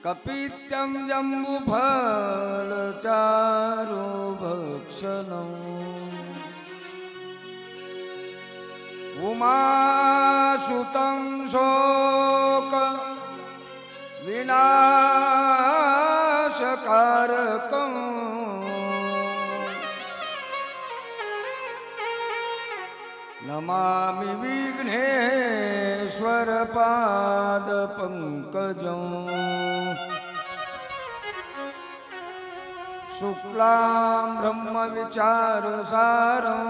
कपित्यं जम्बुफलचारु भक्षणम् उमासुतं शोक विनाशकारकम् नमामि विघ्नेश्वर पाद पंकजं शुक्लां ब्रह्म विचार सारं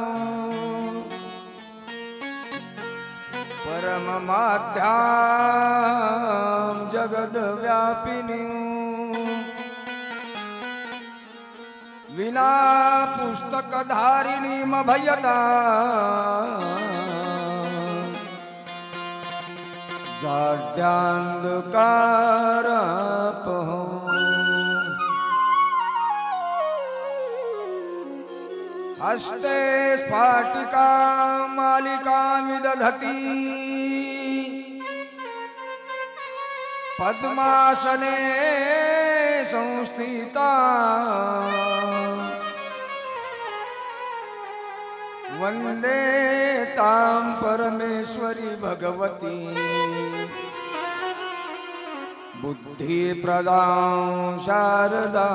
परम माध्यां जगद व्यापिनीं विना पुस्तक धारिणी मभयता जाड्यांधकारपहं हस्ते स्फाटिका मालिकामिदधती पद्मासने संस्थिता वंदे तां परमेश्वरी भगवती बुद्धि प्रदां शारदा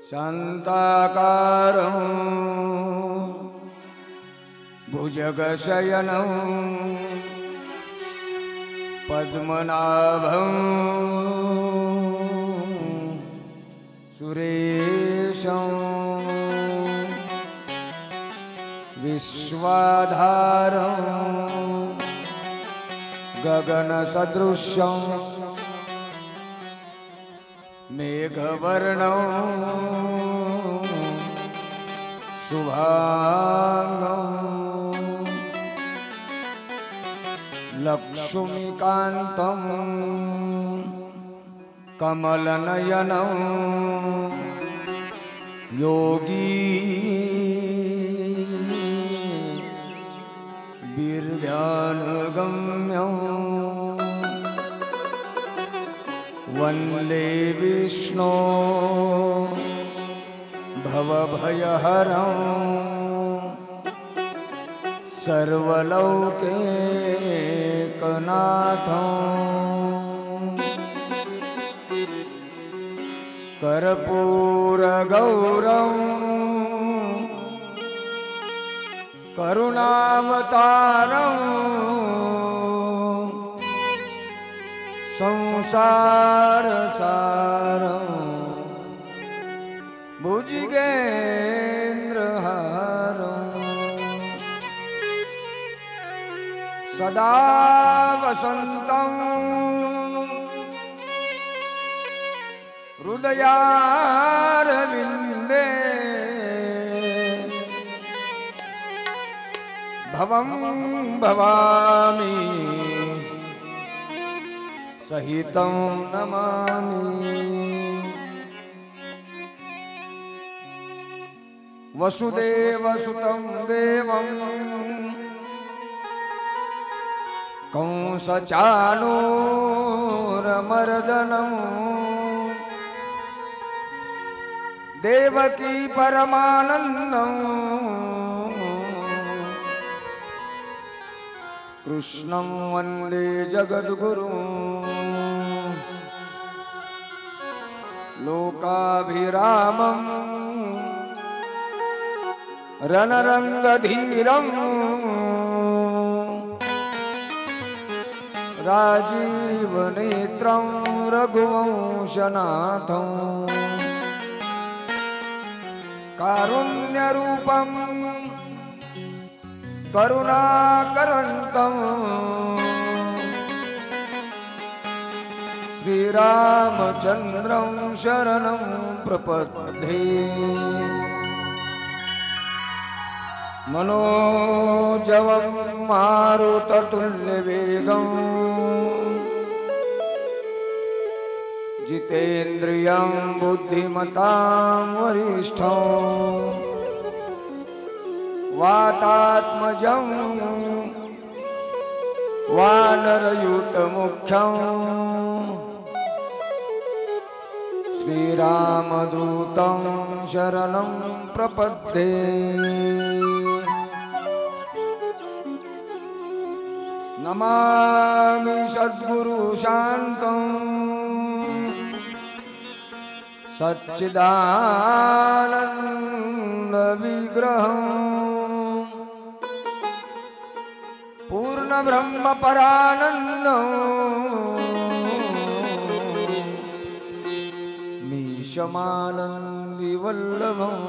शान्ताकारं भुजगशयनं पद्मनाभं सुरेशं विश्वाधारं गगनसदृशं मेघवर्णं शुभांगं लक्ष्मीकान्तं कमलनयनं योगी बिर्ध्यानगम्यं वन्दे विष्णो भवभयहरं सर्वलौकिकनाथं कर्पूरगौरं करुणावतारं संसारसारं भुजगेन्द्रहारं सदा वसन्तं हृदयारविन्दे भवं भवामि सहितं नमामि। वसुदेवसुतं देवं कंसचाणूरमर्दनं देवकी परमानन्दं कृष्णं वन्दे जगद्गुरुं लोकाभिरामं रणरंगधीरं राजीवनेत्रं रघुवंशनाथं कारुण्यरूपं करुणाकरन्तं श्रीरामचन्द्रं शरणं प्रपद्ये। मनोजवं मारुततुल्यवेगं जितेन्द्रियं बुद्धिमतां वरिष्ठं वातात्मजं वानरयूतमुख्यं श्रीरामदूतं शरणं प्रपद्ये। नमामि सद्गुरु शान्तं सच्चिदानन्द विग्रहं पूर्ण ब्रह्म परानन्दं मीशमानन्दि वल्लभम्।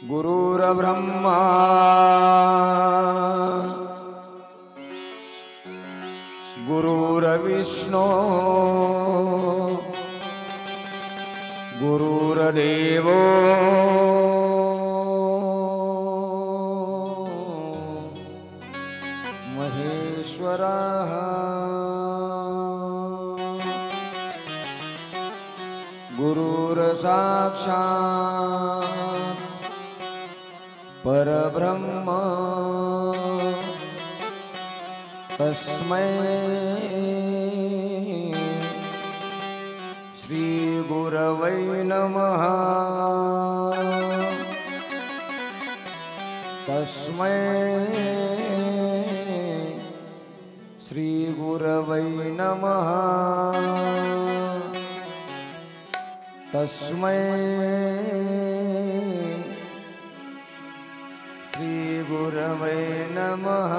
गुरुर्ब्रह्मा गुरुर्विष्णु गुरुर्देवो महेश्वरः। गुरुर्साक्षात् परब्रह्म तस्मै श्री गुरवै नमः। तस्मै श्री गुरवै नमः। तस्मै श्री गुरवे नमः।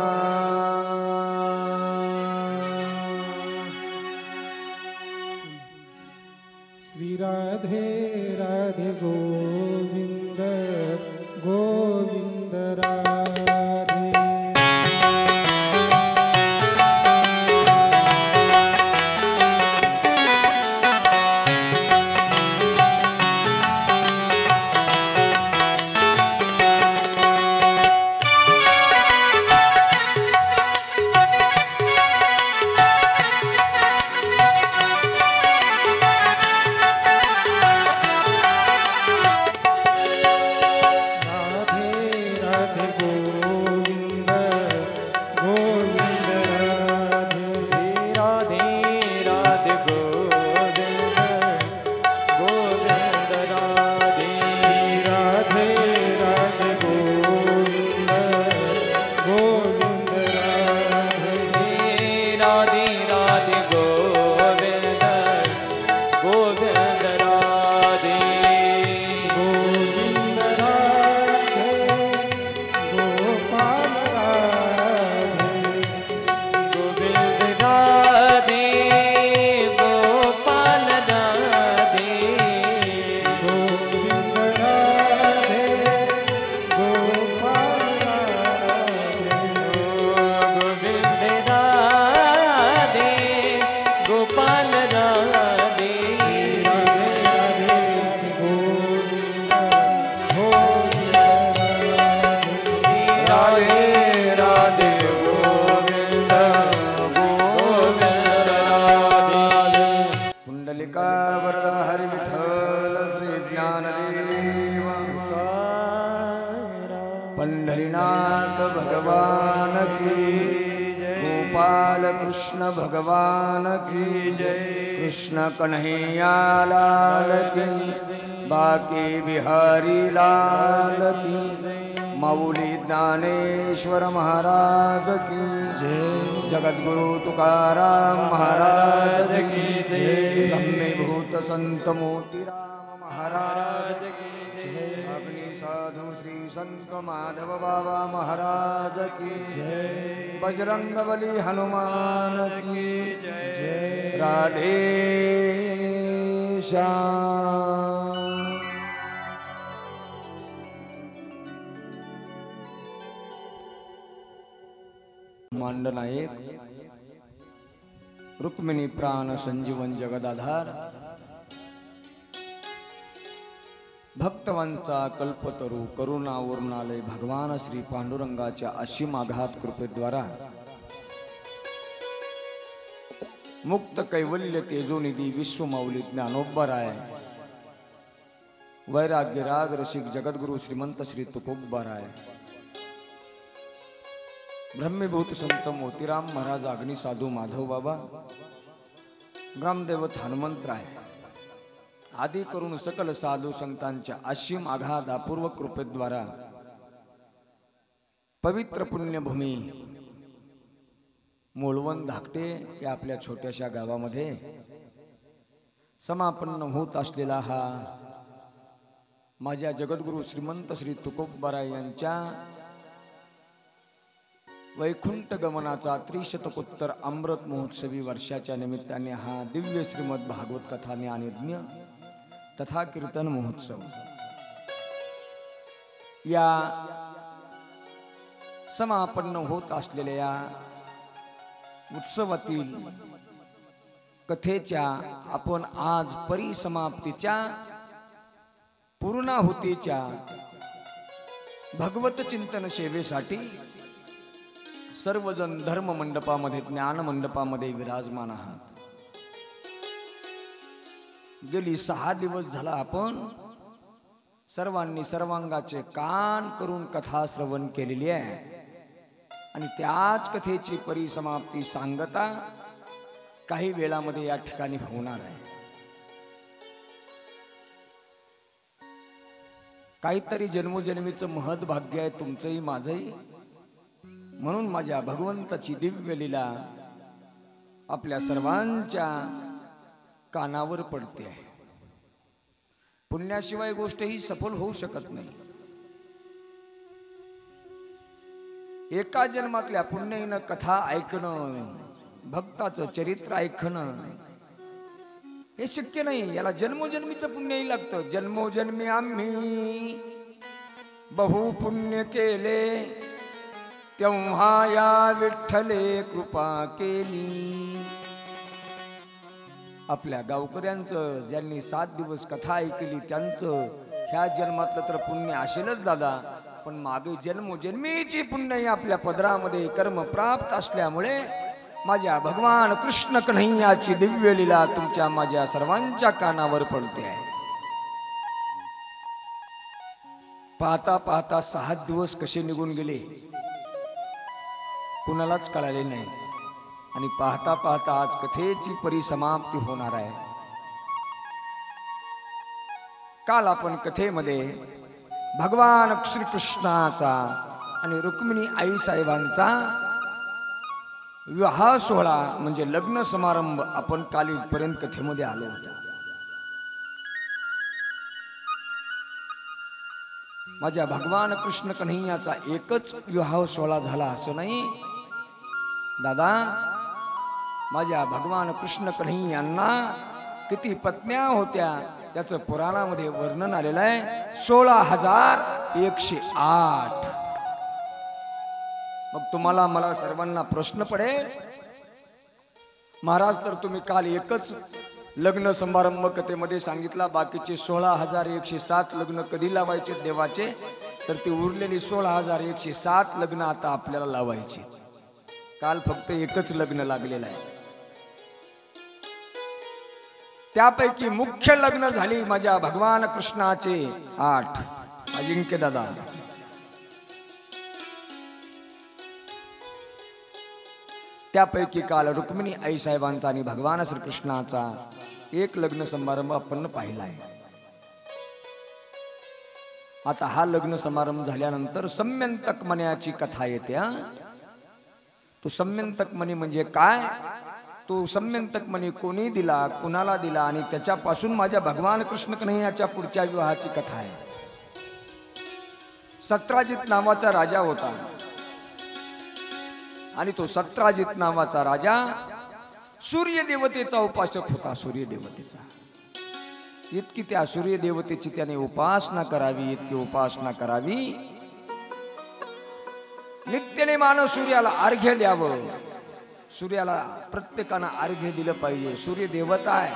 श्री राधे राधे गोविंद गोविंद राधे। पंढरीनाथ भगवान की जय। गोपाल कृष्ण भगवान की जय। कृष्ण कन्हैया लाल की, बाकी बिहारी लाल की, माऊली ज्ञानेश्वर महाराज की जय। जगद्गुरु तुकाराम महाराज की जय। धम्मीभूत संत मोतीराम महाराज की जय। अपनी साधु श्री संत माधव बाबा महाराज की जय। बजरंग बली हनुमान की जय। राधे श्याम। मांडना एक रुक्मिणी प्राण संजीवन जगदाधार, भक्तवांचा कल्पतरू करुणावरुणालय भगवान श्री पांडुरंगाच्या असीम आघात कृपेद्वारा मुक्त कैवल्य तेजोनिधी विश्वमाऊली ज्ञानोबराय वैराग्य राग रसिक जगद्गुरु श्रीमंत श्री तुकोबराय ब्रह्मीभूत संत मोतीराम महाराज अग्नि साधू माधव बाबा ग्रामदेवत हनुमंतराय आदी करून सकल साधू संतांच्या असीम आघात अपूर्व कृपेद्वारा पवित्र पुण्यभूमी मोळवण धाकटे या आपल्या छोट्याशा गावामध्ये समापन्न होत असलेला हा माझ्या जगद्गुरु श्रीमंत श्री तुकोबराय यांच्या वैकुंठ गमनाचा त्रिशतकोत्तर अमृत महोत्सवी वर्षाच्या निमित्ताने हा दिव्य श्रीमद भागवत कथा ज्ञानयज्ञ तथा कीर्तन महोत्सव या समापन्न होत असलेल्या या उत्सवातील कथेच्या आपण आज परिसमाप्तीच्या पूर्णाहुतीच्या भगवत चिंतन सेवेसाठी सर्वजण धर्म मंडपामध्ये ज्ञान मंडपामध्ये विराजमान आहात। गेली 6 दिवस झाला आपण सर्वांनी सर्वांगाचे कान करून कथा श्रवण केलेली आहे आणि त्याच कथेची परिसमाप्ती सांगता काही वेळामध्ये या ठिकाणी होणार आहे। काहीतरी जन्मोजन्मीचं महत् भाग्य आहे तुमचंही माझंही, म्हणून माझ्या भगवंताची दिव्य लीला आपल्या सर्वांच्या कानावर पडते आहे। पुण्याशिवाय गोष्ट ही सफल होऊ शकत नाही। एका जन्मातल्या पुण्याईनं कथा ऐकणं, भक्ताचं चरित्र ऐकणं हे शक्य नाही, याला जन्मोजन्मीचं पुण्यही लागतं। जन्मोजन्मी आम्ही बहु पुण्य केले, तेव्हा या विठ्ठले कृपा केली। आपल्या गावकऱ्यांचं ज्यांनी 7 दिवस कथा ऐकली त्यांचं ह्या जन्मातलं तर पुण्य असेलच दादा, पण मागे जन्मोजन्मीची पुण्य आपल्या पदरामध्ये कर्म प्राप्त असल्यामुळे माझ्या भगवान कृष्ण कन्हैयाची दिव्य लीला तुमच्या माझ्या सर्वांच्या कानावर पडते आहे। पाहता पाहता 6 दिवस कसे निघून गेले कुणालाच कळाले नाही आणि पाहता पाहता आज कथेची परिसमाप्ती होणार आहे। काल आपण कथेमध्ये भगवान श्रीकृष्णाचा आणि रुक्मिणी आई साहेबांचा विवाह सोहळा म्हणजे लग्न समारंभ आपण काल इथपर्यंत कथेमध्ये आलो होतो। माझ्या भगवान कृष्ण कन्हैयाचा एकच विवाह सोहळा झाला असं नाही दादा, माझ्या भगवान कृष्ण कन्हैयांना किती पत्न्या होत्या त्याचं पुराणामध्ये वर्णन आलेलं आहे, 16,108। मग तुम्हाला मला सर्वांना प्रश्न पडेल, महाराज तर तुम्ही काल एकच लग्न समारंभ कथेमध्ये सांगितला, बाकीचे 16,107 लग्न कधी लावायचे देवाचे, तर ती उरलेली 16,107 लग्न आता आपल्याला लावायची। काल फक्त एकच लग्न लागलेलं आहे। त्यापैकी मुख्य लग्न झाली माझ्या भगवान कृष्णाचे 8। अजिंक्य दादा त्यापैकी काल रुक्मिणी आई साहेबांचा आणि भगवान श्रीकृष्णाचा एक लग्न समारंभ आपण पाहिला आहे। आता हा लग्न समारंभ झाल्यानंतर सम्यंतक मण्याची कथा येते। तो सम्यंतक मणी म्हणजे काय, तो सम्यंतक मणी कोणी दिला, कुणाला दिला आणि त्याच्यापासून माझ्या भगवान कृष्ण कन्हैयाच्या पुढच्या विवाहाची कथा आहे। सत्राजित नावाचा राजा होता आणि तो सत्राजित नावाचा राजा सूर्यदेवतेचा उपासक होता। सूर्यदेवतेचा इतकी त्या सूर्यदेवतेची त्याने उपासना करावी, इतकी उपासना करावी, नित्यने मानव सूर्याला अर्घ्य द्यावं, सूर्याला प्रत्येकानं अर्घ्य दिलं पाहिजे। सूर्य देवता आहे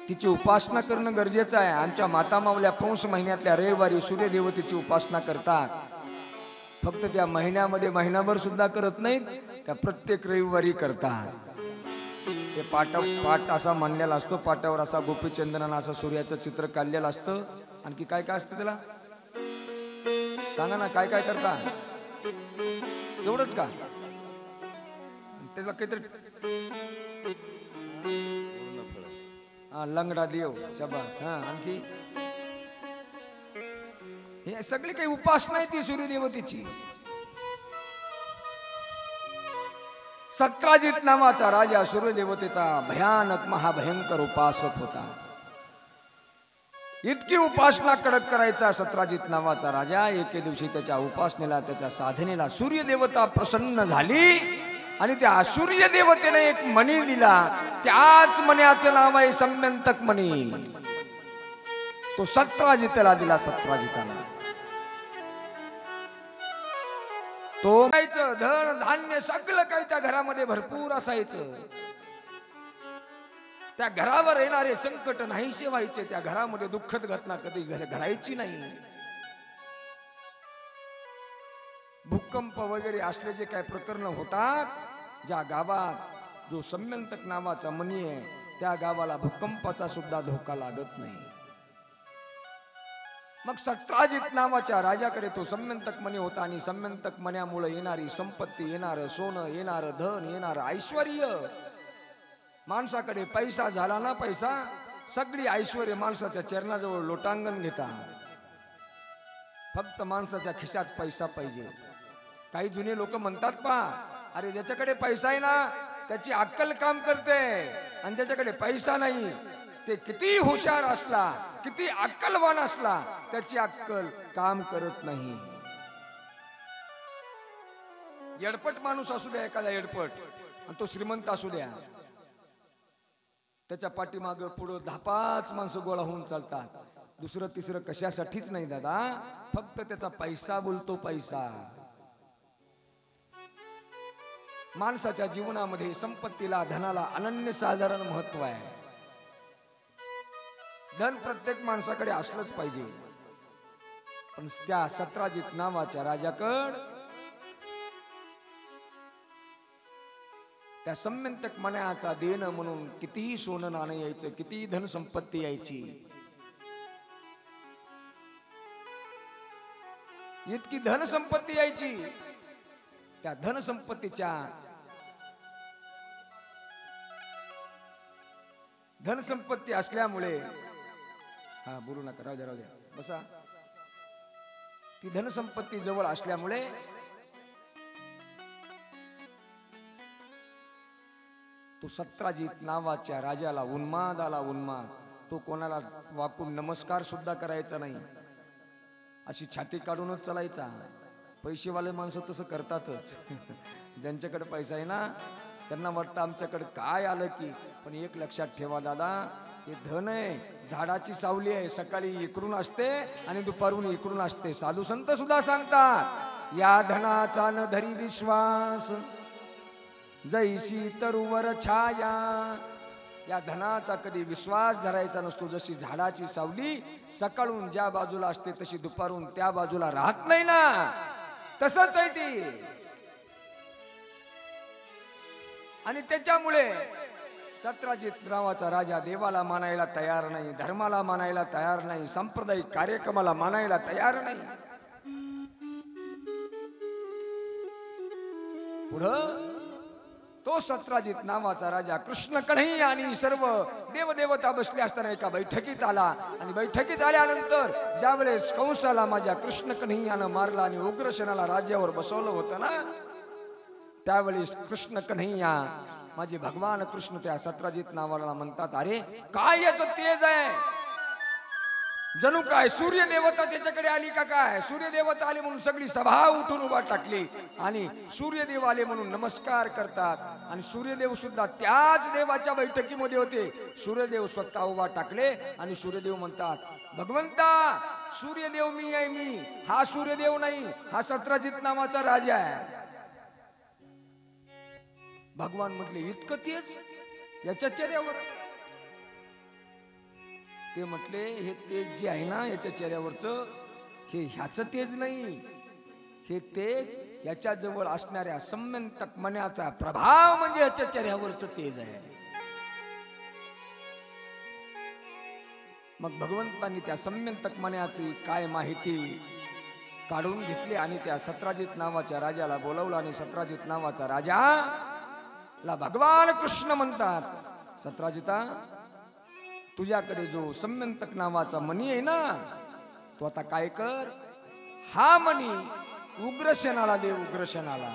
तिची उपासना करणं गरजेचं आहे. आमच्या माता मावल्या पौष महिन्यातल्या रविवारी सूर्यदेवतेची उपासना करतात. फक्त त्या महिन्यामध्ये महिनाभर सुद्धा करत नाहीत, त्या प्रत्येक रविवारी करतात. ते पाट असा मांडलेला असतो, पाटावर असा गोपीचंदनानं असं सूर्याचं चित्र काढलेलं असतं. आणखी काय काय असतं त्याला सांगा ना, काय काय करता? एवढंच का? त्याला काहीतरी लंगडा देव, शबास. हा, आणखी हे सगळी काही उपासना आहे ती सूर्यदेवतेची. सत्राजित नावाचा राजा सूर्यदेवतेचा भयानक महाभयंकर उपासक होता. इतकी उपासना कडक करायचा सत्राजित नावाचा राजा. एके दिवशी त्याच्या उपासनेला, त्याच्या साधनेला सूर्यदेवता प्रसन्न झाली आणि त्या सूर्यदेवतेने एक मणी दिला. त्याच मण्याचं नाव आहे सम्यंतक मणी. तो सत्राजितला दिला. सत्राजिताला तो धन धान्य सगळं काही त्या घरामध्ये भरपूर असायचं. त्या घरावर येणारे संकट नाहीसे व्हायचे. त्या घरामध्ये दुःखद घटना कधी घडायची नाही. भूकंप वगैरे असले जे काही प्रकरण होतात, ज्या गावात जो सम्यंतक नावाचा मणी आहे त्या गावाला भूकंपाचा सुद्धा धोका लागत नाही. मग सत्राजित नावाच्या राजाकडे तो सम्यंतक मणी होता आणि सम्यंतक मण्यामुळे येणारी संपत्ती, येणारं सोनं, येणारं धन, येणारं ऐश्वर्य, माणसाकडे पैसा झाला ना, पैसा सगळी ऐश्वर्य माणसाच्या चरणाजवळ लोटांगण घेतात. फक्त माणसाच्या खिशात पैसा पाहिजे. काही जुने लोक म्हणतात पा, अरे ज्याच्याकडे पैसा आहे ना त्याची अक्कल काम करते, आणि ज्याच्याकडे पैसा नाही ते किती हुशार असला, किती अक्कलवान असला, त्याची अक्कल काम करत नाही. येडपट माणूस असू द्या, एखादा येडपट, आणि तो श्रीमंत असू द्या, त्याच्या पाठीमाग पुढं 10-5 माणसं गोळा होऊन चालतात. दुसरं तिसरं कशासाठीच नाही दादा, फक्त त्याचा पैसा बोलतो. पैसा माणसाच्या जीवनामध्ये संपत्तीला, धनाला अनन्यसाधारण महत्व आहे. धन प्रत्येक माणसाकडे असलंच पाहिजे. पण त्या सत्राजित नावाच्या राजाकड त्या सम्यंतक मण्याचा देणं म्हणून कितीही सोनं नाणं यायचं, कितीही धन संपत्ती यायची, इतकी धन संपत्ती यायची. त्या धन संपत्तीच्या धनसंपत्ती असल्यामुळे, हा बोलू नका, राहू द्या, राहू द्या, बसा. ती धनसंपत्ती जवळ असल्यामुळे तो सत्राजित नावाच्या राजाला उन्माद आला. उन्माद. तो कोणाला वाकून नमस्कार सुद्धा करायचा नाही, अशी छाती काढूनच चालायचा. पैसेवाले माणसं तसं करतातच. ज्यांच्याकडे पैसा आहे ना त्यांना वाटतं आमच्याकडे काय आलं की. पण एक लक्षात ठेवा दादा, हे धन आहे, झाडाची सावली आहे. सकाळी इकडून असते आणि दुपारून इकडून असते. साधू संत सुद्धा सांगतात, या धनाचा न धरी विश्वास, जैशी तरुवर छाया. या धनाचा कधी विश्वास धरायचा नसतो. जशी झाडाची सावली सकाळून ज्या बाजूला असते तशी दुपारून त्या बाजूला राहत नाही ना, तसंच आहे ती. आणि त्याच्यामुळे सत्राजित नावाचा राजा देवाला मानायला तयार नाही, धर्माला मानायला तयार नाही, सांप्रदायिक कार्यक्रमाला मानायला तयार नाही. पुढं तो सत्राजित नावाचा राजा कृष्ण कन्हैया आणि सर्व देवदेवता बसले असताना एका बैठकीत आला. आणि बैठकीत आल्यानंतर ज्यावेळेस कंसाला माझ्या कृष्ण कन्हैयानं मारला आणि उग्रसेनाला राज्यावर बसवलं होतं ना, त्यावेळेस कृष्ण कन्हैया माझे भगवान कृष्ण त्या सत्राजित नावाला म्हणतात, अरे काय याचं तेज आहे, जणू काय सूर्य देवता त्याच्याकडे आली का काय. सूर्य देवता आले म्हणून सगळी सभा उठून उभा टाकली आणि सूर्यदेव आले म्हणून नमस्कार करतात. आणि सूर्यदेव सुद्धा त्याच देवाच्या बैठकीमध्ये होते. सूर्यदेव स्वतः उभा टाकले आणि सूर्यदेव म्हणतात, भगवंता सूर्यदेव मी आहे, मी हा सूर्यदेव नाही, हा सत्राजित नावाचा राजा आहे. भगवान म्हटले, इतकं तेज याच्या चेहऱ्यावर. ते म्हटले हे तेज जे आहे ना याच्या चेहऱ्यावरचं, हे ह्याचं तेज नाही, हे तेज याच्या जवळ असणाऱ्या सम्यंतक मनाचा प्रभाव म्हणजे याच्या चेहऱ्यावरचं तेज आहे. मग भगवंतांनी त्या सम्यंतक मनाची काय माहिती काढून घेतली आणि त्या सत्राजित नावाच्या राजाला बोलवलं. आणि सत्राजित नावाचा राजा ला भगवान कृष्ण म्हणतात, सत्राजिता, तुझ्याकडे जो सम्यंतक नावाचा मणी आहे ना, तो आता काय कर, हा मणी उग्रसेनाला दे, उग्रसेनाला.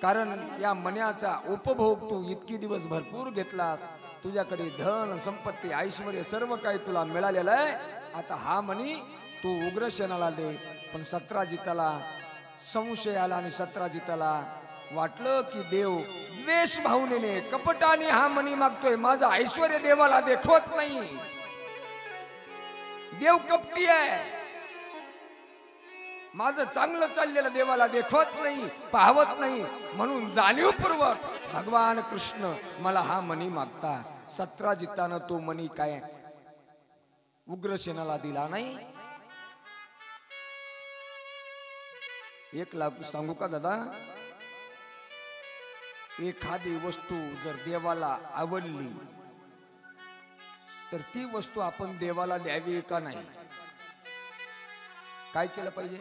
कारण या मण्याचा उपभोग तू इतकी दिवस भरपूर घेतलास, तुझ्याकडे धन संपत्ती ऐश्वर्य सर्व काही तुला मिळालेलं आहे. आता हा मणी तू उग्रसेनाला दे. पण सत्राजिताला संशय आला आणि सत्राजिताला वाटलं की देव द्वेष भावनेने कपटाने हा मणी मागतोय, माझा ऐश्वर्य देवाला देखवत नाही, देव कपटी आहे, माझं चांगलं चाललेलं देवाला देखवत नाही, पाहवत नाही, म्हणून जाणीवपूर्वक भगवान कृष्ण मला हा मणी मागता. सत्राजितानं तो मणी काय उग्रसेनाला दिला नाही. एक लाख सांगू का दादा, एखादी वस्तू जर देवाला आवडली तर ती वस्तू आपण देवाला द्यावी का नाही? काय केलं पाहिजे?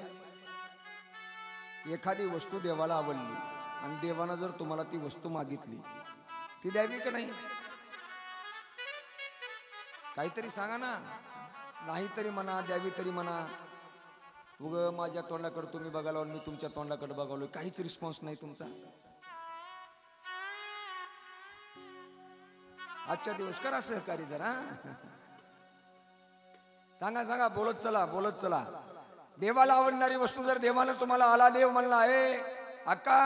एखादी वस्तू देवाला आवडली आणि देवानं जर तुम्हाला ती वस्तू मागितली, ती द्यावी का नाही? काहीतरी सांगा ना. नाही तरी म्हणा, द्यावी तरी म्हणा. उग माझ्या तोंडाकडे तुम्ही बघालो, मी तुमच्या तोंडाकडे बघालो, काहीच रिस्पॉन्स नाही तुमचा. आजच्या दिवस करा सहकारी जरा. सांगा सांगा, बोलत चला, बोलत चला. देवाला आवडणारी वस्तू जर देवानं तुम्हाला आला, देव म्हणला, ए अक्का,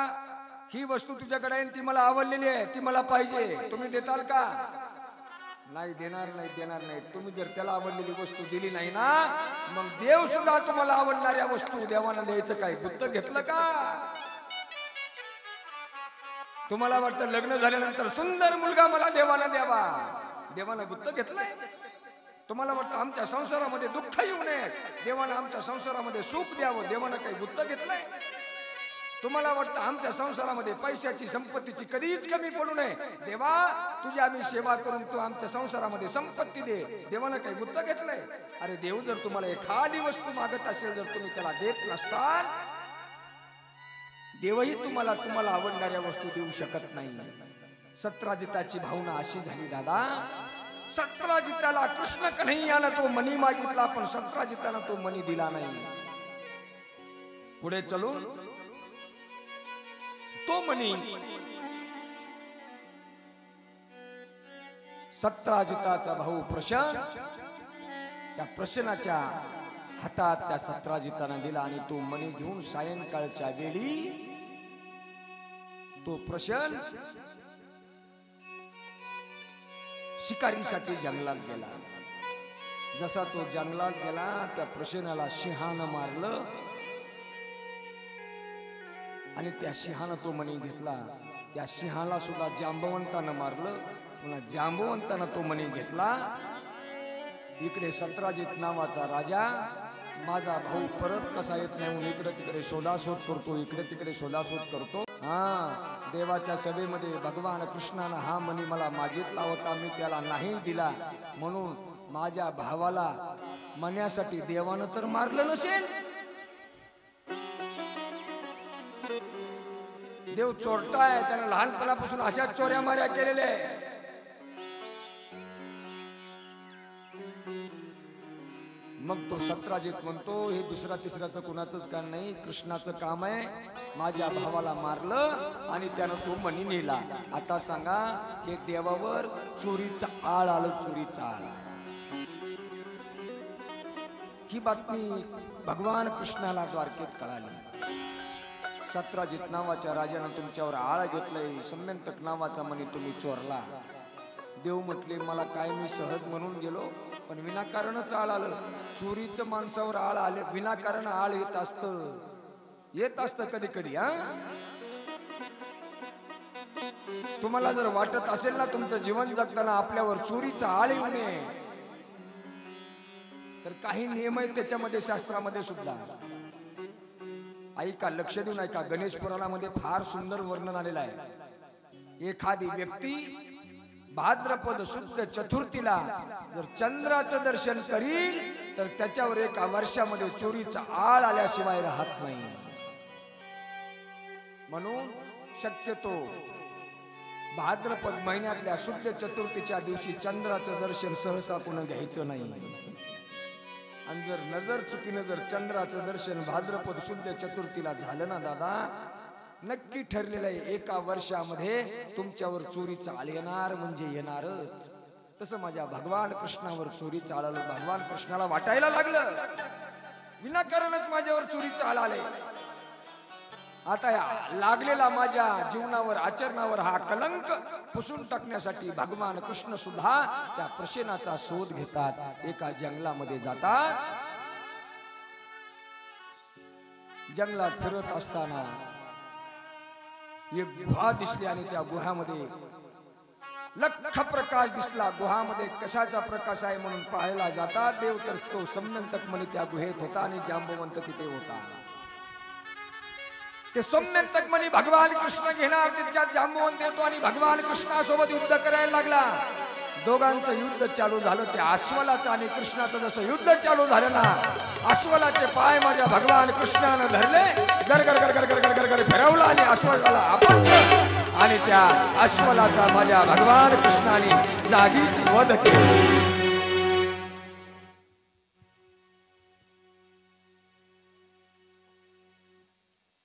ही वस्तू तुझ्याकडे आहे, ती मला आवडलेली आहे, ती मला पाहिजे, तुम्ही देताल का? नाही, देणार नाही, देणार नाही. तुम्ही जर त्याला आवडलेली वस्तू दिली नाही ना, मग देव सुद्धा तुम्हाला आवडणाऱ्या वस्तू देवानं द्यायचं काय गुत्त घेतलं का? तुम्हाला वाटतं लग्न झाल्यानंतर सुंदर मुलगा मला देवानं द्यावा, देवानं गुत्त घेतलंय? तुम्हाला वाटतं आमच्या संसारामध्ये दुःख येऊ नये, देवानं आमच्या संसारामध्ये सुख द्यावं, देवानं काही गुत्त घेतलंय? तुम्हाला वाटतं आमच्या संसारामध्ये पैशाची संपत्तीची कधीच कमी पडू नये, देवा तुझी आम्ही सेवा करून तू आमच्या संसारामध्ये संपत्ती दे, देवानं काही गुत्त घेतलंय? अरे देव जर तुम्हाला एखादी वस्तू मागत असेल, जर तुम्ही त्याला देत नसताल, देवही तुम्हाला आवडणाऱ्या वस्तू देऊ शकत नाही. सत्राजिताची भावना अशी झाली दादा. सत्राजिताला कृष्ण कन्हैयानं तो मणी मागितला, पण सत्राजितानं तो मणी दिला नाही. पुढे चलून तो मणी सत्राजिताचा भाऊ प्रशन, त्या प्रशनाच्या हातात त्या सत्राजितानं दिला आणि तो मणी घेऊन सायंकाळच्या वेळी तो प्रशन शिकारीसाठी जंगलात गेला. जसा तो जंगलात गेला, त्या प्रशनाला सिंहानं मारलं आणि त्या सिंहानं तो मणी घेतला. त्या सिंहाला सुद्धा जांबवंतानं मारलं, पुन्हा जांबवंतानं तो मणी घेतला. इकडे सत्राजित नावाचा राजा, माझा भाऊ परत कसा येत नाही म्हणून इकडे तिकडे शोधाशोध करतो, इकडे तिकडे शोधाशोध करतो. देवाच्या सभेमध्ये भगवान कृष्णानं हा मणी मला मागितला होता, मी त्याला नाही दिला, म्हणून माझ्या भावाला मण्यासाठी देवानं तर मारलं नसेल. देव चोरटा आहे, त्यानं लहानपणापासून अशा चोऱ्या माऱ्या केलेल्या आहे. मग तो सत्राजित म्हणतो, हे दुसरा तिसऱ्याचं कुणाचंच काम नाही, कृष्णाचं काम आहे. माझ्या भावाला मारलं आणि त्यानं तो मणी नेला. आता सांगा, हे देवावर चोरीचा आळ आलं, चोरीचा आळ. ही बातमी भगवान कृष्णाला द्वारकेत कळाली. सत्राजित नावाच्या राजानं तुमच्यावर आळ घेतलंय, सम्यंतक नावाचा मणी तुम्ही चोरला. देव म्हटले, मला काय, मी सहज म्हणून गेलो, पण विनाकारणच आळ आलं. चोरीचं माणसावर आळ आले, विनाकारण आळ येत असतं कधी कधी. तुम्हाला जर वाटत असेल ना तुमचं जीवन जगताना आपल्यावर चोरीचा आळ येऊ नये, तर काही नियम आहेत त्याच्यामध्ये शास्त्रामध्ये सुद्धा. ऐका, लक्ष देऊन ऐका. गणेश पुराणामध्ये फार सुंदर वर्णन आलेलं आहे. एखादी व्यक्ती भाद्रपद शुद्ध चतुर्थीला जर चंद्राचं दर्शन करील तर त्याच्यावर एका वर्षामध्ये चोरीचा आळ आल्याशिवाय राहत नाही. म्हणून शक्यतो भाद्रपद महिन्यातल्या शुद्ध चतुर्थीच्या दिवशी चंद्राचं दर्शन सहसा कोण घ्यायचं नाही. आणि जर नजर चुकीनं जर चंद्राचं दर्शन भाद्रपद शुद्ध चतुर्थीला झालं ना दादा, नक्की ठरलेलं आहे एका वर्षामध्ये तुमच्यावर चोरीचा आळ येणार म्हणजे येणारच. तसं माझ्या भगवान कृष्णावर चोरीचं आळ आलं. भगवान कृष्णाला वाटायला लागलं विनाकारणच माझ्यावर चोरीचं आळ आलंय. आता या लागलेला माझ्या जीवनावर आचरणावर हा कलंक पुसून टाकण्यासाठी भगवान कृष्ण सुद्धा त्या प्रशेनाचा शोध घेतात. एका जंगलामध्ये जातात. जंगलात फिरत असताना एक गुहा दिसली आणि त्या गुहामध्ये लख प्रकाश दिसला. गुहामध्ये कशाचा प्रकाश आहे म्हणून पाहायला जातात. देव तर तो सम्यंतक म्हणे त्या गुहेत होता आणि जांबवंत तिथे होता. ते सम्यंतक म्हणे भगवान कृष्ण घेणार तितक्यात जांबवंत येतो आणि भगवान कृष्णासोबत युद्ध करायला लागला. दोघांचं युद्ध चालू झालं. त्या अस्वलाचं आणि कृष्णाचं जसं युद्ध चालू झालं ना, अस्वलाचे पाय माझ्या भगवान कृष्णानं धरले, गरगर गरगर गरगर गरगर फिरवला आणि अस्वलाला आपटलं आणि त्या अस्वलाचा माझ्या भगवान कृष्णाने जागीच वध केला.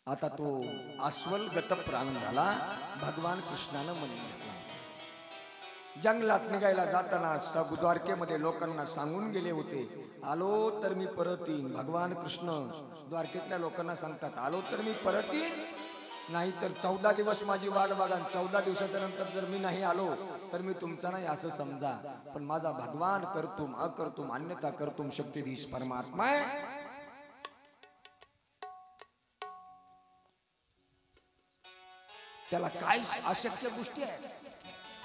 आता तो अस्वल गतप्राण झाला. भगवान कृष्णानं म्हणलं जंगलात निघायला जाताना द्वारकेमध्ये लोकांना सांगून गेले होते, आलो तर मी परत येईन. भगवान कृष्ण द्वारकेतल्या लोकांना सांगतात, आलो तर मी परत येईन, नाही तर 14 दिवस माझी वाट बघा. 14 दिवसाच्या नंतर जर मी नाही आलो तर मी तुमचा नाही असं समजा. पण माझा भगवान करतुम अकर्तुम अन्यथा करतुम शक्तिधीश परमात्मा आहे. त्याला काय अशक्य गोष्टी आहेत?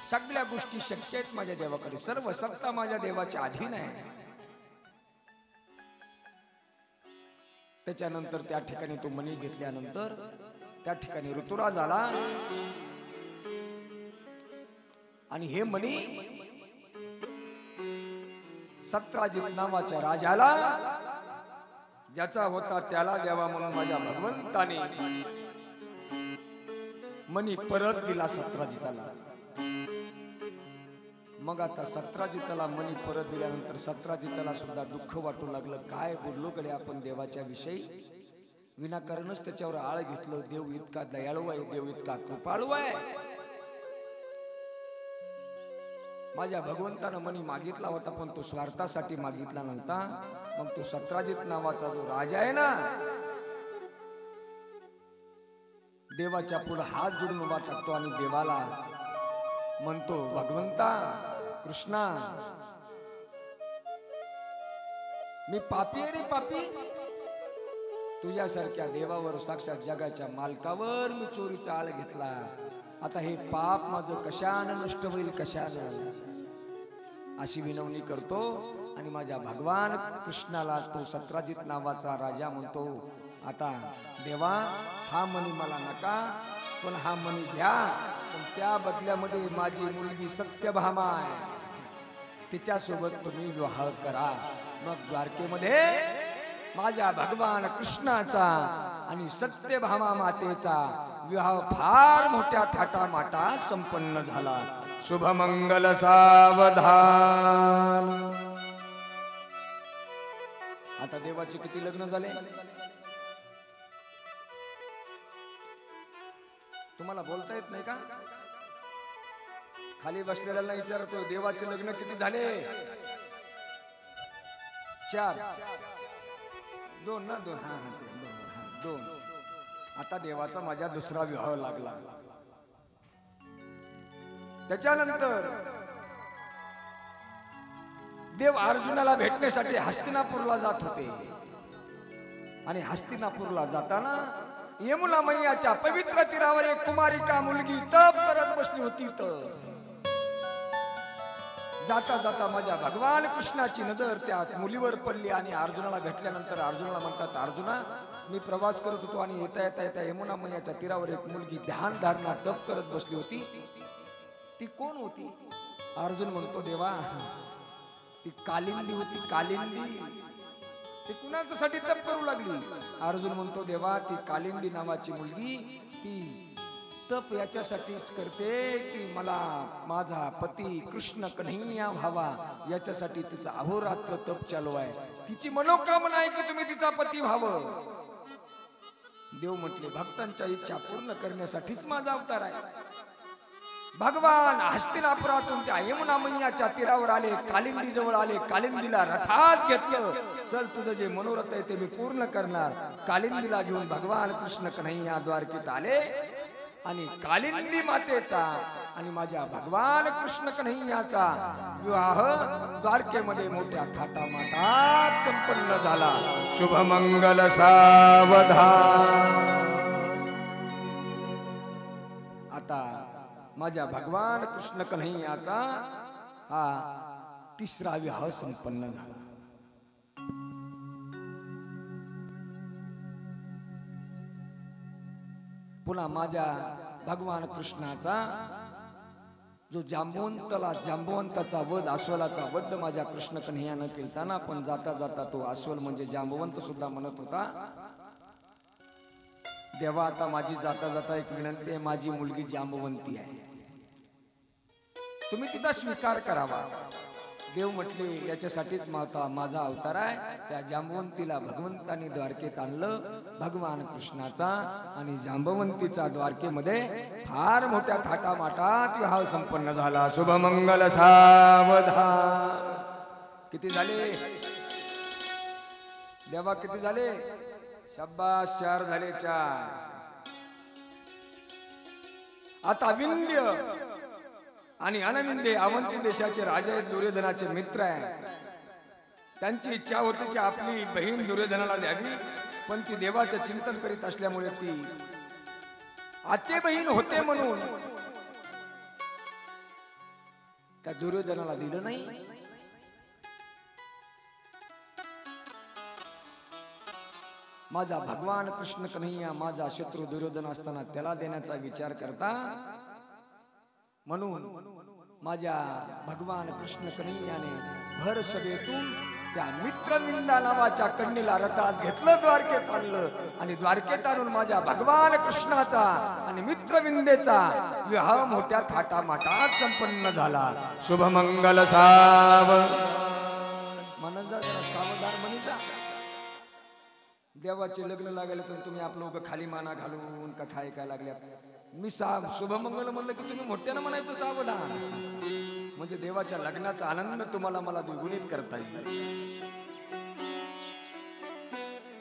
सगळ्या गोष्टी शक्य आहेत माझ्या देवाकडे. सर्व सत्ता माझ्या देवाच्या अधीन आहे. त्याच्यानंतर त्या ठिकाणी तो मणी घेतल्यानंतर त्या ठिकाणी ऋतुराज आला आणि हे मणी सत्राजित नावाच्या राजाला ज्याचा होता त्याला द्यावा म्हणून माझ्या भगवंताने मणी परत दिला सत्राजिताला. मग आता सत्राजिताला मणी परत दिल्यानंतर सत्राजिताला सुद्धा दुःख वाटू लागलं. काय बोललो कडे आपण देवाच्या विषयी, विनाकारणच त्याच्यावर आळ घेतलं. देव इतका दयाळू आहे, देव इतका कृपाळू आहे. माझ्या भगवंतानं मणी मागितला होता पण तो स्वार्थासाठी मागितला नव्हता. मग तो सत्राजित नावाचा जो राजा आहे ना, देवाच्या पुढे हात जोडून उभा टाकतो आणि देवाला म्हणतो, भगवंता कृष्णा, मी पापी आहे रे पापी. तुझ्यासारख्या देवावर साक्षात जगाच्या मालकावर मी चोरीचा आळ घेतला. आता हे पाप माझं कशानं नष्ट होईल, कशानं? अशी विनवणी करतो आणि माझ्या भगवान कृष्णाला तो सत्राजित नावाचा राजा म्हणतो, आता देवा हा मणी मला नका, पण हा मणी घ्या, पण त्या बदल्यामध्ये माझी मुलगी सत्यभामा आहे, तिच्यासोबत तुम्ही विवाह करा. मग द्वारकेमध्ये माझ्या भगवान कृष्णाचा आणि सत्यभामा मातेचा विवाह फार मोठ्या थाटामाटात संपन्न झाला. शुभमंगल सावधान. आता देवाचे किती लग्न झाले तुम्हाला बोलता येत नाही का? खाली बसलेल्याला विचारतो, देवाचे लग्न किती झाले? 4. 2 ना? 2. हा 2. आता देवाचा माझ्या दुसरा विवाह लागला. त्याच्यानंतर देव अर्जुनाला भेटण्यासाठी हस्तिनापूरला जात होते आणि हस्तिनापूरला जाताना यमुना मैयाच्या पवित्र तीरावर एक कुमारिका मुलगी तप करत बसली होती. जाता जाता माझ्या भगवान कृष्णाची नजर त्या मुलीवर पडली आणि अर्जुनाला भेटल्यानंतर अर्जुनाला म्हणतात, अर्जुना मी प्रवास करत होतो आणि येता येता येता यमुना मैयाच्या तीरावर एक मुलगी ध्यान धारणा तप करत बसली होती. ती कोण होती? अर्जुन म्हणतो, देवा ती कालिंदी होती. कालिंदी ती कुणाच्यासाठी तप करू लागली? अर्जुन म्हणतो, देवा ती कालिंदी नावाची मुलगी ती तप याच्यासाठीच करते की मला माझा पती कृष्ण कन्हैया व्हावा, याच्यासाठी तिचा अहोरात्र तप चालू आहे. तिची मनोकामना आहे की तुम्ही तिचा पती व्हावं. देव म्हटले, भक्तांच्या इच्छा पूर्ण करण्यासाठीच माझा अवतार आहे. भगवान हस्तिनापुरातून त्या यमुना मैयाच्या तीरावर आले, कालिंदी जवळ आले, कालिंदीला रथात घेतलं. चल तुझं जे मनोरथ आहे ते मी पूर्ण करणार. कालिंदीला घेऊन भगवान कृष्ण कन्हैया द्वारकेत आले आणि कालिंदी मातेचा आणि माझ्या भगवान कृष्ण कन्हैयाचा विवाह द्वारकेमध्ये मोठ्या थाटामाटात संपन्न झाला. शुभमंगल सावधान. आता माझ्या भगवान कृष्ण कन्हैयाचा हा तिसरा विवाह संपन्न झाला. पुन्हा माझ्या भगवान कृष्णाचा जो जांबवंताचा वध, अस्वलाचा वध माझ्या कृष्ण कन्हैयानं केलताना, पण जाता जाता तो अस्वल म्हणजे जांबवंत सुद्धा म्हणत होता, देवा आता माझी जाता जाता एक विनंती आहे, माझी मुलगी जांबवंती आहे, तुम्ही तिचा स्वीकार करावा. देव म्हटले, याच्यासाठीच माझा अवतार आहे. त्या जांबवंतीला भगवंतानी द्वारकेत आणलं. भगवान कृष्णाचा आणि जांबवंतीचा द्वारकेमध्ये फार मोठ्या थाटामाटात विवाह संपन्न झाला. शुभमंगल सावधान. किती झाले देवा, किती झाले? शाबास, 4 झाले, 4. आता विंध्य आणि अनविंदे अवंती देशाचे राजा दुर्योधनाचे मित्र आहे. त्यांची इच्छा होती की आपली बहीण दुर्योधनाला द्यावी, पण ती देवाचे चिंतन करीत असल्यामुळे ती आते बहीण होते म्हणून त्या दुर्योधनाला दिलं नाही. माझा भगवान कृष्ण कन्हैया माझा शत्रू दुर्योधन असताना त्याला देण्याचा विचार करता, म्हणून माझ्या भगवान कृष्ण कन्हैयाने भर सभेतून त्या मित्रविंदा नावाच्या कन्येला रथात घेतलं, द्वारकेत आणलं आणि द्वारकेत आणून माझ्या भगवान कृष्णाचा आणि मित्रविंदेचा विवाह मोठ्या थाटामाटात संपन्न झाला. शुभमंगल म्हणत जा, जरा सावधान म्हणत जा. देवाचे लग्न लागले तर तुम्ही आपलं उभं खाली माना घालून कथा ऐकायला लागल्यात. मी शुभमंगल म्हणलं की तुम्ही मोठ्यानं म्हणायचं सावधान, म्हणजे देवाच्या लग्नाचा आनंद तुम्हाला मला द्विगुणित करता येईल.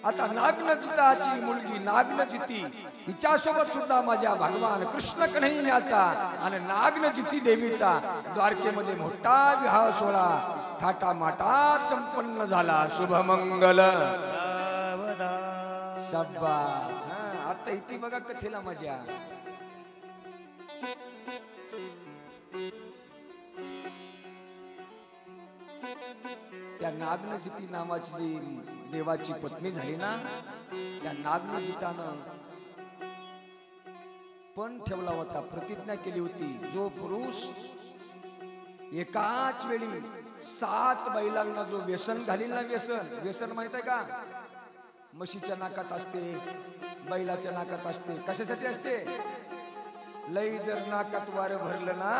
आता नागनजिताची मुलगी नागनजिती हिच्यासोबत सुद्धा माझ्या भगवान कृष्ण कन्हैयाचा आणि नागनजिती देवीचा द्वारकेमध्ये मोठा विवाह सोहळा थाटामाटात संपन्न झाला. शुभमंगल शाबास. आता इथे बघा कथेला मजा. त्या नागनजिती नावाची जी देवाची पत्नी झाली ना, त्या नागनजितानं पण ठेवला होता, प्रतिज्ञा केली होती, जो पुरुष एकाच वेळी 7 बैलांना जो व्यसन घालील ना, व्यसन माहित आहे का? म्हशीच्या नाकात असते, बैलाच्या नाकात असते. कशासाठी असते? लई जर नाकात वारं भरलं ना,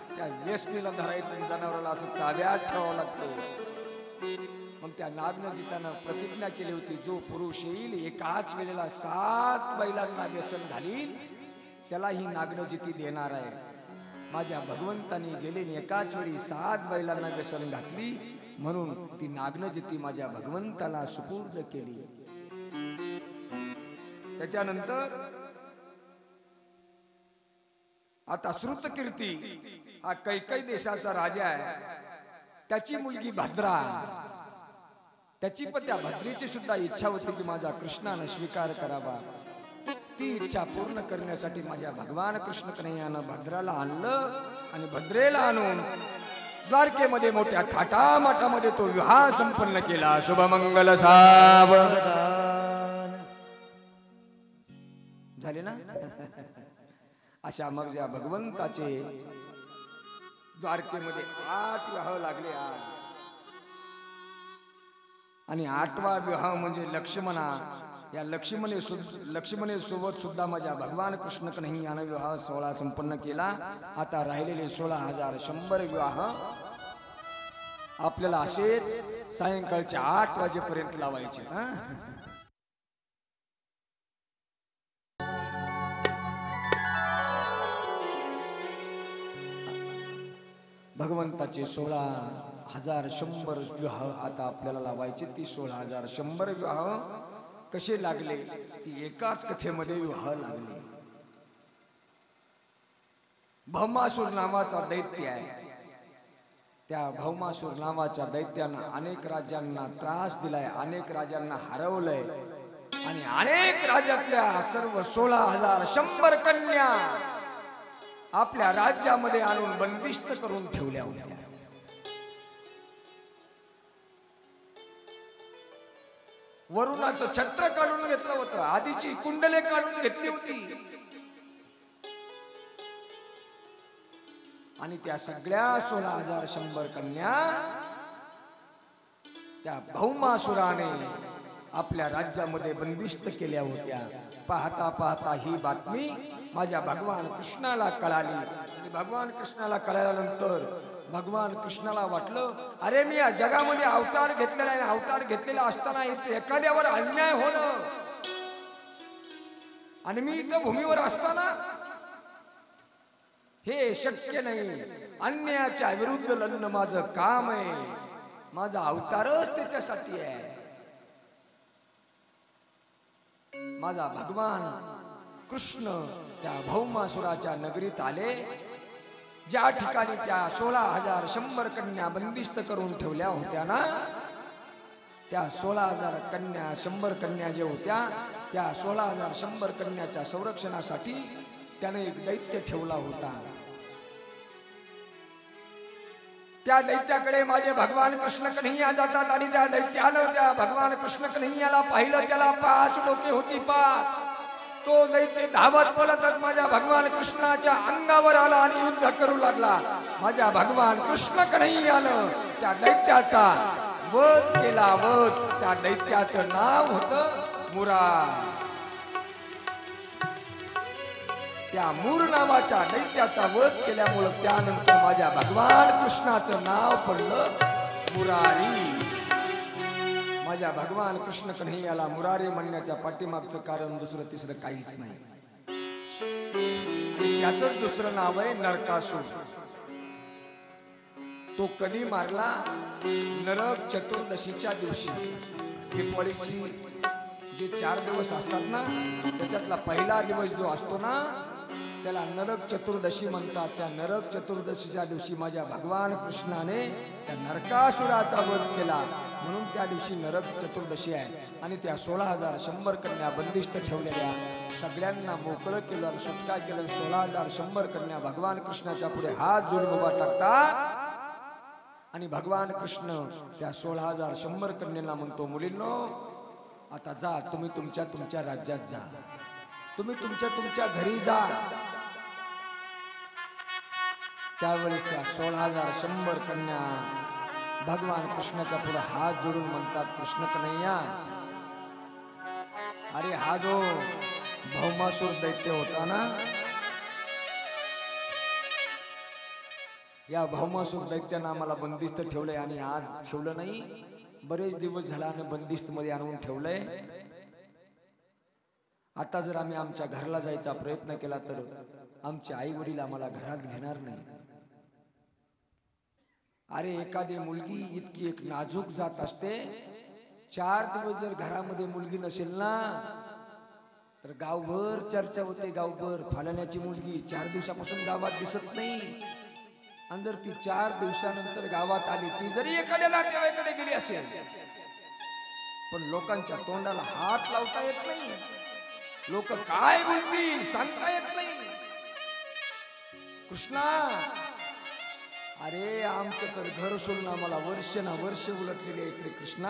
त्या व्यसनीला धरायचं, जनावराला असं ताब्यात ठेवावं लागतं. मग त्या नागनजितानं प्रतिज्ञा केली होती, जो पुरुष येईल एकाच वेळेला 7 बैलांना व्यसन घालील त्याला ही नागनजिती देणार आहे. माझ्या भगवंतानी गेले एकाच वेळी 7 बैलांना व्यसन घातली, म्हणून ती नागनजिती माझ्या भगवंताला सुपूर्द केली. त्याच्यानंतर आता श्रुतकीर्ती हा कैकई देशाचा राजा आहे. त्याची मुलगी भद्रा, त्याची पण त्या भद्रीची सुद्धा इच्छा होती की माझा कृष्णानं स्वीकार करावा. ती इच्छा पूर्ण करण्यासाठी माझ्या भगवान कृष्ण कन्हैयानं भद्राला आणलं आणि भद्रेला आणून द्वारकेमध्ये मोठ्या थाटामाटामध्ये तो विवाह संपन्न केला. शुभमंगल सावधान झाले ना. अशा मग ज्या भगवंताचे द्वारकेमध्ये 8 विवाह लागले आज. आणि 8वा विवाह म्हणजे लक्ष्मणा. या लक्ष्मणेसोबत सुद्धा माझ्या भगवान कृष्ण कन्हैयाने विवाह सोहळा संपन्न केला. आता राहिलेले 16,100 विवाह आपल्याला असेच सायंकाळच्या 8 वाजेपर्यंत लावायचे. भगवंताचे 16,100 विवाह आता आपल्याला लावायचे. ती 16,100 विवाह कसे लागले ती एकाच कथेमध्ये विवाह लागले. भौमासूर नावाचा दैत्य आहे. त्या भौमासूर नावाच्या दैत्यानं अनेक राज्यांना त्रास दिलाय, अनेक राजांना हरवलंय आणि अनेक राज्यातल्या सर्व 16,100 कन्या आपल्या राज्यामध्ये आणून बंदिस्त करून ठेवल्या होत्या. वरुणाचं छत्र काढून घेतलं होतं, आधीची कुंडले काढून घेतली होती आणि त्या सगळ्या 16,100 कन्या त्या भौमासुराने आपल्या राज्यामध्ये बंदिस्त केल्या होत्या. पाहता पाहता ही बातमी माझ्या भगवान कृष्णाला कळाली. आणि भगवान कृष्णाला कळाल्यानंतर भगवान कृष्णाला वाटलं, अरे मी या जगामध्ये अवतार घेतलेला आहे, अवतार घेतलेला असताना इथे एखाद्यावर अन्याय होणं आणि मी इथं भूमीवर असताना हे शक्य नाही. अन्यायाच्या विरुद्ध लढणं माझं काम आहे, माझा अवतारच त्याच्यासाठी आहे. माझा भगवान कृष्ण त्या भौमासुराच्या नगरीत आले, ज्या ठिकाणी त्या 16,100 कन्या बंदिस्त करून ठेवल्या होत्या ना, त्या 16,000 कन्या 100 कन्या जे होत्या त्या 16,100 कन्याच्या संरक्षणासाठी त्याने एक दैत्य ठेवला होता. त्या दैत्याकडे माझे भगवान कृष्ण कन्हैया जातात आणि त्या दैत्यानं त्या भगवान कृष्ण कन्हैयाला पाहिलं. त्याला 5 डोके होती, 5. तो दैत्य धावत बोलतच माझ्या भगवान कृष्णाच्या अंगावर आला आणि युद्ध करू लागला. माझ्या भगवान कृष्ण कन्हैयानं त्या दैत्याचा वध केला. वध. त्या दैत्याचं नाव होतं मुरार. त्या मूर नावाच्या दैत्याचा वध केल्यामुळे त्यानंतर माझ्या भगवान कृष्णाचं नाव पडलं मुरारी. माझ्या भगवान कृष्ण कन्हैयाला मुरारी म्हणण्याच्या पाठीमागचं कारण दुसरं तिसरं काहीच नाही. याचंच दुसरं नाव आहे नरकासूर. तो कधी मारला? नरक चतुर्दशीच्या दिवशी. दीपावलीची जे 4 दिवस असतात ना, त्याच्यातला पहिला दिवस जो असतो ना त्याला नरक चतुर्दशी म्हणतात. त्या नरक चतुर्दशीच्या दिवशी माझ्या भगवान कृष्णाने त्या नरकासुराचा वध केला, म्हणून त्या दिवशी नरक चतुर्दशी आहे. आणि त्या 16,100 कन्या बंदिस्त ठेवलेल्या सगळ्यांना मोकळं केलं, सुटका केलं. 16,100 कन्या भगवान कृष्णाच्या पुढे हात जोडून उभा टाकतात आणि भगवान कृष्ण त्या 16,100 कन्यांना म्हणतो, मुलींनो आता जा, तुम्ही तुमच्या राज्यात जा, तुम्ही तुमच्या घरी जा. त्यावेळेस त्या 16,100 कन्या भगवान कृष्णाच्या पुढे हात जोडून म्हणतात, कृष्ण कन्हैया, अरे हा जो भौमासूर दैत्य होता ना, या भौमासूर दैत्यानं आम्हाला बंदिस्त ठेवलंय आणि आज ठेवलं नाही, बरेच दिवस झाला बंदिस्त मध्ये आणून ठेवलंय. आता जर आम्ही आमच्या घराला जायचा प्रयत्न केला तर आमचे आई वडील आम्हाला घरात घेणार नाही. अरे एखादी मुलगी इतकी एक नाजूक जात असते, 4 दिवस जर घरामध्ये मुलगी नसेल ना तर गावभर चर्चा होते. गावभर फाळण्याची मुलगी 4 दिवसापासून गावात दिसत नाही, आणि जर ती 4 दिवसानंतर गावात आली, ती जरी एखाद्या नातेवाईकडे गेली असेल पण लोकांच्या तोंडाला हात लावता येत नाही, लोक काय बोलतील सांगता येत नाही. कृष्णा अरे आमचं तर घर सोडून आम्हाला वर्ष ना वर्ष उलटलेले इकडे कृष्णा.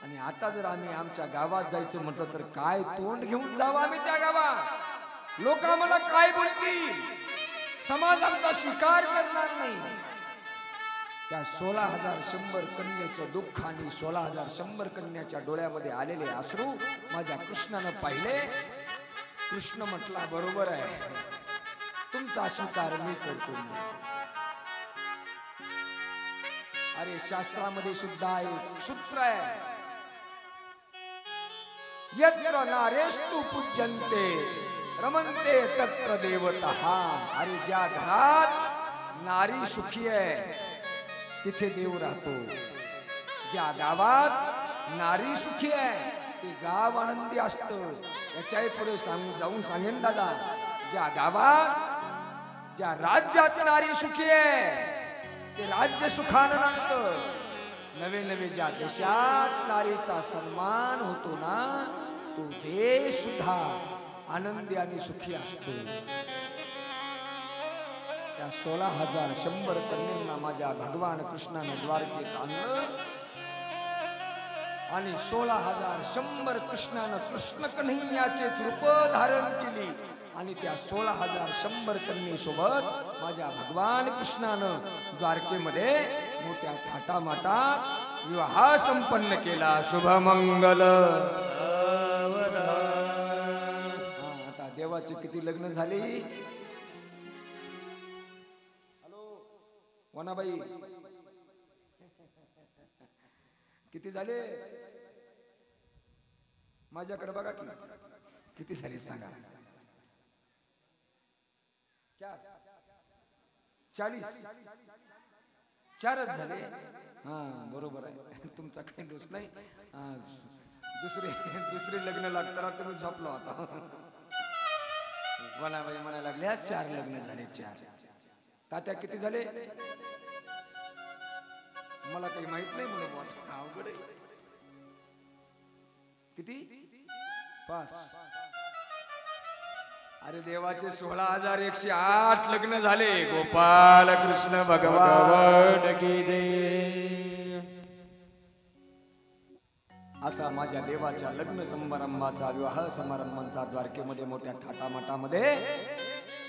आणि आता जर आम्ही आमच्या गावात जायचं म्हटलं तर काय तोंड घेऊन जावं आम्ही त्या गावात? लोक आम्हाला काय बोलतील? समाज आमचा स्वीकार करणार नाही. त्या 16,100 कन्येचं दुःख आणि 16,100 कन्याच्या डोळ्यामध्ये आलेले अश्रू माझ्या कृष्णानं पाहिले. कृष्ण म्हटला बरोबर आहे, तुमचा स्वीकार मी करतो. अरे शास्त्रामध्ये सुद्धा एक सूत्र आहे, यत्र नारेस्तु पूज्यन्ते रमन्ते तत्र देवतः. अरे ज्या घरात नारी सुखी आहे तिथे देव राहतो. ज्या गावात नारी सुखी आहे ते गाव आनंदी असतं. याच्याही पुढे जाऊन सांगेन दादा, ज्या गावात ज्या राज्यात नारी सुखी आहे ते राज्य सुखानं नांदतं. नवे नवे ज्या देशात नारीचा सन्मान होतो ना तो देश सुद्धा आनंदी आणि सुखी असतो. त्या 16,100 कन्यांना माझ्या भगवान कृष्णाने द्वारकेत आणलं आणि 16,100 कृष्णानं कृष्ण कन्हैयाचे रूप धारण केली. आणि त्या 16,100 कन्येसोबत माझ्या भगवान कृष्णानं द्वारकेमध्ये मोठ्या थाटामाटात विवाह संपन्न केला. शुभमंगल. आता देवाचे किती लग्न झाली? हॅलो वनाबाई, किती झाले? माझ्याकडे बघा की किती झाले सांगा. 40. 4च झाले. हा बरोबर आहे, तुमचा काही दोष नाही. दुसरे लग्न लागताना तुम्ही झोपलो होता. वनाबाई म्हणायला लागल्या 4 लग्न झाले. 4. तात्या किती झाले? मला काही माहित नाही म्हणून अवघड आहे. किती? 5. अरे देवाचे 16,108 लग्न झाले. गोपाल कृष्ण भगवान की जय. असा माझ्या देवाच्या लग्न समारंभाचा विवाह समारंभांचा द्वारकेमध्ये मोठ्या थाटामाटामध्ये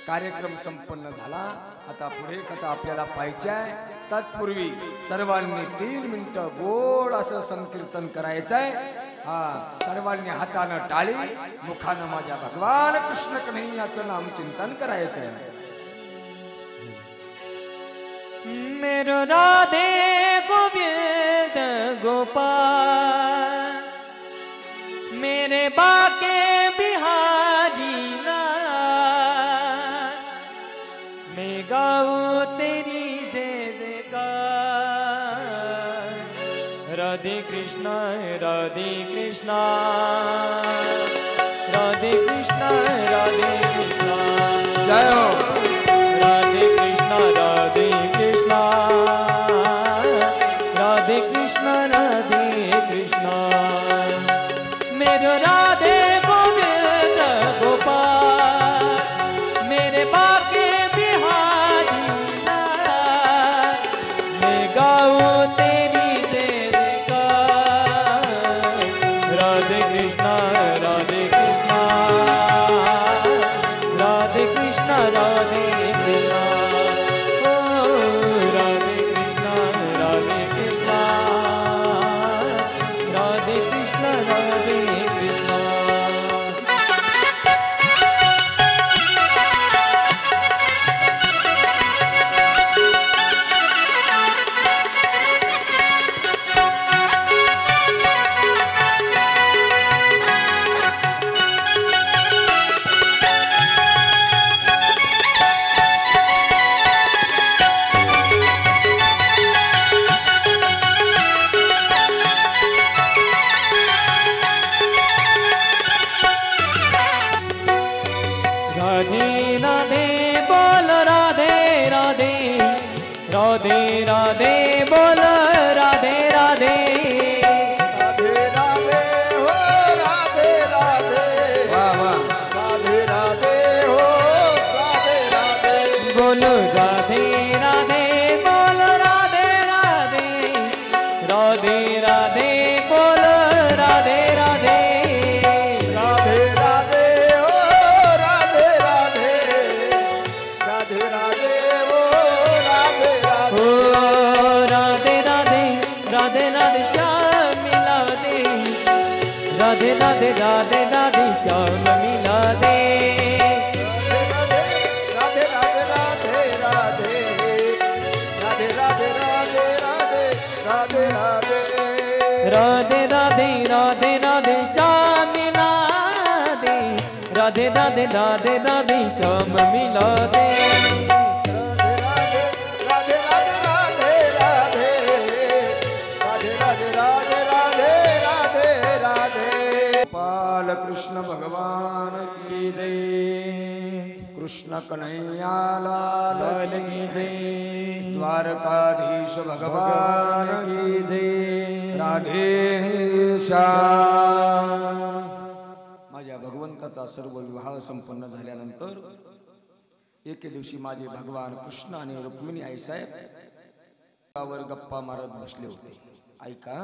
कार्यक्रम संपन्न झाला. आता पुढे कथा आपल्याला पाहिजे आहे. तत्पूर्वी सर्वांनी 3 मिनिटं गोड असं संकीर्तन करायचं आहे. सर्वांनी हातानं टाळी, मुखानं माझ्या भगवान कृष्ण कन्हैयाचं नाम चिंतन करायचं आहे. मेरो राधे गोविंद गोपाल मेरे बाके बिहारी लाल. मैं गाऊं तेरी जय जयकार. राधे कृष्णा राधे कृष्णा राधे कृष्णा राधे कृष्णा. जय हो. राधे कृष्णा राधे कृष्णा राधे कृष्णा राधे कृष्णा. मेरो राधे गोविंद गोपाल मेरे बाके बिहारी लाल. मैं गाऊं तेरी जय जयकार. राधे कृष्णा राधे कृष्णा राधे कृष्णा राधे कृष्णा. राधे कृष्णा राधे कृष्णा राधे कृष्णा राधे कृष्णा. राधे राधे बोल राधे राधे राधे राधे ओ राधे राधे राधे राधे ओ राधे राधे ओ राधे राधे राधे राधे श्याम मिला दे राधे राधे राधे राधे श्याम मिला दे राधे राधे राधे राधे राधे राधे राधे राधे राधे राधे राधे राधे राधे श्याम मिला दे राधे राधे राधे राधे श्याम मिला दे राधे राधे राधे राधे राधे राधे राधे राधे राधे राधे गोपाल कृष्ण भगवान की की जय कृष्ण कन्हैया लाल लाल की जय द्वारकाधीश भगवान की की जय राधे श्याम. माझ्या भगवंताचा सर्व विवाह संपन्न झाल्यानंतर एके दिवशी माझे भगवान कृष्ण आणि रुक्मिणी आईसाहेब वर गप्पा मारत बसले होते. ऐका,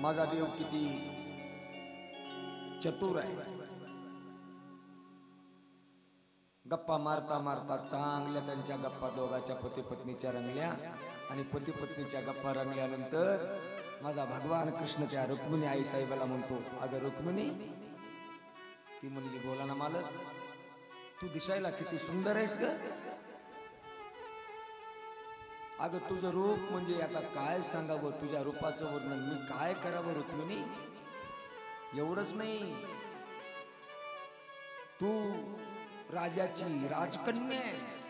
माझा देव किती चतुर आहे. गप्पा मारता मारता चांगल्या त्यांच्या गप्पा दोघाच्या पती पत्नीच्या रंगल्या आणि पती पत्नीच्या गप्पा रंगल्यानंतर माझा भगवान कृष्ण त्या रुक्मिणी आई साहेबाला म्हणतो, अगं रुक्मिणी. ती म्हणली, बोला ना मालक. तू दिसायला किती सुंदर आहेस ग. अगं तुझं रूप म्हणजे आता काय सांगावं, तुझ्या रूपाचं वर्णन मी काय करावं रुक्मिणी. एवढंच नाही, तू राजाची राजकन्या आहेस,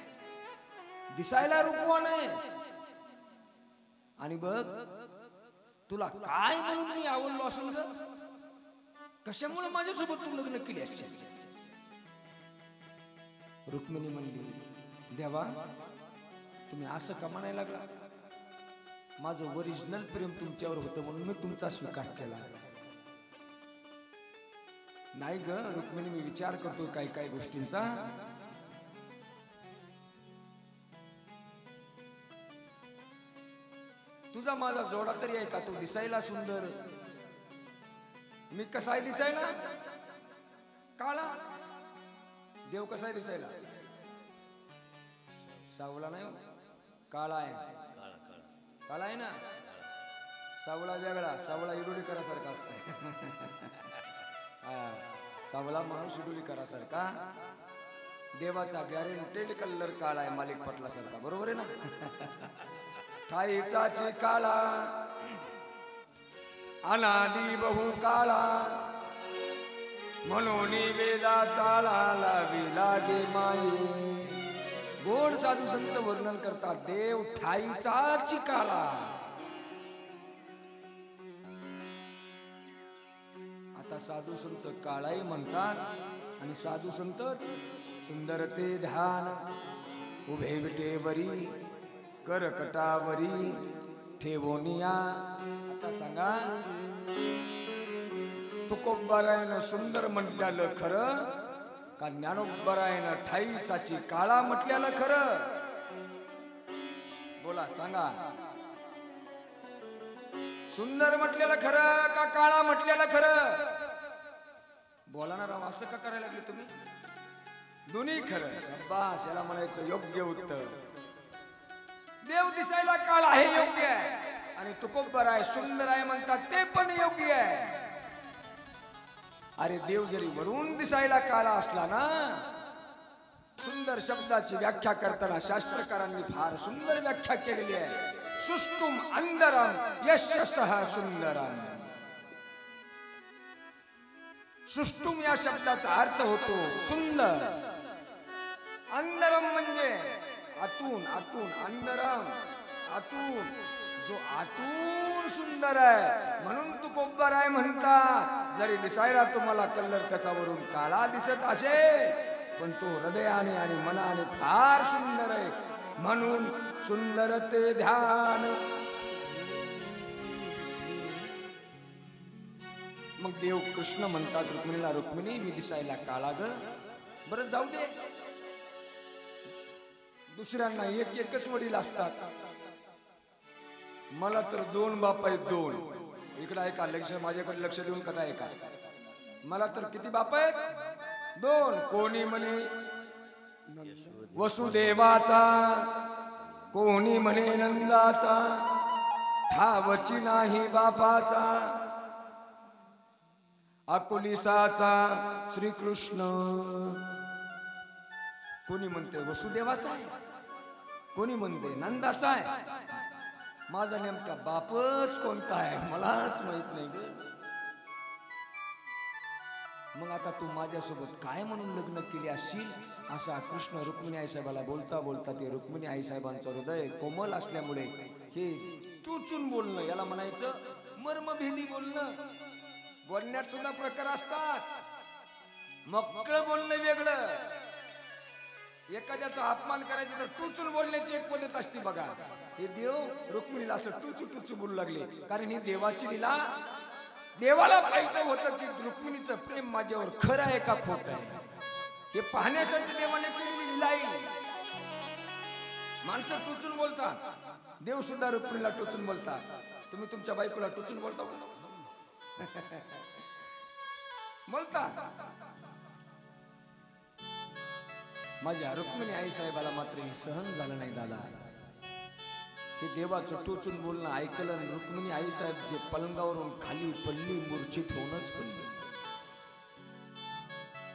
दिसायला रूपवान आहेस. आणि बघ, तुला काय म्हणून मी आवडलो असेल ग. कशामुळे माझ्यासोबत तू लग्न केली असशील. रुक्मिणी म्हणली, देवा तुम्ही असं का म्हणायला लागला. माझं ओरिजिनल प्रेम तुमच्यावर होतं म्हणून मी तुमचा स्वीकार केला. नाही ग रुक्मिणी, मी विचार करतो काही काही गोष्टींचा. तुझा माझा जोडा तरी आहे का. तू दिसायला सुंदर, मी कसा आहे दिसायला. काळा. देव कसा आहे दिसायला. सावळा नाही, काळा आहे. काळा आहे ना. सावळा वेगळा. सावळा इडोली करासारखा असतो. सावळा माणूस इडोली करासारखा. देवाचा गॅरेंटेड कलर काळा आहे, मालिक पटला सारखा. बरोबर आहे ना. ठाईचाची काळा अनादी बहु काळा म्हणून वेदा चाळा लावी लागे माये. गोड साधू संत वर्णन करतात, देव ठाईचाची काळा. आता साधू संत काळाही म्हणतात आणि साधू संत सुंदर ते ध्यान उभे विटेवरी करकटावरी ठेवोनिया. आता सांगा, तुकोबारायनं सुंदर म्हटल्यालं खरं का ज्ञानोबारायनं ठाईचाची काळा म्हटल्यालं खरं. बोला सांगा, सुंदर म्हटलेलं खरं का काळा म्हटलेलं खरं. बोला ना राव, असं का करायला लागले तुम्ही. दोन्ही खरं. शाबास, याला म्हणायचं योग्य उत्तर. देव दिसायला काळा हे योग्य आहे आणि तुकोबर आहे सुंदर आहे म्हणतात ते पण योग्य आहे. अरे देव जरी वरून दिसायला काळा असला ना, सुंदर शब्दाची व्याख्या करताना शास्त्रकारांनी फार सुंदर व्याख्या केलेली आहे. सुष्टुम अंदरम यशसः सुंदरम. सुष्टुम या शब्दाचा अर्थ होतो सुंदर. अंदरम म्हणजे आतून. आतून अंदरम आतून. जो आतून सुंदर आहे म्हणून तू कोब्बर आहे म्हणतात. जरी दिसायला तुम्हाला कलर त्याच्यावरून काळा दिसत असेल पण तो हृदयाने आणि मनाने फार सुंदर आहे म्हणून सुंदर ते ध्यान. मग देव कृष्ण म्हणतात रुक्मिणीला, रुक्मिणी मी दिसायला काळा ग. बरं जाऊ दे, दुसऱ्यांना एक एकच वडील असतात. मला तर 2 बाप आहेत, 2. इकडे ऐका, माझ्याकडे लक्ष देऊन कथा ऐका. मला तर किती बाप आहेत? 2. कोणी म्हणे वसुदेवाचा, कोणी म्हणे नंदाचा, ठावची नाही बापाचा, अकुलिसाचा श्रीकृष्ण. कोणी म्हणते वसुदेवाचा आहे, कोणी म्हणते नंदाचा आहे. माझा नेमका बापच कोणता आहे मलाच माहित नाही ग. मग आता तू माझ्यासोबत काय म्हणून लग्न केले असशील, असा कृष्ण रुक्मिणी आईसाहेबाला बोलता बोलता, ते रुक्मिणी आईसाहेबांचं हृदय कोमल असल्यामुळे हे टुचून बोलणं, याला म्हणायचं मर्मभेदी बोलणं. बोलण्यात सुद्धा प्रकार असतात. मोकळं बोलणं वेगळं, एखाद्याचा अपमान करायचा तर टुचून बोलण्याची एक पद्धत असते बघा. हे देव रुक्मिणीला असं टुचू टुचू बोलू लागले, कारण ही देवाची लीला. देवाला पाहायचं होतं की रुक्मिणीचं प्रेम माझ्यावर खरं आहे का खोट आहे, हे पाहण्यासाठी देवाने केलेली लीला आहे. माणसं टुचून बोलतात, देव सुद्धा रुक्मिणीला टुचून बोलतात. तुम्ही तुमच्या बायकोला टुचून बोलता बोलता. माझ्या रुक्मिणी आई साहेबाला मात्र हे सहन झालं नाही दादा. हे देवाचं टोचून बोलणं ऐकलं, रुक्मिणी आई साहेब जे पलंगावरून खाली पडली, मूर्छित होऊनच पडली.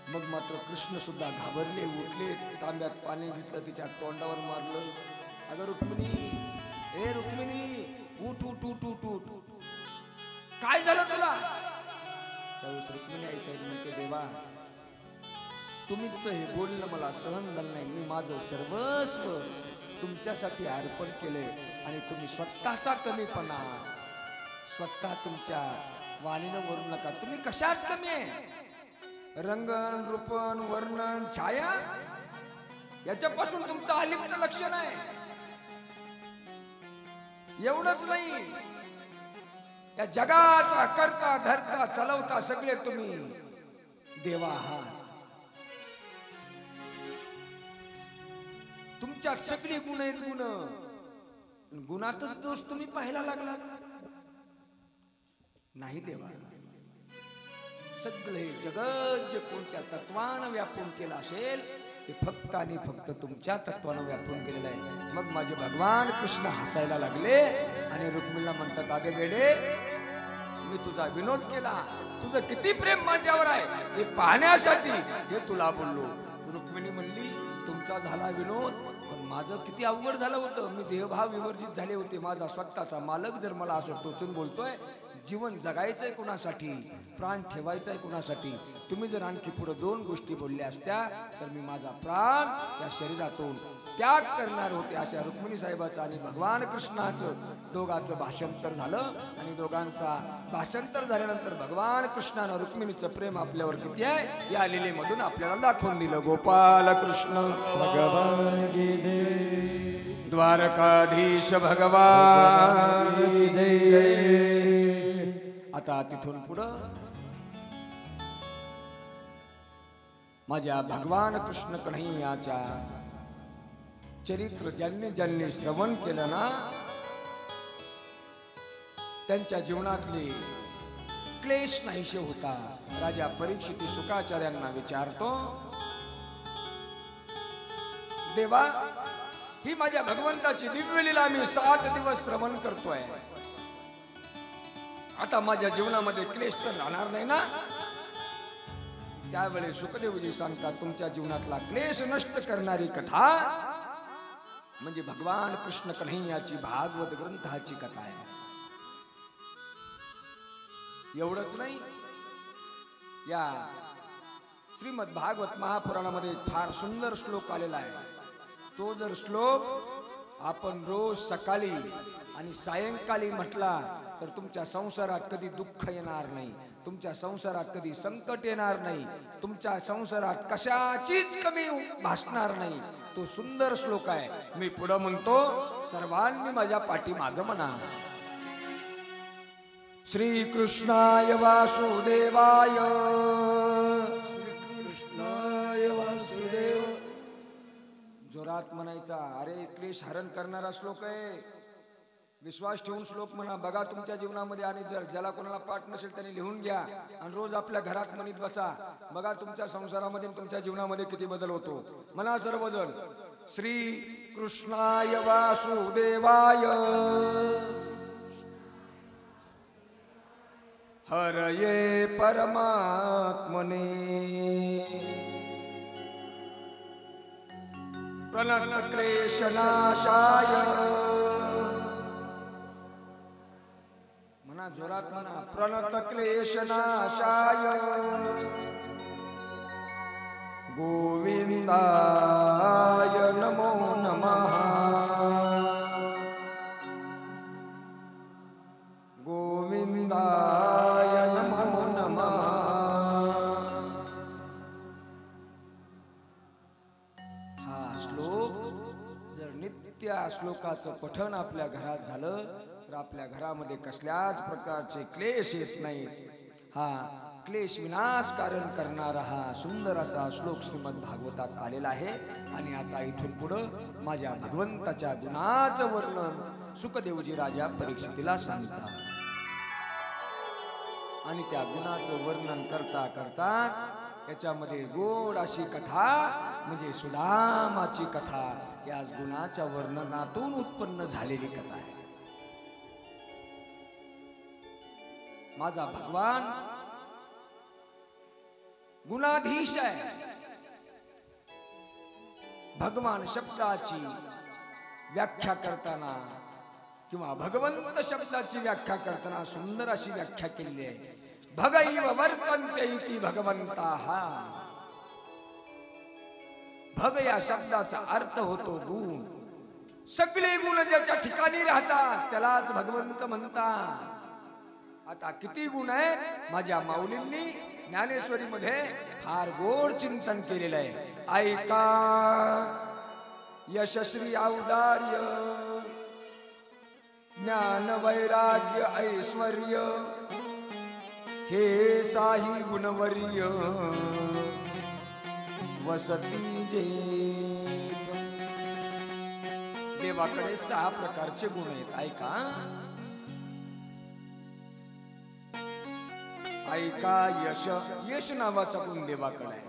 मग मात्र कृष्ण सुद्धा घाबरले, उठले, तांब्यात पाणी घेतलं, तिच्या तोंडावर मारलं. अगं रुक्मिणी, ए रुक्मिणी, उठ उठ उठ उठ उठ, काय झालं तुला? त्यावेळेस रुक्मिणी आई साहेब म्हणते, देवा तुम्हीच हे बोलणं मला सहन झालं नाही. मी माझं सर्वस्व तुमच्यासाठी अर्पण केले आणि तुम्ही स्वतःचा कमीपणा स्वतः तुमच्या वाणीनं वरू नका. तुम्ही कशाच कमी आहे? रंगन, रूपन, वर्णन, छाया याच्यापासून तुमचं अलिप्त लक्षण आहे. एवढंच नाही, या जगाचा करता धरता चालवता सगळे तुम्ही देवा आहात. तुमच्यात सगळे गुण आहेत. गुणातच दोष तुम्ही पाहायला लागला नाही देवा. सगळे जगत जे कोणत्या तत्वानं व्यापून केलं असेल ते फक्त आणि फक्त तुमच्या तत्वानं व्यापून केलेलं आहे. मग माझे भगवान कृष्ण हसायला लागले आणि रुक्मिणीला म्हणतात, अगे वेडे, मी तुझा विनोद केला, तुझं किती प्रेम माझ्यावर आहे हे पाहण्यासाठी हे तुला बोललो. रुक्मिणी म्हणली, तुमचा झाला विनोद, पण माझं किती अवघड झालं होतं. मी देहभाव विवर्जित झाले होते. माझा स्वतःचा मालक जर मला असं टोचून बोलतोय, जीवन जगायचंय कुणासाठी, प्राण ठेवायचंय कुणासाठी. तुम्ही जर आणखी पुढे 2 गोष्टी बोलल्या असत्या तर मी माझा प्राण या शरीरातून त्याग करणार होते. अशा रुक्मिणी साहेबाचं आणि भगवान कृष्णाचं दोघांचं भाषांतर झालं आणि दोघांचा भाषांतर झाल्यानंतर भगवान कृष्णानं रुक्मिणीचं प्रेम आपल्यावर किती आहे या लीलेमधून आपल्याला दाखवून दिलं. गोपाल कृष्ण भगवान की द्वारकाधीश भगवान की जय. आता तिथून पुढं माझ्या भगवान कृष्ण कन्हैयाच्या चरित्र ज्यांनी ज्यांनी श्रवण केलं ना, त्यांच्या जीवनातले क्लेश नाहीसे होता. राजा परीक्षित शुकाचार्यांना विचारतो, देवा, ही माझ्या भगवंताची दिव्य लीला मी 7 दिवस श्रवण करतोय. आता माझ्या जीवनामध्ये क्लेश तर राहणार नाही ना? त्यावेळी सुखदेवजी सांगतात, तुमच्या जीवनातला क्लेश नष्ट करणारी कथा म्हणजे भगवान कृष्ण कन्हैयाची भागवत ग्रंथाची कथा आहे. एवढंच नाही, या श्रीमद भागवत महापुराणामध्ये फार सुंदर श्लोक आलेला आहे. तो जर श्लोक आपण रोज सकाळी आणि सायंकाळी म्हटला तर तुमच्या संसारात कधी दुःख येणार नाही, तुमच्या संसारात कधी संकट येणार नाही, तुमच्या संसारात कशाचीच कमी भासणार नाही. तो सुंदर श्लोक आहे. मी पुढे म्हणतो, सर्वांनी माझ्या पाठीमागे म्हणा, श्री कृष्णाय वासुदेवाय, श्री कृष्णाय वासुदेव. जोरात म्हणायचा, अरे क्लेश हरण करणारा श्लोक आहे, विश्वास ठेवून श्लोक म्हणा. बघा तुमच्या जीवनामध्ये, आणि जर ज्याला कोणाला पाठ नसेल त्यांनी लिहून घ्या आणि रोज आपल्या घरात म्हणत बसा. बघा तुमच्या संसारामध्ये तुमच्या जीवनामध्ये किती बदल होतो. म्हणा सर्वजण, श्री कृष्णाय वासुदेवाय हरये परमात्मने प्रणत क्लेशनाशाय. म्हणा जोरात म्हणा, प्रणत क्लेशनाशाय गोविंदाय नमो नमः. गोविंदाय नमो नमः. हा श्लोक जर नित्य श्लोकाचं पठण आपल्या घरात झालं तर आपल्या घरामध्ये कसल्याच प्रकारचे क्लेश येत नाहीत. हा क्लेश विनाश कारण करणारा हा सुंदर असा श्लोक श्रीमद भागवतात आलेला आहे. आणि आता इथून पुढं माझ्या भगवंताच्या गुणाचं वर्णन सुखदेवजी राजा परीक्षितीला सांगतात. आणि त्या गुणाचं वर्णन करता करताच याच्यामध्ये गोड अशी कथा म्हणजे सुदामाची कथा या गुणाच्या वर्णनातून उत्पन्न झालेली कथा आहे. माझा भगवान गुणाधीश आहे. भगवान शब्दाची व्याख्या करताना किंवा भगवंत शब्दाची व्याख्या करताना सुंदर अशी व्याख्या केली आहे. भगैव वर्तन्ते इति भगवंताः. भग या शब्दाचा अर्थ होतो गुण. सगळे गुण ज्याच्या ठिकाणी राहतात त्यालाच भगवंत म्हणतात. आता किती गुण आहेत माझ्या माऊलींनी ज्ञानेश्वरी मध्ये फार गोड चिंतन केलेलं आहे. ऐका, यशस्वी औदार्य ज्ञान वैराग्य ऐश्वर्य हे साही गुणवर्य वसती जेथ. देवाकडे 6 प्रकारचे गुण आहेत. ऐका, ऐका. यश, यश नावाचा गुण देवाकडे आहे.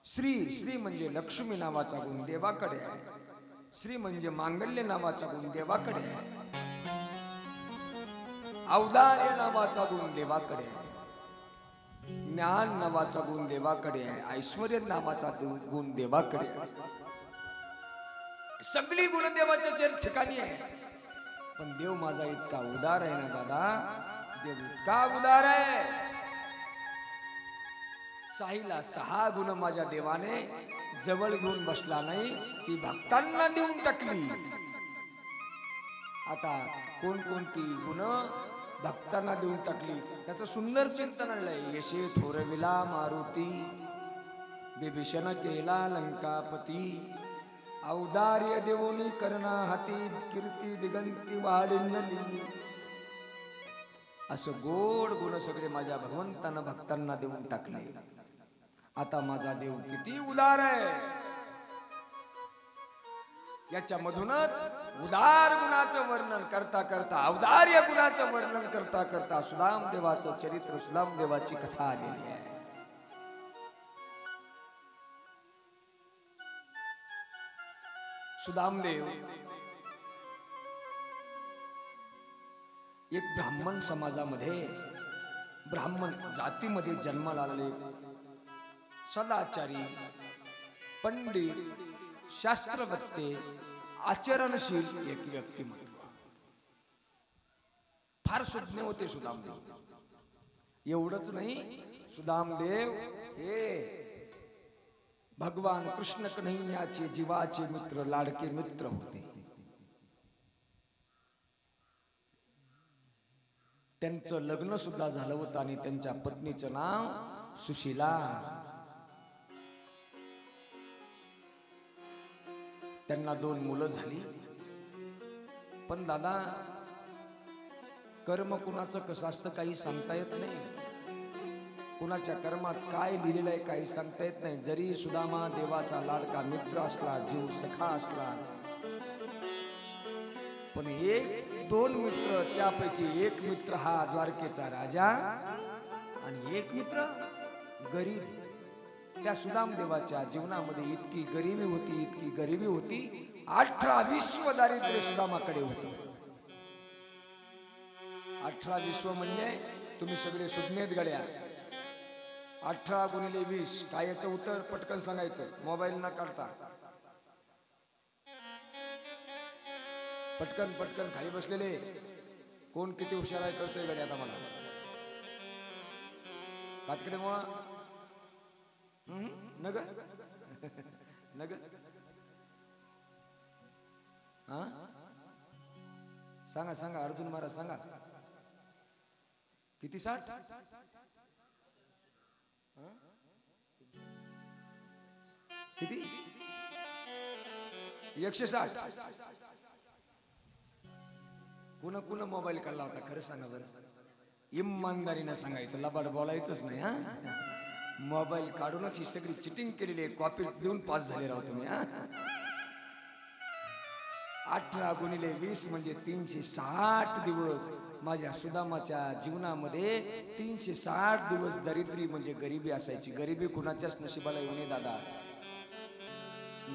श्री, श्री म्हणजे लक्ष्मी नावाचा गुण देवाकडे आहे. श्री म्हणजे मांगल्य नावाचा गुण देवाकडे आहे. औदार्य नावाचा गुण देवाकडे आहे. ज्ञान नावाचा गुण देवाकडे आहे. ऐश्वर्य नावाचा गुण देवाकडे आहे. सगळी गुण देवाच्या ठिकाणी आहे. पण देव माझा इतका उदार आहे ना दादा, देव इतका उदार आहे. साईला 6 गुण माझ्या देवाने जवळ घेऊन बसला नाही, ती भक्तांना देऊन टाकली. आता कोणकोणती गुण भक्तांना देऊन टाकली त्याचं सुंदर चिंतन आणलंय. यशे थोरविला मारुती, बिभीषण केला लंकापती, औदार्य देवोनी करणा हाती, कीर्ती दिगंती वाढिनली. असं गोड गुण सगळे माझ्या भगवंतांना भक्तांना देऊन टाकले. आता माझा देव किती उदार आहे याच्यामधूनच उदार गुणाचं वर्णन करता करता, औदार्य गुणाचं वर्णन करता करता सुदाम देवाचं चरित्र, सुदाम देवाची कथा आलेली आहे. सुदामदेव एक ब्राह्मण समाजामध्ये, ब्राह्मण जातीमध्ये जन्माला आलेले सदाचारी, पंडित, शास्त्रवत्ते, आचरणशील एक व्यक्तिमत्व. फार सुज्ञ होते सुदामदेव. एवढंच नाही, सुदामदेव हे भगवान कृष्ण कन्हैयाचे जीवाचे मित्र, लाडके मित्र होते. त्यांचं लग्न सुद्धा झालं होतं आणि त्यांच्या पत्नीचं नाव सुशीला. त्यांना 2 मुलं झाली. पण दादा, कर्म कुणाचं कसं असतं काही सांगता येत नाही. कुणाच्या कर्मात काय लिहिलेलं आहे काही सांगता येत नाही. जरी सुदामा देवाचा लाडका मित्र असला, जीव सखा असला, पण एक दोन मित्र, त्यापैकी एक मित्र हा द्वारकेचा राजा आणि एक मित्र गरीब. त्या सुदाम देवाच्या जीवनामध्ये इतकी गरिबी होती 18 विश्व दारिद्र्य सुदामाकडे होतं. 18 विश्व म्हणजे तुम्ही सगळे सुज्ञेत गड्या. 18 गुणिले 20 काय येतं उत्तर पटकन सांगायचं, मोबाईल न काढता. पटकन पटकन खाली बसलेले कोण किती हुशार आहे कळतोय गड्या आता मला. पातकडे मुळा नग नग हा सांगा सांगा अर्जुन महाराज सांगा किती 60 किती 160. कुणा कुणा मोबाईल काढला होता खरं सांगा बरं. इमानदारीनं सांगायचं, लबाड बोलायचंच नाही. हा मोबाईल काढूनच ही सगळी चिटिंग केलेली आहे. कॉपी देऊन पास झाले राहू तुम्ही. 18 गुणिले 20 म्हणजे 360 दिवस माझ्या सुदामाच्या जीवनामध्ये 360 दिवस दरिद्री म्हणजे गरिबी असायची. गरिबी कुणाच्याच नशिबाला येऊ नये दादा.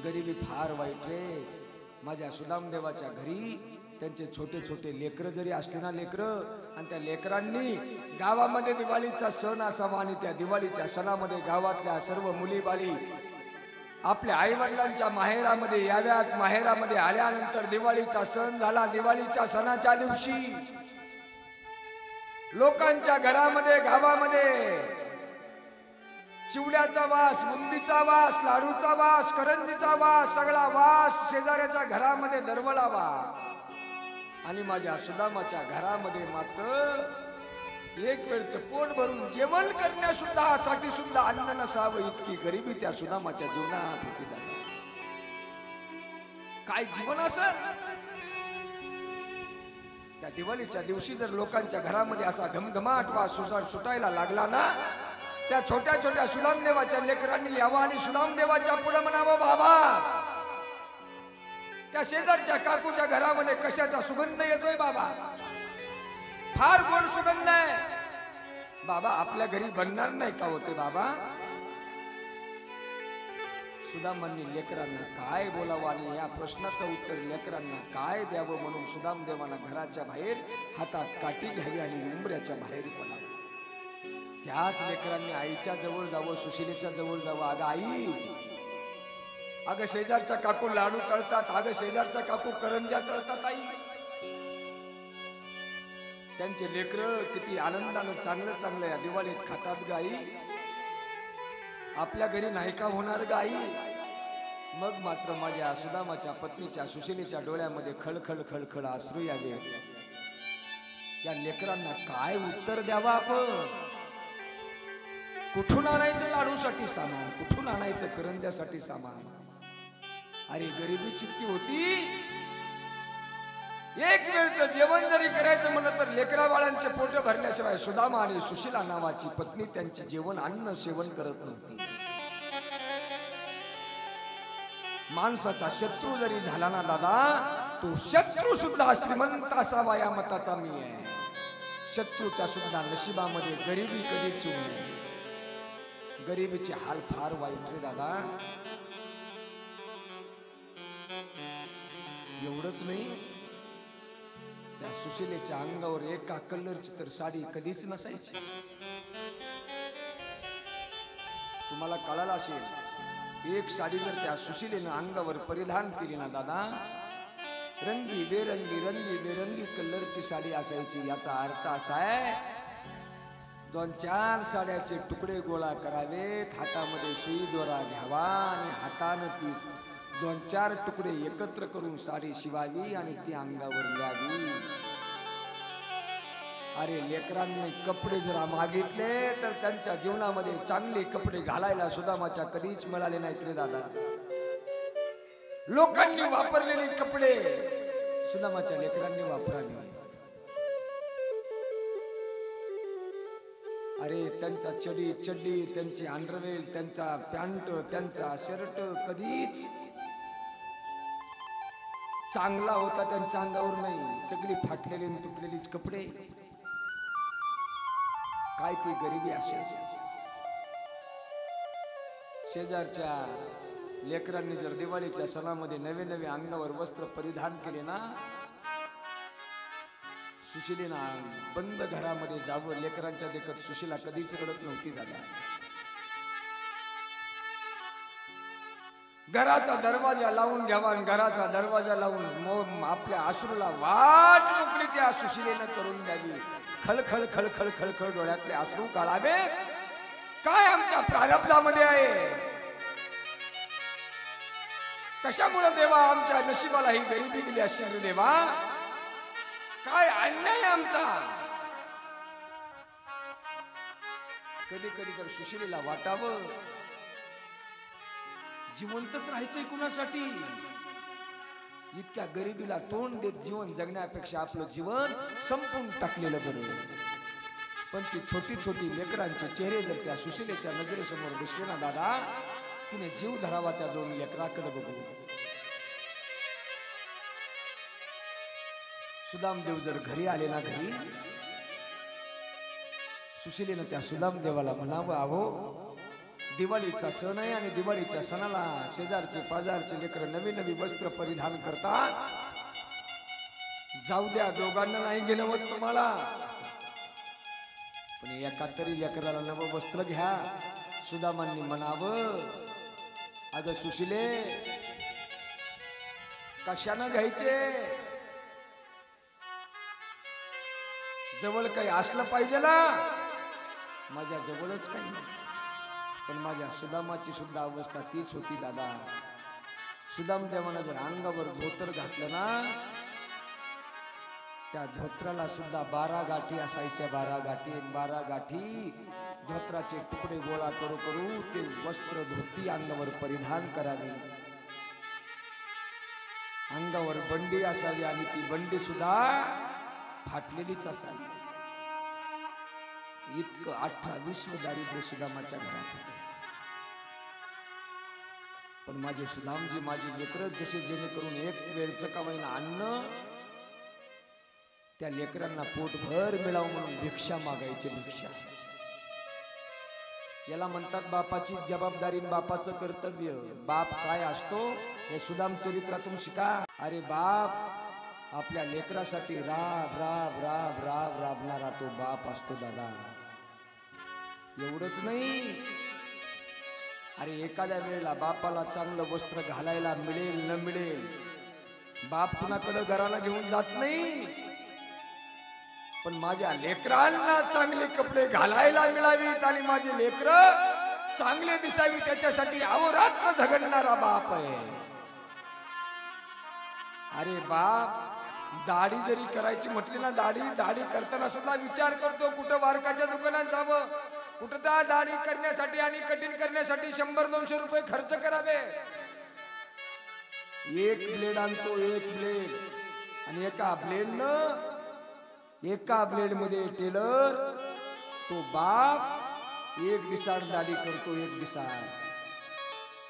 गरिबी फार वाईट रे. माझ्या सुदामदेवाच्या घरी त्यांचे छोटे छोटे लेकरं जरी असले ना, लेकरं, आणि त्या लेकरांनी गावामध्ये दिवाळीचा सण असावा आणि त्या दिवाळीच्या सणामध्ये गावातल्या सर्व मुली बाळी आपल्या आई वडिलांच्या माहेरामध्ये याव्यात. माहेरामध्ये आल्यानंतर दिवाळीचा सण झाला. दिवाळीच्या सणाच्या दिवशी लोकांच्या घरामध्ये गावामध्ये चिवड्याचा वास, बुंदीचा वास, लाडूचा वास, करंजीचा वास, सगळा वास शेजाऱ्याच्या घरामध्ये दरवळावा. आणि माझ्या सुदामाच्या घरामध्ये मात्र एक वेळचं पोट भरून जेवण करण्यासाठी सुद्धा अन्न नसावं इतकी गरिबी त्या सुदामाच्या जीवनात होती. काय जीवन असं. त्या दिवाळीच्या दिवशी जर लोकांच्या घरामध्ये असा घमघमाट वास सुटायला लागला ना, त्या छोट्या छोट्या सुदामदेवाच्या लेकरांनी यावं आणि सुदामदेवाच्या पुढे म्हणावं, बाबा त्या शेजारच्या काकूच्या घरामध्ये कशाचा सुगंध येतोय बाबा, फार गोड सुगंध आहे बाबा, आपल्या घरी बनणार नाही का होते बाबा. सुदामांनी लेकरांना काय बोलावं आणि या प्रश्नाचं उत्तर लेकरांना काय द्यावं म्हणून सुदामदेवांना घराच्या बाहेर हातात काठी घ्यावी आणि उंबऱ्याच्या बाहेर पडावं. त्याच लेकरांनी आईच्या जवळ जावं, सुशिलेच्या जवळ जावं. अगं आई, अगं शेजारच्या काकू लाडू तळतात, अगं शेजारच्या काकू करंज्या तळतात आई. त्यांचे लेकरं किती आनंदानं चांगलं चांगलं या दिवाळीत खातात ग आई. आपल्या घरी नाही का होणार ग आई. मग मात्र माझ्या सुदामाच्या पत्नीच्या सुशिलेच्या डोळ्यामध्ये खळखळ खळखळ अश्रू यावे. या लेकरांना काय उत्तर द्यावं आपण. कुठून आणायचं लाडूसाठी सामान, कुठून आणायचं करंज्यासाठी सामान. अरे गरिबी चित्ती होती. एक वेळचं जेवण जरी करायचं म्हणलं तर लेकरा बाळांचे पोट भरल्याशिवाय सुदामा आणि सुशिला नावाची पत्नी त्यांची जेवण अन्न सेवन करत नव्हती. माणसाचा शत्रू जरी झाला ना दादा, तो शत्रू सुद्धा श्रीमंत असावा या मताचा मी आहे. शत्रूच्या सुद्धा नशिबामध्ये गरिबी कधीच येऊ नये. गरिबीचे हाल फार वाईट रे दादा. एवढंच नाही, त्या सुशिलेच्या अंगावर एका कलरची तर साडी कधीच नसायची. तुम्हाला कळालं असेल, एक साडी जर त्या सुशिलेनं अंगावर परिधान केली ना दादा, रंगी बेरंगी कलरची साडी असायची. याचा अर्थ असा आहे, 2-4 साड्याचे तुकडे गोळा करावेत, हातामध्ये सुई दोरा घ्यावा आणि हातानं ती 2-4 तुकडे एकत्र करून साडी शिवावी आणि ती अंगावर द्यावी. अरे लेकरांनी कपडे जरा मागितले तर त्यांच्या जीवनामध्ये चांगले कपडे घालायला सुदामाच्या कधीच मिळाले नाहीत रे दादा. लोकांनी वापरलेले कपडे सुदामाच्या लेकरांनी वापरावे. अरे त्यांचा चड्डी त्यांची अंडरवेल त्यांचा पॅन्ट त्यांचा शर्ट कधीच चांगला होता त्यांच्या अंगावर नाही, सगळी फाटलेली आणि तुटलेलीच कपडे. काय ती गरिबी असेल. शेजारच्या लेकरांनी जर दिवाळीच्या सणामध्ये नवे नवे अंगावर वस्त्र परिधान केले ना, सुशिलेना बंद घरामध्ये जावं लेकरांच्या देखत सुशिला कधीच रडत नव्हती दादा. घराचा दरवाजा लावून घ्यावा आणि घराचा दरवाजा लावून आपल्या अश्रूला वाट मोकळी त्या सुशिलेनं करून द्यावी. खळखळ खळखळ खळखळ डोळ्यातले अश्रू काढावे. काय आमच्या प्रारब्धामध्ये आहे. कशामुळे देवा आमच्या नशिबाला ही गरिबी दिली असेल देवा. काय अन्याय आमचा. कधी कधी तर सुशिलेला वाटावं जिवंतच राहायचंय कुणासाठी. इतक्या गरिबीला तोंड देत जीवन जगण्यापेक्षा आपलं जीवन संपून टाकलेलं बरं. पण ती छोटी छोटी लेकरांचे चेहरे जर त्या सुशिलेच्या नजरेसमोर दिसले ना दादा, तिने जीव धरावा त्या दोन लेकराकडे बघू. सुदामदेव जर घरी आले ना, घरी सुशिलेनं त्या सुदामदेवाला म्हणावं, अहो दिवाळीचा सण आहे आणि दिवाळीच्या सणाला शेजारचे पाजारचे लेकर नवी नवी वस्त्र परिधान करतात. जाऊ द्या, दोघांना नाही गेलं होत तुम्हाला, पण एका तरी लेकराला नवं वस्त्र घ्या. सुदामांनी म्हणावं, अगं सुशिले कशानं घ्यायचे. जवळ काही असलं पाहिजे ना. माझ्या जवळच काही नाही. पण माझ्या सुदामाची सुद्धा अवस्था तीच होती दादा. सुदामदेवानं जर अंगावर धोतर घातलं ना, त्या धोत्राला सुद्धा 12 गाठी असायच्या. 12 गाठी 12 गाठी धोत्राचे तुकडे गोळा करू करू ते वस्त्र धोती अंगावर परिधान करावे. अंगावर बंडी असावी आणि ती बंडी सुद्धा फाटलेलीच असावी. इतकं 18-20 दारिद्र्य सुदामाच्या घरात होते. पण माझे सुदामजी, माझे लेकर जसे जेणेकरून एक वेळचं का होईना अन्न त्या लेकरांना पोटभर मिळावं म्हणून भिक्षा मागायचे. भिक्षा याला म्हणतात बापाची जबाबदारी, बापाचं कर्तव्य. बाप काय असतो हे सुदाम चरित्रातून शिका. अरे बाप आपल्या लेकरासाठी राब राब राब राब राबणारा तो बाप असतो दादा. एवढंच नाही, अरे एखाद्या वेळेला बापाला चांगलं वस्त्र घालायला मिळेल न मिळेल, बाप कुणाकडे घराला घेऊन जात नाही. पण माझ्या लेकरांना चांगले कपडे घालायला मिळावीत आणि माझे लेकर चांगले दिसावी त्याच्यासाठी अहोरात्र झगडणारा बाप आहे. अरे बाप दाढी जरी करायची म्हटली ना, दाढी करताना सुद्धा विचार करतो कुठं वारकाच्या दुकानात जावं, कुठं त्या दाढी करण्यासाठी आणि कटिंग करण्यासाठी 100-200 रुपये खर्च करावे. एक ब्लेड आणतो, एक ब्लेड, आणि एका ब्लेड मध्ये टेलर तो बाप एक दिसाड दाढी करतो, एक दिसाड.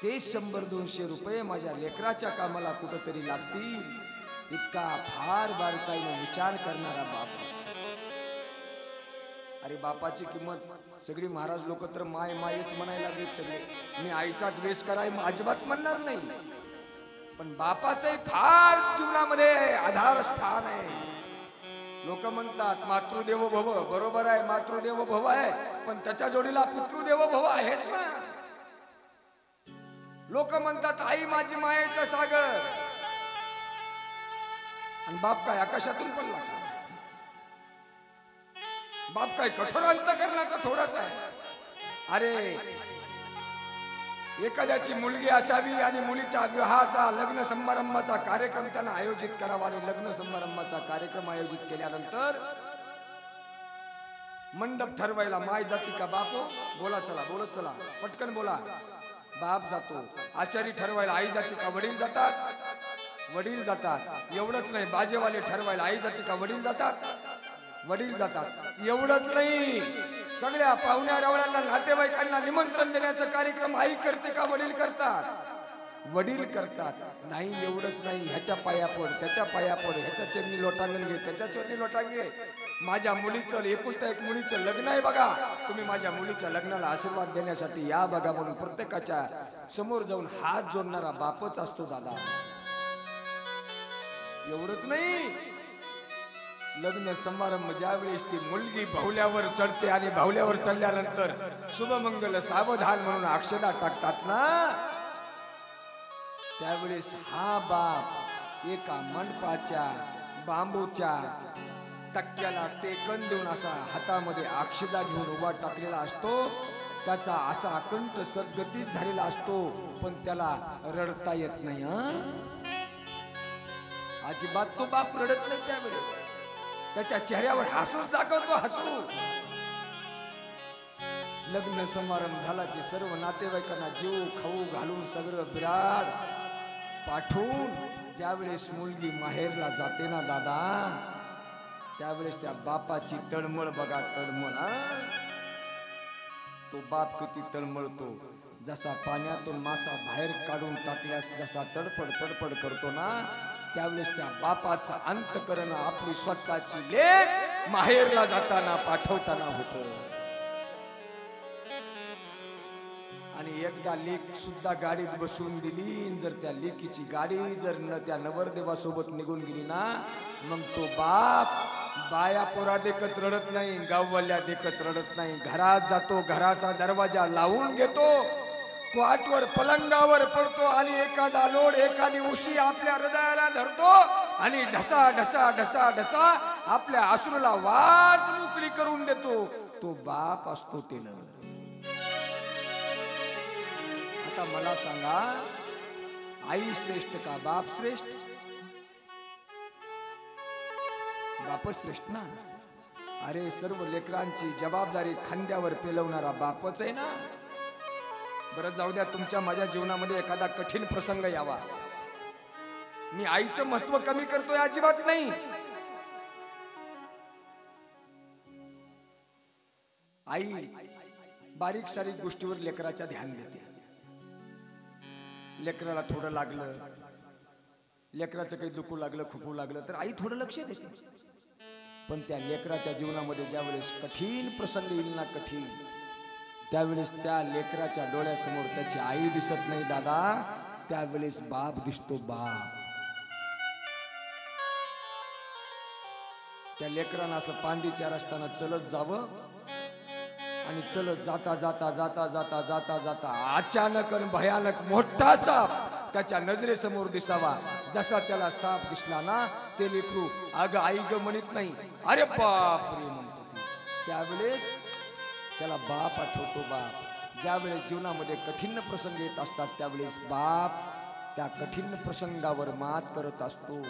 ते 100-200 रुपये माझ्या लेकराच्या कामाला कुठंतरी लागतील इतका फार बारकाईने विचार करणारा बाप असतो. अरे बापाची किंमत सगळी महाराज लोक तर मायेच म्हणायला लागलेत सगळे. मी आईचा द्वेष कराय अजिबात म्हणणार नाही, पण बापाचंही फार जीवनामध्ये आधार स्थान आहे. लोक म्हणतात मातृदेवो भव, बरोबर आहे, मातृदेवो भव आहे, पण त्याच्या जोडीला पितृदेवो भव आहेच ना. लोक म्हणतात आई माझी मायेचा सागर, आणि बाप काय आकाशातून पडला का? बाप काय कठोर अंतकरणाचा थोडाच आहे. अरे एखाद्याची मुलगी असावी आणि मुलीच्या विवाहाचा लग्न समारंभाचा कार्यक्रम त्यांना आयोजित करावा, आणि लग्न समारंभाचा कार्यक्रम आयोजित केल्यानंतर मंडप ठरवायला माय जाती का बाप? बोला चला, बोलत चला, पटकन बोला. बाप जातो. आचारी ठरवायला आई जाती का वडील जातात? वडील जातात. एवढंच नाही, बाजेवाले ठरवायला आई जाती का वडील जातात? वडील जातात. एवढंच नाही, सगळ्या पाहुण्या रावळ्यांना नातेवाईकांना निमंत्रण देण्याचा कार्यक्रम आई करते का वडील करतात? वडील करतात. नाही एवढंच नाही, ह्याच्या पाया पड, त्याच्या पाया पड, ह्याच्या चरणी लोटांगण घे, त्याच्या चरणी लोटांगण घे. माझ्या मुलीचं एकुलता एक मुलीचं लग्न आहे बघा, तुम्ही माझ्या मुलीच्या लग्नाला आशीर्वाद देण्यासाठी या बघा म्हणून प्रत्येकाच्या समोर जाऊन हात जोडणारा बापच असतो दादा. एवढंच नाही, लग्न समारंभ ज्यावेळेस ती मुलगी भावल्यावर चढते आणि भावल्यावर चढल्यानंतर शुभमंगल सावधान म्हणून अक्षदा टाकतात ना, त्यावेळेस हा बाप एका मंडपाच्या बांबूच्या तक्क्याला टेकन देऊन असा हातामध्ये अक्षदा घेऊन उभा टाकलेला असतो. त्याचा असा अकंठ सद्गतीत झालेला असतो, पण त्याला रडता येत नाही. अजिबात तो बाप रडत नाही. त्यावेळेस त्याच्या चेहऱ्यावर हसूच दाखवतो, हसू. लग्न समारंभ झाला की सर्व नातेवाईकांना जीव खाऊ घालून सगळं बिराड पाठवून ज्यावेळेस मुलगी माहेरला जाते ना दादा, त्यावेळेस त्या बापाची तळमळ बघा, तळमळ. तो बाप किती तळमळतो. जसा पाण्यातून मासा बाहेर काढून टाकल्यास जसा तडफड तडफड करतो ना, त्यावेळेस त्या बापाचा अंतकरण आपली स्वतःची लेक माहेरला जाताना पाठवताना होतं. आणि एकदा लेक सुद्धा गाडीत बसवून दिली, जर त्या लेकीची गाडी जर न त्या नवरदेवासोबत निघून गेली ना, मग तो बाप बाया पोरा देखत रडत नाही, गाववाल्या देखत रडत नाही. घरात जातो, घराचा दरवाजा लावून घेतो, क्वाटवर पलंगावर पडतो आणि एखादा लोड एखादी उशी आपल्या हृदयाला धरतो आणि ढसा ढसा ढसा ढसा आपल्या अश्रूला वाट मोकळी करून देतो. तो बाप असतो टेलर. आता मला सांगा, आई श्रेष्ठ का बाप श्रेष्ठ? बापच श्रेष्ठ ना. अरे सर्व लेकरांची जबाबदारी खांद्यावर पेलवणारा बापच आहे ना. बरं जाऊ द्या, तुमच्या माझ्या जीवनामध्ये एखादा कठीण प्रसंग यावा, मी आईचं महत्व कमी करतोय अजिबात नाही. आई बारीक सारीक गोष्टीवर लेकराच्या ध्यान देते. लेकराला थोडं लागलं, लेकराचं काही दुखू लागलं, खुपू लागलं तर आई थोडं लक्ष देते. पण त्या लेकराच्या जीवनामध्ये ज्यावेळेस कठीण प्रसंग येईल ना, कठीण, त्यावेळेस त्या लेकराच्या डोळ्यासमोर त्याची आई दिसत नाही दादा, त्यावेळेस बाप दिसतो. बाप त्या लेकरांना असं पांदीच्या रस्त्यानं चलत जावं आणि चलत जाता जाता जाता जाता जाता जाता अचानक भयानक मोठा साप त्याच्या नजरेसमोर दिसावा. जसा त्याला साप दिसला ना, ते लेकरू अगं आई ग म्हणत नाही, अरे बाप रे म्हणतो. त्यावेळेस त्याला बाप आठवतो. बाप ज्यावेळेस जीवनामध्ये कठीण प्रसंग येत असतात, त्यावेळेस बाप त्या कठीण प्रसंगावर मात करत असतो.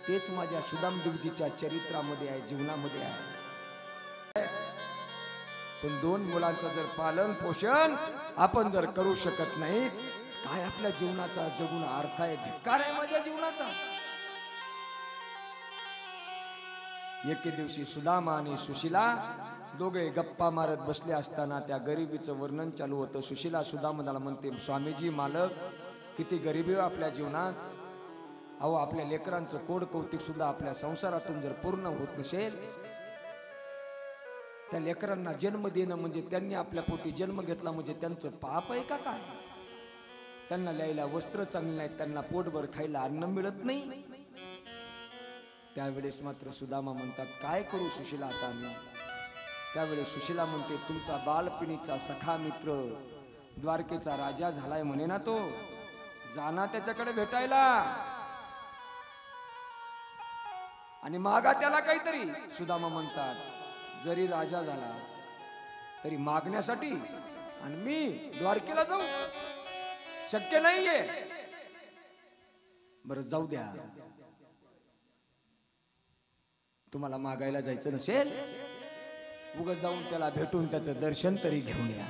तेच माझ्या सुदामदेवजीच्या चरित्रामध्ये आहे, जीवनामध्ये आहे. पण दोन मुलांचं जर पालन पोषण आपण जर करू शकत नाही, काय आपल्या जीवनाचा जगून अर्थ आहे? धिक्कार आहे माझ्या जीवनाचा. एके दिवशी सुदामा आणि सुशीला दोघे गप्पा मारत बसले असताना त्या गरिबीचं वर्णन चालू होतं. सुशीला सुदामाला म्हणते, स्वामीजी मालक, किती गरिबी आपल्या जीवनात. अहो, आपल्या लेकरांचं कोड कौतिक सुद्धा आपल्या संसारातून जर पूर्ण होत नसेल, त्या लेकरांना जन्म देणं म्हणजे त्यांनी आपल्या पोटी जन्म घेतला म्हणजे त्यांचं पाप आहे का काय? त्यांना लिहायला वस्त्र चांगली नाहीत, त्यांना पोटभर खायला अन्न मिळत नाही. त्यावेळेस मात्र सुदामा म्हणतात, काय करू सुशीला आता आम्ही? त्यावेळेस सुशीला म्हणते, तुमचा बालपणीचा सखा मित्र द्वारकेचा राजा झालाय म्हणे ना, तो जाना त्याच्याकडे भेटायला आणि मागा त्याला काहीतरी. सुदामा म्हणतात, जरी राजा झाला तरी मागण्यासाठी आणि मी द्वारकेला जाऊ शक्य नाहीये. बरं जाऊ द्या, तुम्हाला मागायला जायचं नसेल, उगाच जाऊन त्याला भेटून त्याचं दर्शन तरी घेऊन या.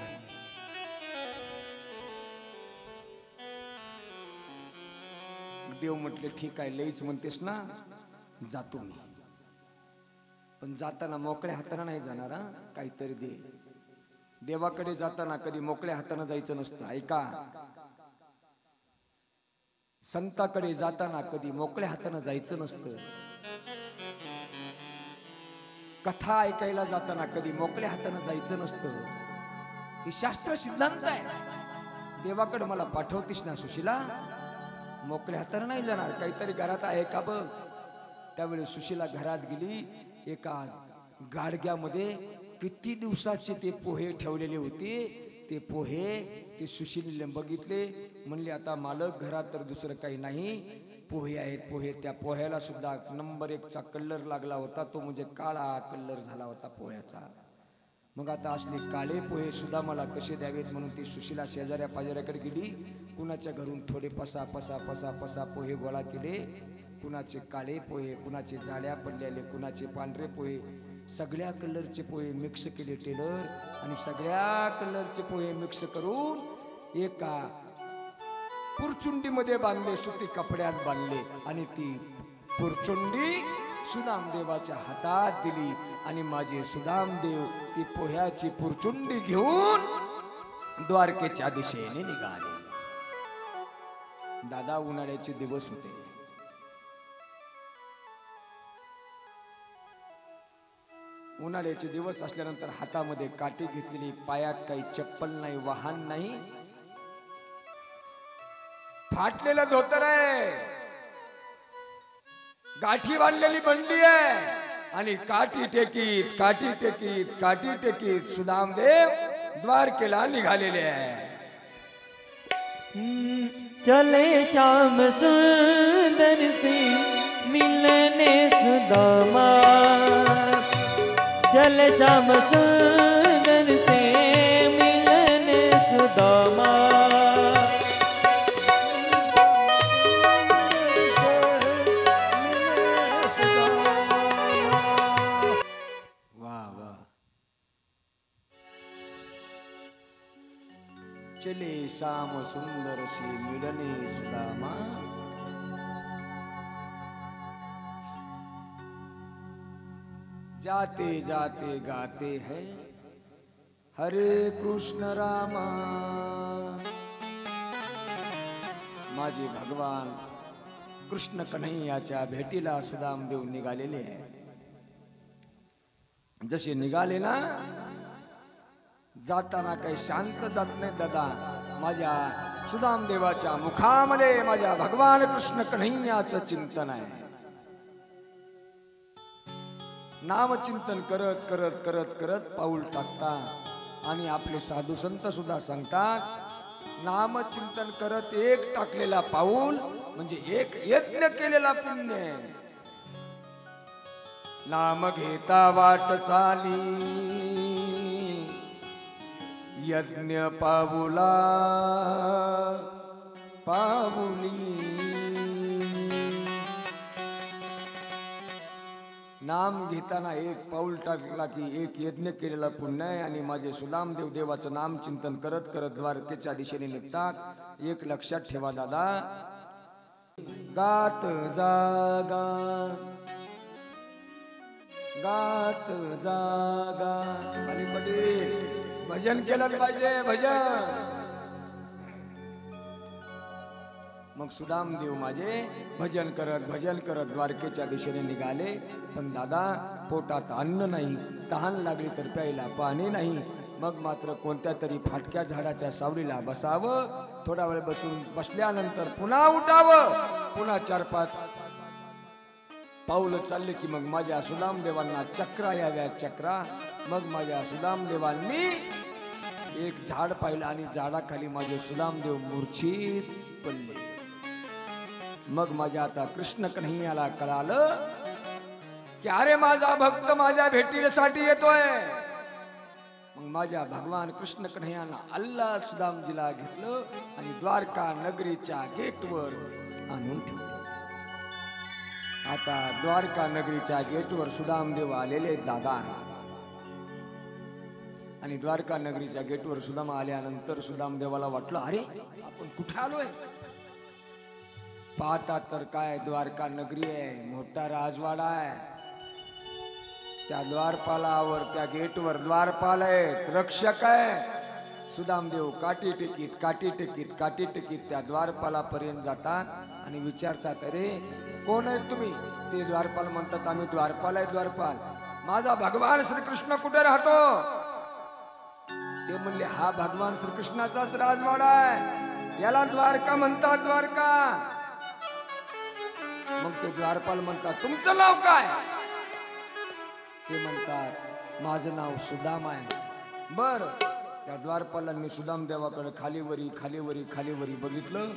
देव म्हटले, ठीक आहे, लईच म्हणतेस ना, जातो मी. पण जाताना मोकळ्या हाताने नाही जाणार हा, काहीतरी दे. देवाकडे जाताना कधी मोकळ्या हाताने जायचं नसतं. ऐका, संताकडे जाताना कधी मोकळ्या हाताने जायचं नसतं. कथा ऐकायला जाताना कधी मोकळ्या हाताने जायचं नसतं. हे शास्त्र सिद्धांत आहे. देवाकडे मला पाठवतीस ना सुशीला, मोकळ्या हाताने नाही जाणार. काहीतरी घरात आहे का बघ. त्यावेळी सुशीला घरात गेली. एका गाडग्यामध्ये किती दिवसाचे ते पोहे ठेवलेले होते. ते पोहे ते सुशीलीने बघितले. म्हणले आता मालक घरात तर दुसरं काही नाही, पोहे आहेत पोहे. त्या पोह्याला सुद्धा नंबर 1चा कलर लागला होता. तो म्हणजे काळा कलर झाला होता पोह्याचा. मग आता असले काळे पोहे सुद्धा मला कसे द्यावेत म्हणून ती सुशीला शेजाऱ्या पाजाऱ्याकडे गेली. कुणाच्या घरून थोडे पसा पसा पसा पसा पोहे गोळा केले. कुणाचे काळे पोहे, कुणाचे जाड्या पडलेले, कुणाचे पांढरे पोहे, सगळ्या कलरचे पोहे मिक्स केले टेलर. आणि सगळ्या कलरचे पोहे मिक्स करून एका पुरचुंडीमध्ये बांधले, सुती कपड्यात बांधले. आणि ती पुरचुंडी सुदामदेवाच्या हातात दिली. आणि माझे सुदामदेव ती पोह्याची पुरचुंडी घेऊन द्वारकेच्या दिशेने निघाले. दादा, उन्हाळ्याचे दिवस होते. उन्हाळ्याचे दिवस असल्यानंतर हातामध्ये काठी घेतलेली, पायात काही चप्पल नाही, वाहन नाही, फाटलेलं धोतर आहे, गाठी बांधलेली बंडी आहे. आणि काठी टेकीत काठी टेकीत काठी टेकीत सुदामदेव द्वारकेला निघालेले आहे. चले श्याम सुंदर से मिलने सुदामा, चले श्याम सुंदर से मिलने सुदामा. वाह वाह. चले श्याम सुंदर से मिलने सुदामा, जाते जाते गाते हैं हरे कृष्ण रामा. माझे भगवान कृष्ण कन्हैयाच्या भेटीला सुदामदेव निघालेले आहे. जसे निघाले ना, जाताना काही शांत जात नाही दादा. माझ्या सुदामदेवाच्या मुखामध्ये माझ्या भगवान कृष्ण कन्हैयाचं चिंतन आहे. नामचिंतन करत करत करत करत पाऊल टाकतात. आणि आपले साधू संत सुद्धा सांगतात, नामचिंतन करत एक टाकलेला पाऊल म्हणजे एक यज्ञ केलेला पुण्य. नाम घेता वाट चाली यज्ञ पाऊला पाऊली. नाम घेताना एक पाऊल टाकला की एक यज्ञ केलेला पुण्य आहे. आणि माझे सुदामदेव देवाचं नाम चिंतन करत करत द्वारकेच्या दिशेने निघतात. एक लक्षात ठेवा दादा, गात जागा गात जागा. आणि पटेल भजन केलं पाहिजे, भजन. मग सुदामदेव माझे भजन करत द्वारकेच्या दिशेने निघाले. पण दादा, पोटात अन्न नाही, तहान लागली तर प्यायला पाणी नाही. मग मात्र कोणत्या तरी फाटक्या झाडाच्या सावलीला बसावं. थोडा वेळ बसल्यानंतर पुन्हा उठावं. पुन्हा 4-5 पाऊल चालले की मग माझ्या सुदामदेवांना चक्रा याव्या, चक्रा. मग माझ्या सुदामदेवांनी एक झाड पाहिलं आणि झाडाखाली माझे सुदामदेव मूर्छित पडले. मग माझ्या आता कृष्ण कन्हैयाला कळालं की अरे माझा भक्त माझ्या भेटीसाठी येतोय. मग माझ्या भगवान कृष्ण कन्हैयाला अल्लाह सुदामजीला घेतलं आणि द्वारका नगरीच्या गेटवर आणून ठेवलं. आता द्वारका नगरीच्या गेटवर सुदामदेव आलेले दादा. आणि द्वारका नगरीच्या गेटवर सुदाम आल्यानंतर सुदामदेवाला वाटलं अरे आपण कुठे आलोय. पाहता तर काय द्वारका नगरी आहे, मोठा राजवाडा आहे. त्या द्वारपालावर त्या गेटवर द्वारपाल आहेत, रक्षक आहे. सुदामदेव काठी टेकीत त्या द्वारपालापर्यंत जातात आणि विचारतात, अरे कोण आहेत तुम्ही? ते द्वारपाल म्हणतात, आम्ही द्वारपाल आहे. द्वारपाल, माझा भगवान श्रीकृष्ण कुठे राहतो? ते म्हणले, हा भगवान श्रीकृष्णाचाच राजवाडा आहे, याला द्वारका म्हणतात, द्वारका. मग ते द्वारपाल म्हणतात, तुमचं नाव काय? ते म्हणतात, माझं नाव सुदाम आहे. बर, त्या द्वारपालांनी सुदाम देवाकडे खालीवरी बघितलं.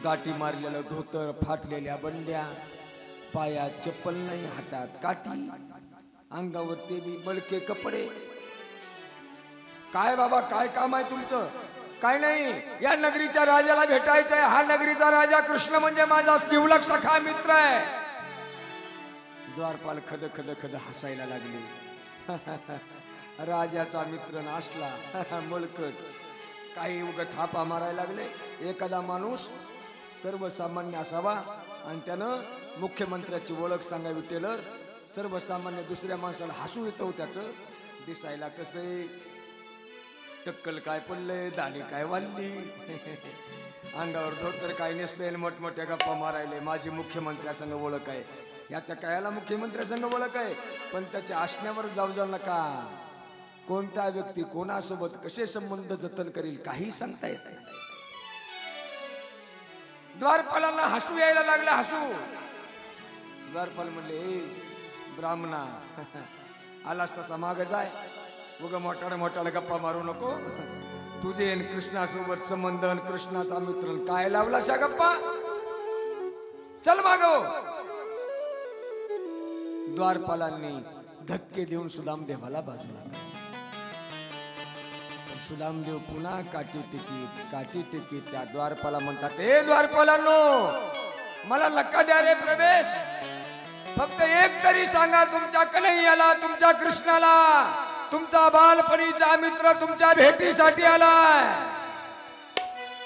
गाठी मारलेलं धोतर, फाटलेल्या बंड्या, पायात चप्पल नाही, हातात काठी, अंगावर ते बी बळके कपडे. काय बाबा, काय काम आहे तुमचं? काय नाही, या नगरीच्या राजाला भेटायचंय. हा नगरीचा राजा कृष्ण म्हणजे माझा जिवलग सखा मित्र आहे. द्वारपाल खद हसायला लागले. राजाचा मित्र नाशला, मुलकट. काही उग थापा मारायला लागले. एखादा माणूस सर्वसामान्य असावा आणि त्यानं मुख्यमंत्र्याची ओळख सांगावी. टेलर सर्वसामान्य दुसऱ्या माणसाला हसू येतो. त्याचं दिसायला कसं, टक्कल काय पडलंय, दाढी काय वाढली, अंगावर धोतर काय नेसले, मोठमोठ्या गप्पा मारायले. माझी मुख्यमंत्र्यासंग ओळख आहे. याच्या कायाला मुख्यमंत्र्यासंग ओळख आहे, पण त्याच्या असण्यावर जाऊ नका. कोणता व्यक्ती कोणासोबत कसे संबंध जतन करील काही सांगता येत नाही. द्वारपालांना हसू यायला लागलं, हसू. द्वारपाल म्हणले, ब्राह्मणा, आलास तसा माग जाय, उगा मोठाड गप्पा मारू नको. तुझे कृष्णासोबत संबंध, कृष्णाचा मित्र, काय लावला शा गप्पा, चल मागो. द्वारपालांनी धक्के देऊन सुदामदेवाला बाजूला काढले. सुदामदेव पुन्हा काठी टेकीत त्या द्वारपाला म्हणतात, ए द्वारपालांनो, मला नका द्या रे प्रवेश. फक्त एक तरी सांगा, तुमच्या कन्हैयाला, तुमच्या कृष्णाला, तुमचा बालपणीचा मित्र तुमच्या भेटीसाठी आलाय.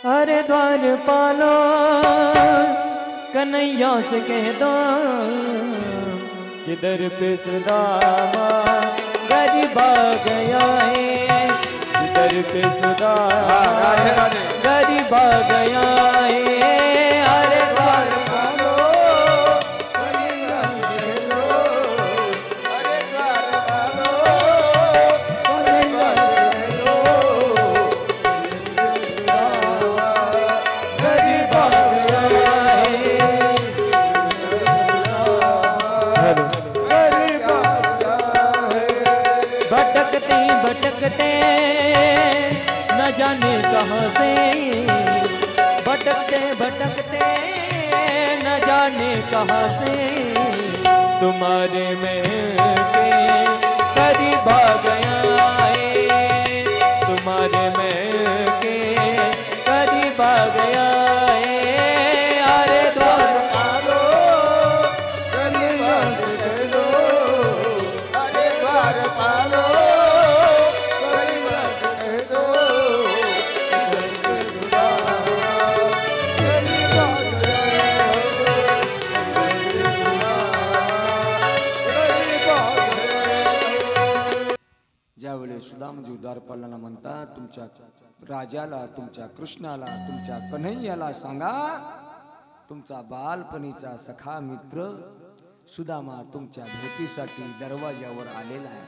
अरे द्वारपालो, कन्हैया से कह दो कि दर पे सुदामा गरीब आ गया है, दर पे सुदामा गरीब आ गया है. अरे द्वारपालो, कन्हैया से लो, अरे द्वारपालो, कन्हैया से लो, गरीब आ गया है. भटकते न जाने कहाँ से, भटकते न जाने कहाँ से, तुम्हारे महल के करीब आ गया है, तुम्हारे महल के करीब आ गया है. अरे द्वारपालो, कन्हैया से लो, अरे द्वारपालो, कन्हैया से लो, ज्यावेळी सुदामजी द्वारपालांना म्हणतात, तुमच्या राजाला, तुमच्या कृष्णाला, तुमच्या कन्हैयाला सांगा, तुमचा बालपणीचा सखा मित्र सुदामा तुमच्या भेटीसाठी दरवाज्यावर आलेला आहे.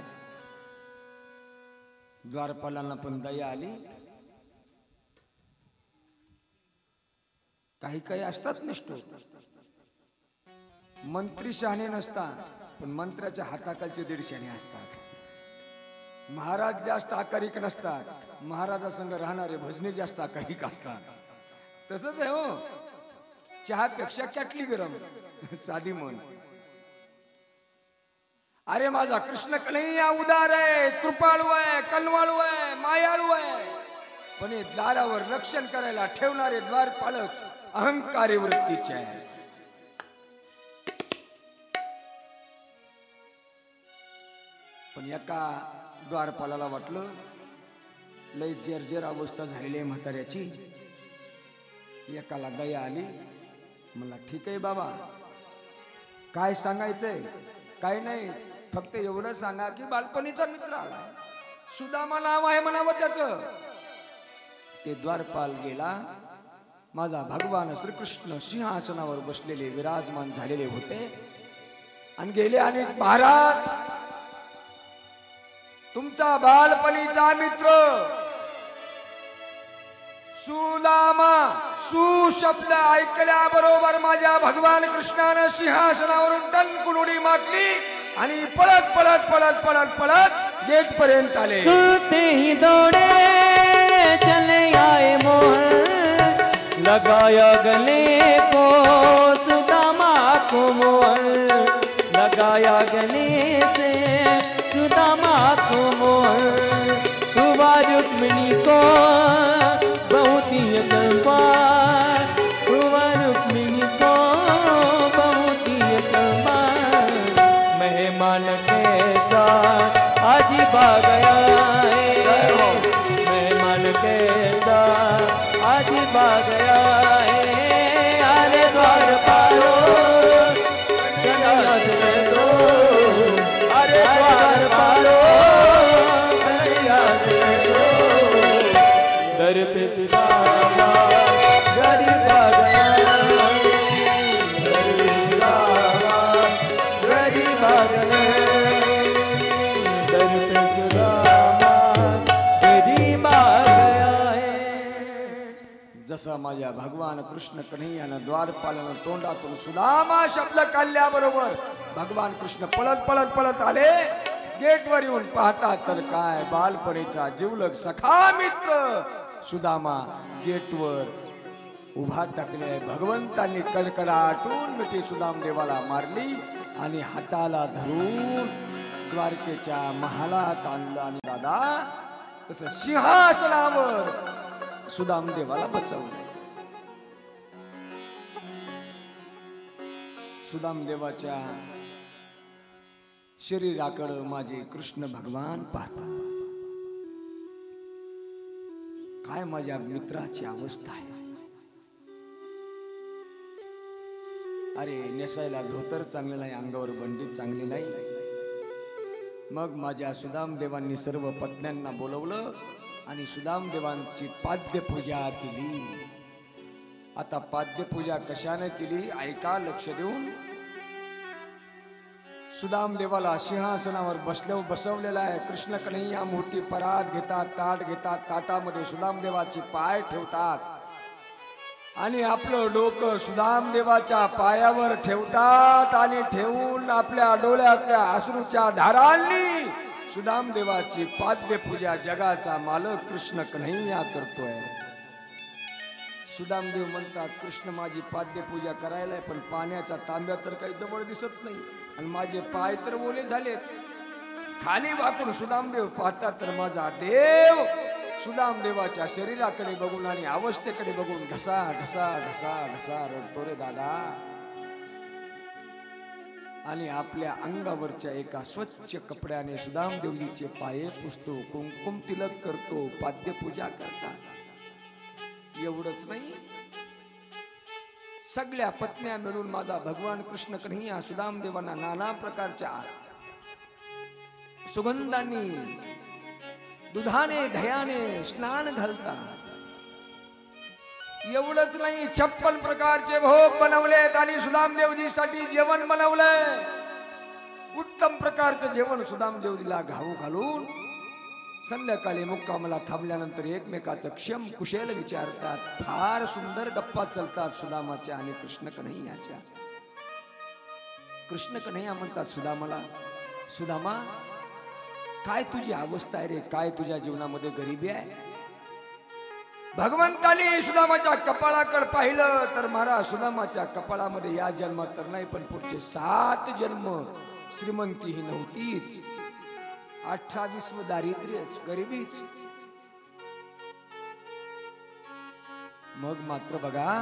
द्वारपालांना पण दया आली. काही असतात निष्ठुर, मंत्री शहाणे नसतात, पण मंत्र्याच्या हाताखालचे दीडशेने असतात. महाराज जास्त आकारिक नसतात, महाराजासंग राहणारे भजने जास्त आकारिक असतात. तसंच आहे हो, चहापेक्षा कॅटली गरम, साधी मन. अरे माझा कृष्ण कन्हैया उदार आहे, कृपाळू आहे, कनवाळू आहे, मायाळू आहे, पण हे दारावर रक्षण करायला ठेवणारे द्वारपालच अहंकारी वृत्तीचे आहे. पण एका द्वारपालाला वाटलं लय जर्जर अवस्था झालेली आहे म्हाताऱ्याची. एकाला दया आली, म्हणला ठीक आहे बाबा, काय सांगायचंय, काय नाही, फक्त एवढं सांगा की बालपणीचा मित्र आला, सुदामा नाव आहे म्हणावं त्याचं. ते द्वारपाल गेला. माझा भगवान श्रीकृष्ण सिंहासनावर बसलेले विराजमान झालेले होते आणि गेले अनेक महाराज, तुमचा बालपणीचा मित्र सुदामा, सुशब्द ऐकल्याबरोबर माझ्या भगवान कृष्णानं सिंहासनावरून टणकून उडी मारली आणि पळत पळत पळत पळत पळत गेट पर्यंत आले. सुनते ही दौड़े चले आए मोहन, लगाया गले को सुदामा को मोहन, लगाया गले से सुदामा को मोहन. हुआ रुक्मिणी को बहुत ही अकबर, हुआ रुक्मिणी को बहुत ही अकबर. मेहमान के साथ आज गया है, मेहमान के साथ आज गया है. अरे द्वार पालो जनाज में दो, अरे द्वार पालो जनाज में दो. दर पे सुदामा गरीब आ गया, दर पे सुदामा गरीब आ गया, दर पे सुदामा गरीब आ गया है. जसा माझ्या भगवान कृष्ण कन्हैयानं द्वारपालानं तोंडातून सुदामा शब्द काढल्याबरोबर भगवान कृष्ण पळत पळत पळत आले. गेटवर येऊन पाहता तर काय, बालपणीचा जिवलग सखा मित्र सुदामा गेटवर उभा टाकले. भगवंतांनी कडकडाटून मिठी सुदाम देवाला मारली आणि हाताला धरून द्वारकेच्या महालात आणलं आणि दादा तसं सिंहासनावर सुदाम देवाला बसवलं. सुदाम देवाच्या शरीराकडं माझे कृष्ण भगवान पाहतात. काय माझ्या मित्राची अवस्था आहे. अरे नेसायला धोतर चांगले नाही, अंगावर बंडी चांगली नाही. मग माझ्या सुदाम देवांनी सर्व पत्न्यांना बोलवलं आणि सुदाम देवांची पाद्यपूजा केली. आता पाद्यपूजा कशाने केली ऐका लक्ष देऊन. सुदाम देवाला सिंहासनावर बसवलेला आहे. कृष्ण कन्हैया मोठी परात घेतात, ताट घेतात, ताटामध्ये सुदाम देवाचे पाय ठेवतात आणि आपलं डोकं सुदाम देवाच्या पायावर ठेवतात आणि ठेवून आपल्या डोळ्यातल्या अश्रूच्या धारांनी सुदाम देवाची पाद्यपूजा जगाचा मालक कृष्ण कन्हैया करतोय. सुदामदेव म्हणतात कृष्ण माझी पाद्यपूजा करायला पण पाण्याचा तांब्या तर काही जवळ दिसत नाही आणि माझे पाय तर ओले झालेत. खाली वाकून सुदामदेव पाहतात तर माझा देव सुदामदेवाच्या शरीराकडे बघून आणि अवस्थेकडे बघून ढसा ढसा ढसा ढसा रडतो रे दादा. आणि आपल्या अंगावरच्या एका स्वच्छ कपड्याने सुदामदेवजीचे पाये पुसतो, कुंकुम तिलक करतो, पाद्यपूजा करतात. एवढंच नाही, सगळ्या पत्न्या मिळून माझा भगवान कृष्ण कन्हैया सुदामदेवांना नाना प्रकारच्या सुगंधांनी दुधाने दह्याने स्नान घालतात. एवढंच नाही, 56 प्रकारचे भोग बनवलेत आणि सुदामदेवजीसाठी जेवण बनवलंय. उत्तम प्रकारचं जेवण सुदामदेवजीला घालून संध्याकाळी मुक्कामाला थांबल्यानंतर एकमेकाचं क्षम कुशल विचारतात. फार सुंदर गप्पा चालतात सुदामाच्या आणि कृष्ण कन्हैयाच्या. कृष्ण कन्हैया म्हणतात सुदामाला, सुदामा काय तुझी अवस्था आहे रे, काय तुझ्या जीवनामध्ये गरिबी आहे. भगवंताने सुदामाच्या कपाळाकडे पाहिलं तर महाराज सुदामाच्या कपाळामध्ये या जन्मात तर नाही पण पुढचे 7 जन्म श्रीमंती ही नव्हतीच. 28 दारिद्र्यच, गरिबीच. मग मात्र बघा,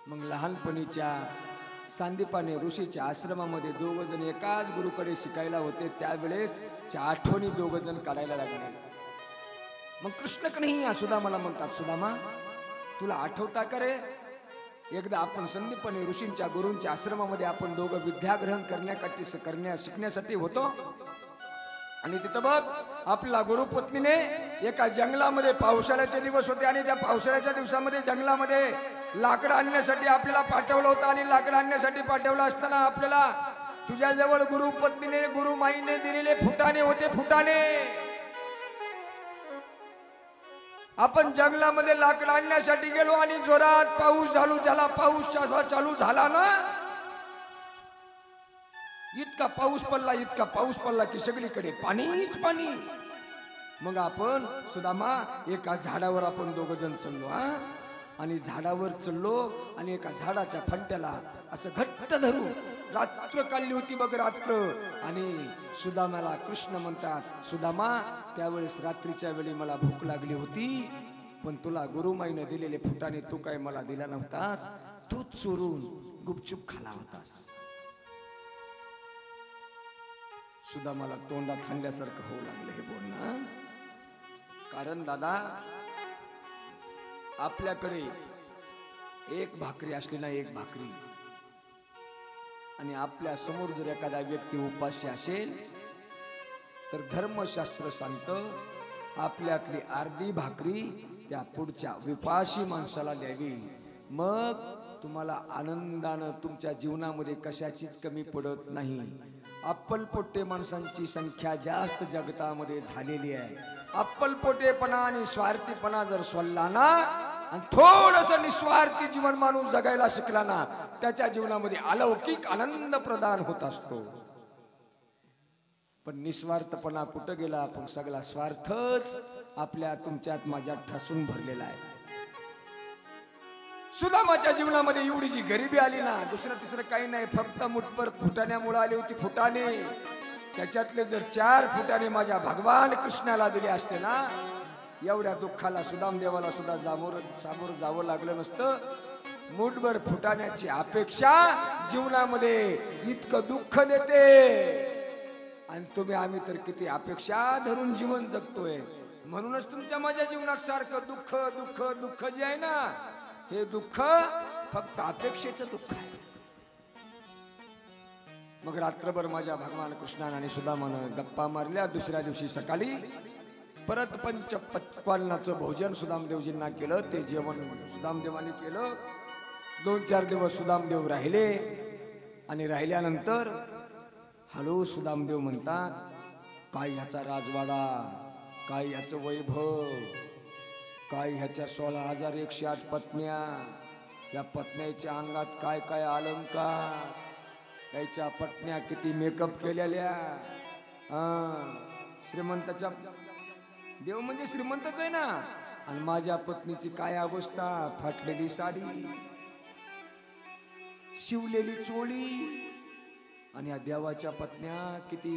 मग लहानपणीच्या सांदीपानी ऋषीच्या आश्रमामध्ये 2 जण एकाच गुरुकडे शिकायला होते. त्यावेळेस आठवणी 2 जण काढायला लागले. मग कृष्ण कन्हैया सुदामाला म्हणतात, सुदामा तुला आठवता का रे एकदा आपण संदीपने ऋषींच्या गुरूंच्या आश्रमामध्ये आपण दोघं विद्याग्रहण शिकण्यासाठी होतो. आणि तिथं बघ आपला गुरुपत्नीने एका जंगलामध्ये, पावसाळ्याचे दिवस होते आणि त्या पावसाळ्याच्या दिवसामध्ये जंगलामध्ये लाकडं आणण्यासाठी आपल्याला पाठवलं होतं. आणि लाकडं आणण्यासाठी पाठवलं असताना आपल्याला तुझ्याजवळ गुरुपत्नीने, गुरुमाईने दिलेले फुटाणे होते. फुटाणे आपण जंगलामध्ये लाकड आणण्यासाठी गेलो आणि जोरात पाऊस झाला. पाऊस चालू झाला ना, इतका पाऊस पडला की सगळीकडे पाणीच पाणी. मग आपण सुदामा एका झाडावर आपण दोघं जण चढलो. आणि झाडावर चढलो आणि एका झाडाच्या फंट्याला असं घट्ट धरून रात्र काढली होती बघ, रात्र. आणि सुदामाला कृष्ण म्हणतात, सुदामा त्यावेळेस रात्रीच्या वेळी मला भूक लागली होती, पण तुला गुरुमाईने दिलेले फुटाने तू काय मला दिला नव्हतास, तूच चोरून गुपचूप खाला होतास. सुदामाला तोंडात हाणल्यासारखं होऊ लागलं हे बोलणं. कारण दादा आपल्याकडे एक भाकरी असली ना, एक भाकरी, आणि आपल्या समोर जर एखादा व्यक्ती उपाशी असेल तर धर्मशास्त्र सांगतं आपल्यातली अर्धी भाकरी त्या पुढच्या विपाशी माणसाला द्यावी. मग तुम्हाला आनंदानं तुमच्या जीवनामध्ये कशाचीच कमी पडत नाही. अप्पलपोटे माणसांची संख्या जास्त जगतामध्ये झालेली आहे. अप्पलपोटेपणा आणि स्वार्थीपणा जर सोडला ना आणि थोडस निस्वार्थी जीवन माणूस जगायला शिकला ना, त्याच्या जीवनामध्ये अलौकिक आनंद प्रदान होत असतो. पण निस्वार्थपणा कुठं गेला? आपण सगळा स्वार्थच आपल्या तुमच्यात माझ्यात ठसून भरलेला आहे. सुदामाच्या जीवनामध्ये एवढी जी गरिबी आली ना, दुसरं तिसरं काही नाही, फक्त मुठभर फुटाण्यामुळे आली होती. फुटाणे, त्याच्यातले जर 4 फुटाणे माझ्या भगवान कृष्णाला दिले असते ना, एवढ्या दुःखाला सुदामदेवाला सुद्धा सामोरं जावं लागलं नसतं. मुठभर फुटाण्याची अपेक्षा जीवनामध्ये इतकं दुःख देते. आणि तुम्ही आम्ही तर किती अपेक्षा धरून जीवन जगतोय. म्हणूनच तुमच्या माझ्या जीवनात सारखं दुःख दुःख दुःख जे आहे ना, हे दुःख फक्त अपेक्षेचं दुःख आहे. मग रात्रभर माझ्या भगवान कृष्णाने आणि सुदामानं गप्पा मारल्या. दुसऱ्या दिवशी सकाळी परत पंचपक्वान्नाचं भोजन सुदामदेवजींना केलं. ते जेवण सुदामदेवाने केलं. 2-4 दिवस सुदामदेव राहिले. आणि राहिल्यानंतर हळू सुदामदेव म्हणतात, काय ह्याचा राजवाडा, काय ह्याचं वैभव, काय ह्याच्या 16,108 पत्न्या, या पत्न्याच्या अंगात काय काय अलंकार, त्याच्या पत्न्या किती मेकअप केलेल्या. श्रीमंताच्या देव म्हणजे श्रीमंतच आहे ना. आणि माझ्या पत्नीची काय अवस्था, फाटलेली साडी, शिवलेली चोळी, आणि या देवाच्या पत्न्या किती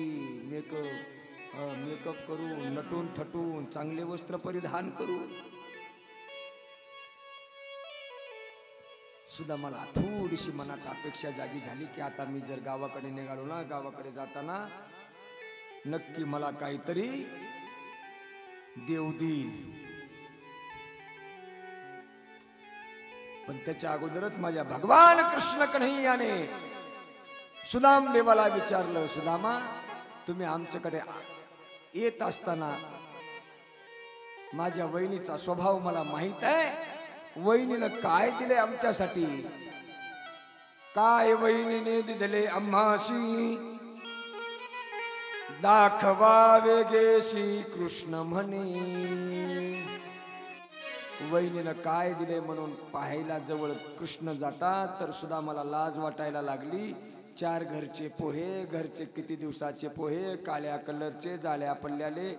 मेकअप करून, नटून थटून, चांगले वस्त्र परिधान करून. सुद्धा मला थोडीशी मनात अपेक्षा जागी झाली की आता मी जर गावाकडे निघालो ना, गावाकडे जाताना नक्की मला काहीतरी देव देईल. पण त्याच्या अगोदरच माझ्या भगवान कृष्ण कन्हैयाने सुदामदेवाला विचारलं, सुदामा तुम्ही आमच्याकडे येत असताना माझ्या वहिनीचा स्वभाव मला माहित आहे. वहिनीनं काय दिले आमच्यासाठी, काय वहिनीने दिले आम्हाशी, दाखवावे गे श्री कृष्ण म्हणे. वहिनीनं काय दिले म्हणून पाहायला जवळ कृष्ण जातात तर सुद्धा मला लाज वाटायला लागली. 4 घरचे पोहे, घरचे किती दिवसाचे पोहे, काळ्या कलरचे, जाळ्या पडल्याले,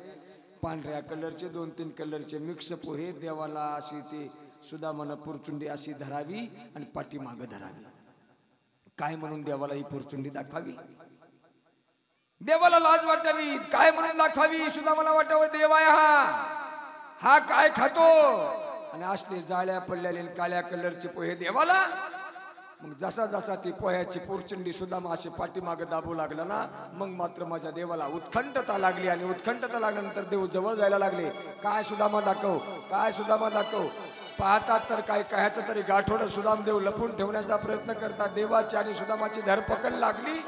पांढऱ्या कलरचे, 2-3 कलरचे मिक्स पोहे. देवाला अशी ती सुदामानं पुरचुंडी अशी धरावी आणि पाठीमागं धरावी. काय म्हणून देवाला ही पुरचुंडी दाखवावी, देवाला लाज वाटावी, काय म्हणून दाखवावी. सुदामाला वाटावं देव आहे हा काय खातो, आणि असले जाळ्या पडलेले काळ्या कलरचे पोहे देवाला. मग जसा जसा ती पोह्याची पुरचुंडी सुदामा अशी पाठीमागं दाबू लागला ना, मग मात्र माझ्या देवाला उत्कंठता लागली. आणि उत्कंठता लागल्यानंतर देव जवळ जायला लागले. काय सुदामा दाखव, काय सुदामा दाखव. पाहतात तर काय कह्याचं तरी गाठोडं सुदामदेव लपून ठेवण्याचा प्रयत्न करतात. देवाची आणि सुदामाची धरपकड लागली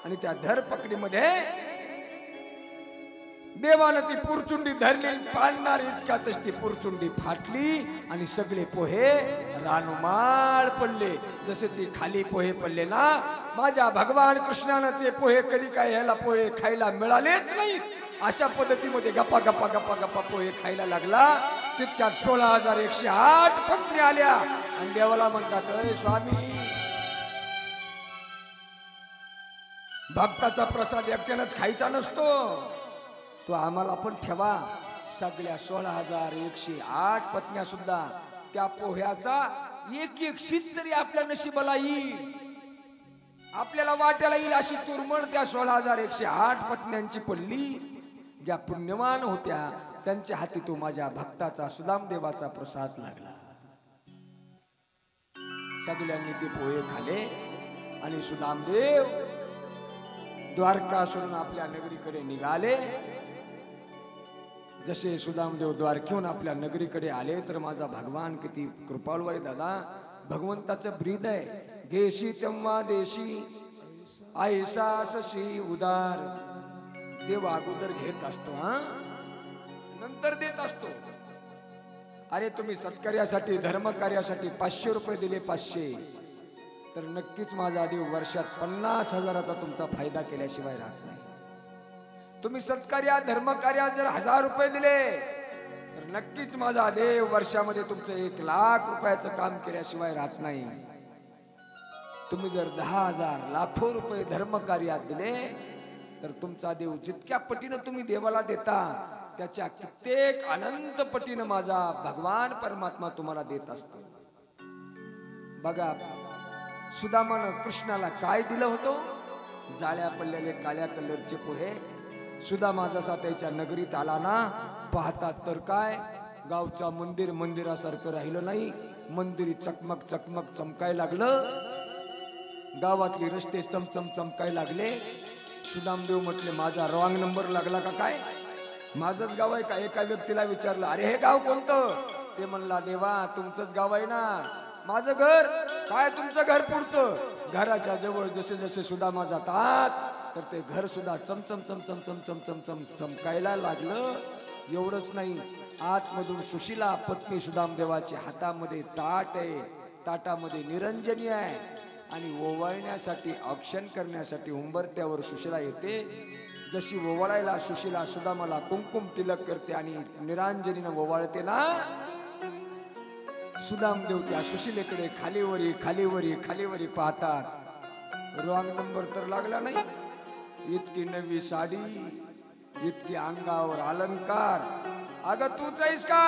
आणि त्या धरपकडीमध्ये देवानं ती पुरचुंडी धरली. पाळणार इतक्यातच ती पुरचुंडी फाटली आणि सगळे पोहे रानुमाळ पडले. जसे ती खाली पोहे पडले ना, माझ्या भगवान कृष्णानं ते पोहे कधी काय ह्याला पोहे खायला मिळालेच नाहीत. अशा पद्धतीमध्ये गप्पा गप्पा गप्पा गप्पा पोहे खायला लागला. तितक्यात 16,108 पत्नी आल्या आणि देवाला म्हणतात, अरे स्वामी, भक्ताचा प्रसाद एकट्यानंच खायचा नसतो, तो आम्हाला पण ठेवा. सगळ्या 16,108 पत्न्या सुद्धा त्या पोह्याचा एक एक शीत तरी आपल्या नशिबाला येईल, आपल्याला वाट्याला येईल अशी तुरमण त्या 16,108 पत्न्यांची पडली. ज्या पुण्यवान होत्या त्यांच्या हाती तो माझ्या भक्ताचा सुदामदेवाचा प्रसाद लागला. सगळ्यांनी ते पोहे खाले आणि सुदामदेव द्वारका सोडून आपल्या नगरीकडे निघाले. जसे सुदामदेव द्वारकेहून आपल्या नगरीकडे आले तर माझा भगवान किती कृपाळू आहे दादा. भगवंताचं ब्रीद आहे, घेशी तेव्हा देशी ऐसा सशी उदार. देव अगोदर घेत असतो, हा नंतर देत असतो. अरे तुम्ही सत्कार्यासाठी धर्मकार्यासाठी 500 रुपये दिले, 500, तर नक्कीच माझा देव वर्षात 50,000चा तुमचा फायदा केल्याशिवाय राहत नाही. तुम्ही सत्कार्या धर्मकार्यात जर 1,000 रुपये दिले तर नक्कीच माझा देव वर्षामध्ये तुमचं 1,00,000 रुपयाचं काम केल्याशिवाय राहत नाही. तुम्ही जर 10,000 लाखो रुपये धर्मकार्यात दिले तर तुमचा देव जितक्या पटीनं तुम्ही देवाला देता त्याच्या कित्येक अनंत पटीनं माझा भगवान परमात्मा तुम्हाला देत असतो. बघा, सुदामानं कृष्णाला काय दिलं होतं? जाळ्या पडलेले काळ्या कलरचे पोहे. सुदामा जसा त्याच्या नगरीत आला ना, पाहतात तर काय, गावचा मंदिर मंदिरासारखं राहिलं नाही. मंदिर चकमक चकमक चमकाय लागलं, गावातले रस्ते चमचम चमकाय लागले. सुदामदेव म्हटले, माझा रॉंग नंबर लागला का काय? माझंच गाव आहे का? एका व्यक्तीला विचारलं, अरे हे गाव कोणतं? ते म्हणला, देवा तुमचंच गाव आहे ना. माझं घर काय? तुमचं घर पुढचं. घराच्या जवळ जसे जसे सुदामा जातात तर ते घर सुद्धा चमचम चमचम चमचम चमचम चमकायला लागलं. एवढंच नाही, आतमधून सुशीला पत्नी सुदामदेवाच्या हातामध्ये ताट आहे, ताटामध्ये निरंजनी आहे आणि ओवाळण्यासाठी औक्षण करण्यासाठी उंबरट्यावर सुशीला येते. जशी ओवाळायला सुशीला सुदामाला कुंकुम तिलक करते आणि निरांजनीनं ओवाळते ना, सुदामदेव त्या सुशीलेकडे खालीवरी खालीवरी खालीवरी पाहतात. रॉंग नंबर तर लागला नाही. इतकी नवी साडी, इतकी अंगावर अलंकार, अगं तूच आहेस का?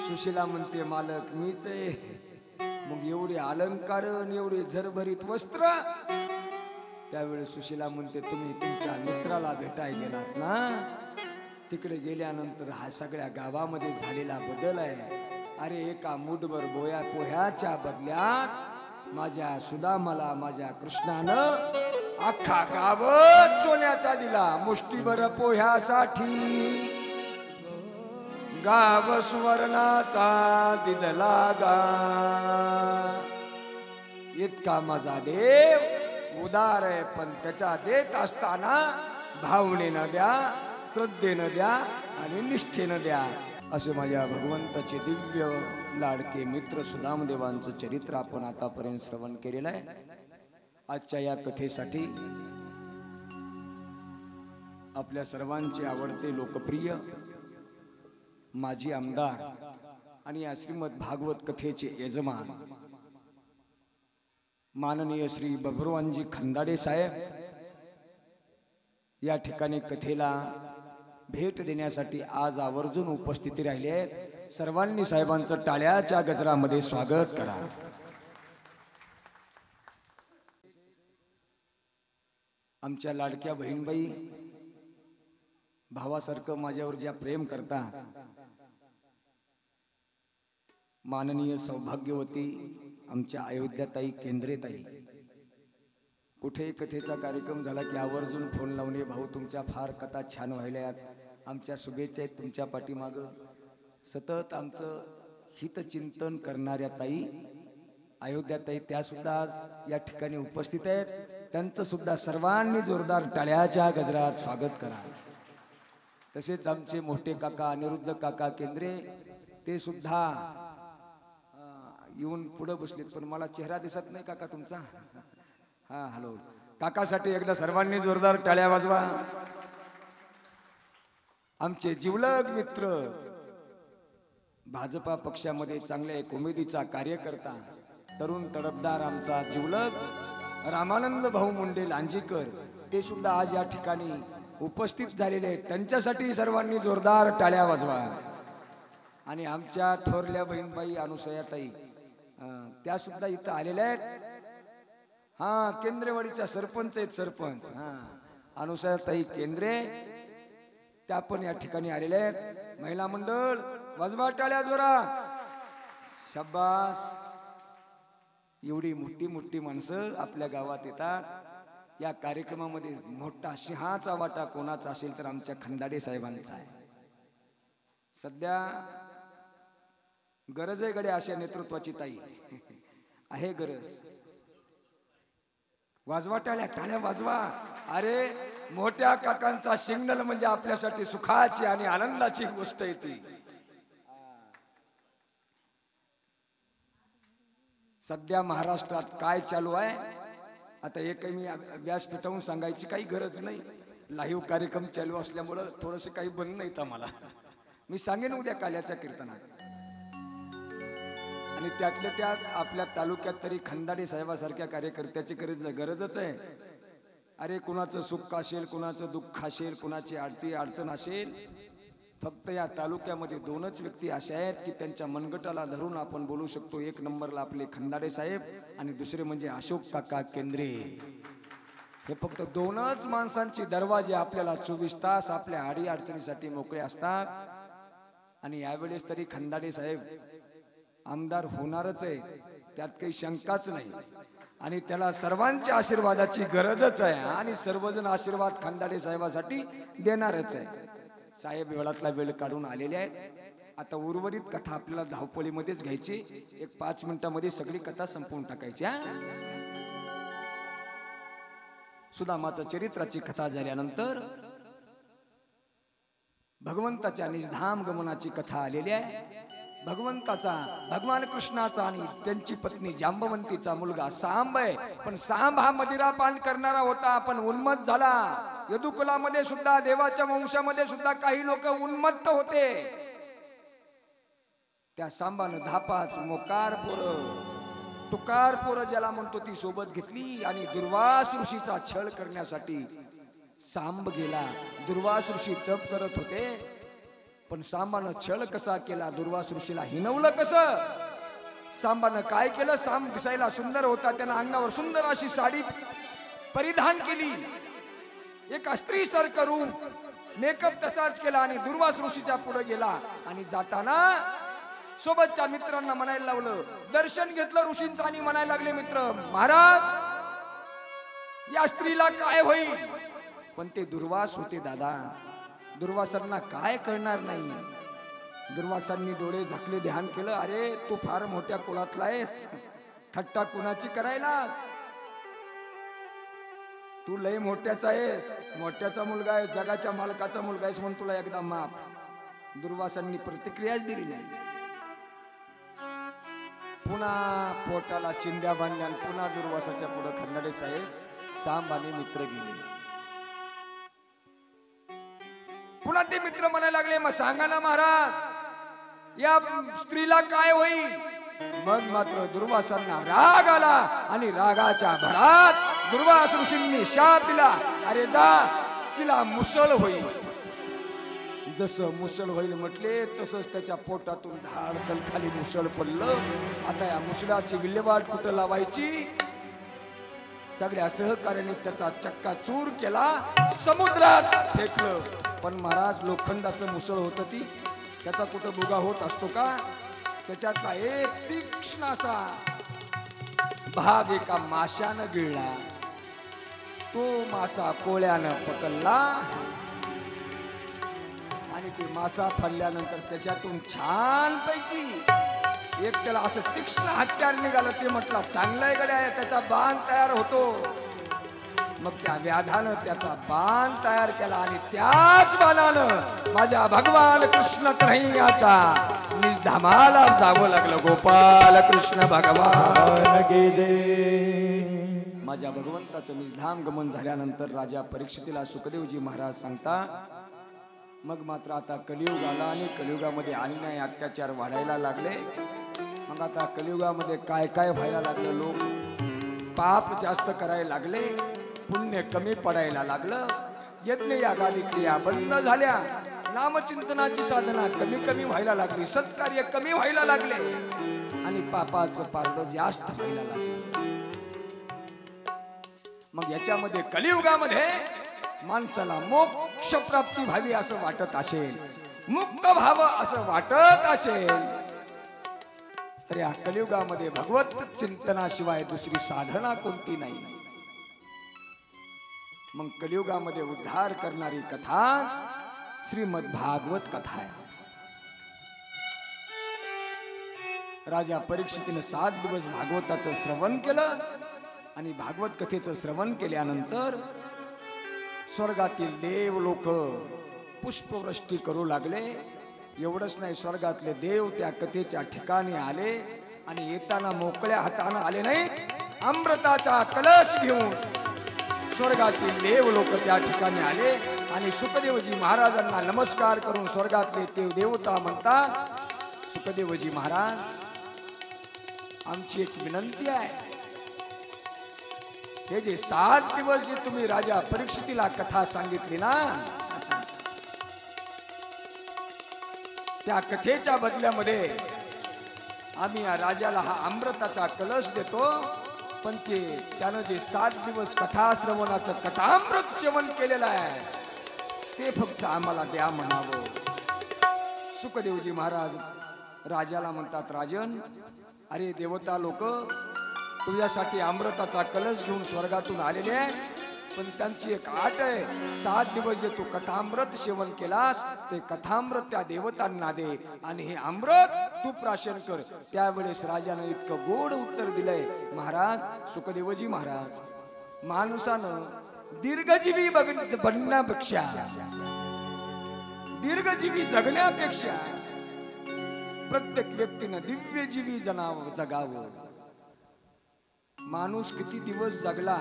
सुशीला म्हणते, मालक मीच आहे. मग एवढे अलंकार, एवढे झरभरीत वस्त्र? त्यावेळेस सुशीला म्हणते, तुम्ही तुमच्या मित्राला भेटाय गेलात ना, तिकडे गेल्यानंतर हा सगळ्या गावामध्ये झालेला बदल आहे. अरे एका मुठभर पोह्याच्या बदल्यात माझ्या सुदामाला माझ्या कृष्णानं अख्खा गावच सोन्याचा दिला. मुष्टीभर पोह्यासाठी गाव सुवर्णाचा दिदला गा. इतका माझा देव उदार आहे, पण त्याचा देत असताना भावनेनं द्या, श्रद्धेनं द्या आणि निष्ठेनं द्या. असे माझ्या भगवंताचे दिव्य लाडके मित्र सुदामदेवांचं चरित्र आपण आतापर्यंत श्रवण केलेलं आहे. आजच्या या कथेसाठी आपल्या सर्वांचे आवडते लोकप्रिय माजी आमदार आणि या श्रीमद भागवत कथेचे यजमान माननीय श्री बभरुवांजी खंदाडे साहेब या ठिकाणी कथेला भेट देण्यासाठी आज आवर्जून उपस्थिती राहिले आहेत. सर्वांनी साहेबांचं टाळ्याच्या गजरामध्ये स्वागत करा. आमच्या लाडक्या बहीणबाई भावासारखं माझ्यावर ज्या प्रेम करता, माननीय सौभाग्यवती आमच्या अयोध्याताई केंद्रेताई, कुठे कथेचा कार्यक्रम झाला की आवर्जून फोन लावणे, भाऊ तुमच्या फार कथा छान व्हायल्यात, आमच्या शुभेच्छा आहेत तुमच्या पाठीमागं. सतत आमचं हितचिंतन करणाऱ्या ताई अयोध्याताई त्या सुद्धा आज या ठिकाणी उपस्थित आहेत. त्यांचं सुद्धा सर्वांनी जोरदार टाळ्याच्या गजरात स्वागत करा. तसेच आमचे मोठे काका अनिरुद्ध काका केंद्रे ते सुद्धा येऊन पुढे बसलेत, पण मला चेहरा दिसत नाही काका तुमचा. हा हॅलो काकासाठी एकदा सर्वांनी जोरदार टाळ्या वाजवा. आमचे जिवलग मित्र भाजपा पक्षामध्ये चांगल्या एक उमेदीचा कार्यकर्ता तरुण तडफदार आमचा जिवलग रामानंद भाऊ मुंडे लांजीकर ते सुद्धा आज या ठिकाणी उपस्थित झालेले आहेत. त्यांच्यासाठी सर्वांनी जोरदार टाळ्या वाजवा. आणि आमच्या थोरल्या बहीणबाई अनुसयाताई त्या सुद्धा इथं आलेल्या आहेत. हा केंद्रेवाडीच्या सरपंच आहेत सरपंच. हा अनुसयाताई केंद्रे त्या पण या ठिकाणी आलेल्या आहेत. महिला मंडळ वाजवा टाळ्या जोरात. शाबास. एवढी मोठी मोठी माणसं आपल्या गावात येतात. या कार्यक्रमामध्ये मोठा सिंहाचा वाटा कोणाचा असेल तर आमच्या खंदाडे साहेबांचा आहे. सध्या गरज आहे गड्या अशा नेतृत्वाची ताई आहे गरज. वाजवा टाळ्या टाळ्या वाजवा. अरे मोठ्या काकांचा सिग्नल म्हणजे आपल्यासाठी सुखाची आणि आनंदाची गोष्ट आहे ती. सध्या महाराष्ट्रात काय चालू आहे आता हे काही मी व्यासपीठावरून सांगायची काही गरज नाही. लाईव्ह कार्यक्रम चालू असल्यामुळं थोडंसं काही बंद नाही तर मला मी सांगेन उद्या काल्याच्या कीर्तनात. आणि त्यातल्या त्यात आपल्या तालुक्यात तरी खंदाडे साहेबासारख्या कार्यकर्त्याची गरजच आहे. अरे कुणाचं सुख असेल, कुणाचं दुःख असेल, कुणाची अडचण असेल, फक्त या तालुक्यामध्ये दोनच व्यक्ती अशा आहेत की त्यांच्या मनगटाला धरून आपण बोलू शकतो. एक नंबरला आपले खंदाडे साहेब आणि दुसरे म्हणजे अशोक काका केंद्रे. हे फक्त दोनच माणसांचे दरवाजे आपल्याला 24 तास आपल्या आडी अडचणीसाठी मोकळे असतात. आणि यावेळेस तरी खंदाडे साहेब आमदार होणारच आहे, त्यात काही शंकाच नाही. आणि त्याला सर्वांच्या आशीर्वादाची गरजच आहे आणि सर्वजण आशीर्वाद खंदाडे साहेबासाठी देणारच आहे. साहेब वेळातला वेळ काढून आलेले आहेत. आता उर्वरित कथा आपल्याला धावपळीमध्येच घ्यायची. एक 5 मिनिटांमध्ये सगळी कथा संपवून टाकायची. सुदामाच्या चरित्राची कथा झाल्यानंतर भगवंताच्या निजधाम गमनाची कथा आलेली आहे. भगवान कृष्णाचा आणि त्यांची पत्नी जांबवंतीचा मुलगा सांब आहे. पण सांब हा मदिरापान करणारा होता, पण उन्मत्त झाला. यदुकुलामध्ये सुद्धा देवाच्या वंशामध्ये सुद्धा काही लोक उन्मत्त होते. त्या सांबानं 10-5 मोकार पोरं, तुकार पोरं ज्याला म्हणतो ती सोबत घेतली आणि दुर्वास ऋषीचा छळ करण्यासाठी सांब गेला. दुर्वास ऋषी तप करत होते, पण सांबानं छळ कसा केला, दुर्वास ऋषीला हिनवलं कसं. सांबानं काय केलं, सांब दिसायला सुंदर होता, त्यानं अंगावर सुंदर अशी साडी परिधान केली, एक स्त्री सारखं रूप, मेकअप तसाच केला आणि दुर्वास ऋषीच्या पुढे गेला. आणि जाताना सोबतच्या मित्रांना म्हणायला लावलं, दर्शन घेतलं ऋषींचं आणि म्हणायला लागले मित्र, महाराज या स्त्रीला काय होईल. पण ते दुर्वास होते दादा. दुर्वासांना काय कळणार नाही. दुर्वासांनी डोळे झाकले, ध्यान केलं. अरे तू फार मोठ्या कुळातला आहेस, थट्टा कुणाची करायलास, तू लय मोठ्याचा आहेस, मोठ्याचा मुलगा आहे, जगाच्या मालकाचा मुलगा आहेस म्हणून तुला एकदा माफ. दुर्वासांनी प्रतिक्रियाच दिली नाही. पुन्हा पोटाला चिंध्या बांधल्या, पुन्हा दुर्वासाच्या पुढे खंदाडे साहेब सांब आणि मित्र गेले. पुन्हा ते मित्र म्हणायला लागले, मग सांगा ना महाराज या स्त्रीला काय होईल. मग मात्र दुर्वासांना राग आला आणि रागाच्या भरात दुर्वास ऋषींनी शाप दिला, अरे जा तिला मुसळ होईल. जसं मुसळ होईल म्हटले तसंच त्याच्या पोटातून धाडकन खाली मुसळ पडलं. आता या मुसळाची विल्हेवाट कुठं लावायची. सगळ्या सहकार्याने त्याचा चक्का चूर केला, समुद्रात फेकलं. पण महाराज लोखंडाचं मुसळ होतं ती, त्याचा कुठं बुगा होत असतो का. त्याच्यातला एक तीक्ष्ण असा भाग एका माशानं गिळला. तो मासा कोळ्यानं पकडला आणि ते मासा फडल्यानंतर त्याच्यातून छानपैकी एक त्याला असं तीक्ष्ण हत्यार निघालं, ते म्हटलं चांगलं गड्या आहे, त्याचा बाण तयार होतो. मग त्या व्याधानं त्याचा बाण तयार केला आणि त्याच बाणानं माझ्या भगवान कृष्ण कन्हैयाचा निजधामाला जावं लागलं. गोपाल कृष्ण भगवान की जय. माझ्या भगवंताचं निजधाम गमन झाल्यानंतर राजा परीक्षितीला सुखदेवजी महाराज सांगता, मग मात्र आता कलियुग आला आणि कलियुगामध्ये अन्याय अत्याचार वाढायला लागले. मग आता कलियुगामध्ये काय काय व्हायला लागलं, लोक पाप जास्त करायला लागले, पुण्य कमी पडायला लागलं, यज्ञ यागादी क्रिया बंद झाल्या, नामचिंतनाची साधना कमी कमी व्हायला लागली, सत्कार्य कमी व्हायला लागले आणि पापाचं पारड जास्त व्हायला लागलं. मग याच्यामध्ये कलियुगामध्ये माणसाला मोक्ष प्राप्ती व्हावी असं वाटत असेल, मुक्त व्हावं असं वाटत असेल, तर या कलियुगामध्ये भगवत चिंतनाशिवाय दुसरी साधना कोणती नाही. मग कलियुगामध्ये उद्धार करणारी कथाच श्रीमद भागवत कथा आहे. राजा परीक्षितीने 7 दिवस भागवताचं श्रवण केलं आणि भागवत कथेचं श्रवण केल्यानंतर स्वर्गातील देव लोक पुष्पवृष्टी करू लागले. एवढंच नाही, स्वर्गातले देव त्या कथेच्या ठिकाणी आले आणि येताना मोकळ्या हाताने आले नाहीत, अमृताचा कलश घेऊन स्वर्गातील देव लोक त्या ठिकाणी आले आणि सुखदेवजी महाराजांना नमस्कार करून स्वर्गातले ते देवता म्हणतात, सुखदेवजी महाराज, आमची एक विनंती आहे, हे जे 7 दिवस जे तुम्ही राजा परीक्षितीला कथा सांगितली ना, त्या कथेच्या बदल्यामध्ये आम्ही या राजाला हा अमृताचा कलश देतो, पण त्यानं जे 7 दिवस कथा श्रवणाचं कथामृत सेवन केलेलं आहे ते फक्त आम्हाला द्या म्हणावं. सुखदेवजी महाराज राजाला म्हणतात, राजन, अरे देवता लोक तुझ्यासाठी अमृताचा कलश घेऊन स्वर्गातून आलेले आहे, पण त्यांची एक आट आहे, 7 दिवस जे तू कथामृत सेवन केलास ते कथामृत त्या देवतांना दे आणि हे अमृत तू प्राशन कर. त्यावेळेस राजानं इतकं गोड उत्तर दिलंय, महाराज, सुखदेवजी महाराज, माणसानं दीर्घजीवी बनण्यापेक्षा, दीर्घजीवी जगण्यापेक्षा प्रत्येक व्यक्तीनं दिव्यजीवी जगावं. माणूस किती दिवस जगला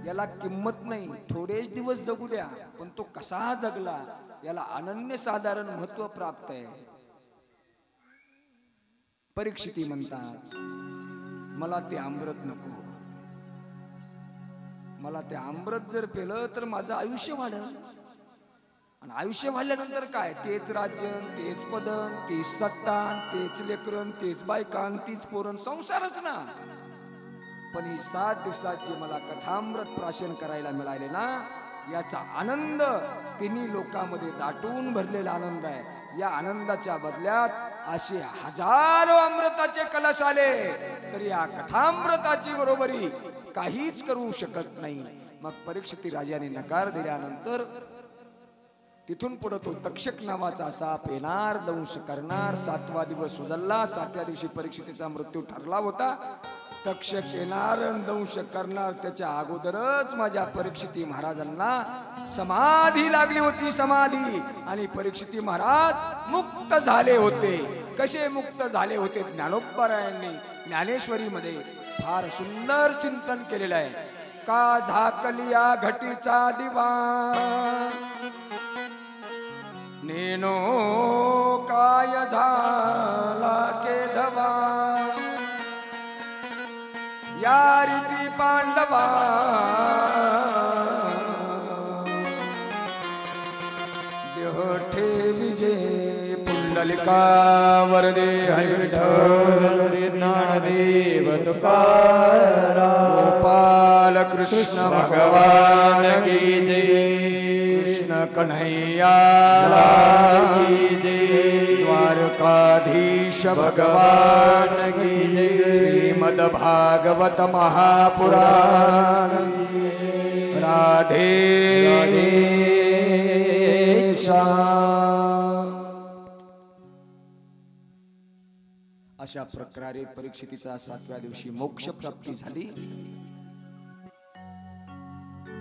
याला किंमत नाही, थोडेच दिवस जगू द्या, पण तो कसा जगला याला अनन्यसाधारण महत्व प्राप्त आहे. परीक्षिती म्हणतात, मला ते अमृत नको, मला ते अमृत जर पेलं तर माझं आयुष्य वाढेल, आणि आयुष्य वाढल्यानंतर काय, तेच राज्यन, तेच पदन, तेच सत्ता, तेच लेकरन, तेच बायकान, तीच पोरण, संसारच ना. पण ही 7 दिवसात जे मला कथामृत प्राशन करायला मिळाले ना, याचा आनंद तिन्ही लोकांमध्ये दाटून भरलेला आनंद आहे. या आनंदाच्या बदल्यात असे हजारो अमृताचे कलश आले तरी या कथामृताची बरोबरी काहीच करू शकत नाही. मग परीक्षिती राजाने नकार दिल्यानंतर तिथून पुढे तो तक्षक नावाचा साप येणार, दंश करणार. 7वा दिवस उजळला, 7व्या दिवशी परीक्षितीचा मृत्यू ठरला होता. तक्षक येणार, दंश करणार, त्याच्या अगोदरच माझ्या परीक्षिती महाराजांना समाधी लागली होती, समाधी. आणि परीक्षिती महाराज मुक्त झाले होते. कसे मुक्त झाले होते, ज्ञानोबरायांनी ज्ञानेश्वरीमध्ये फार सुंदर चिंतन केलेलं आहे. का झाकलिया घटीचा दिवा, नेनो काय झाला केधवा, या रीती पांडवा देहठे विजय पुंडलिका वरदे हरि विठ्ठल ज्ञानदेव तुकाराम. गोपाल कृष्ण भगवान की जय. कृष्ण कन्हैया की जय. द्वारकाधीश भगवान की जय. श्रीमद भागवत महापुराण. राधे श्याम. अशा प्रकारे परीक्षितीचा 7व्या दिवशी मोक्ष प्राप्ती झाली.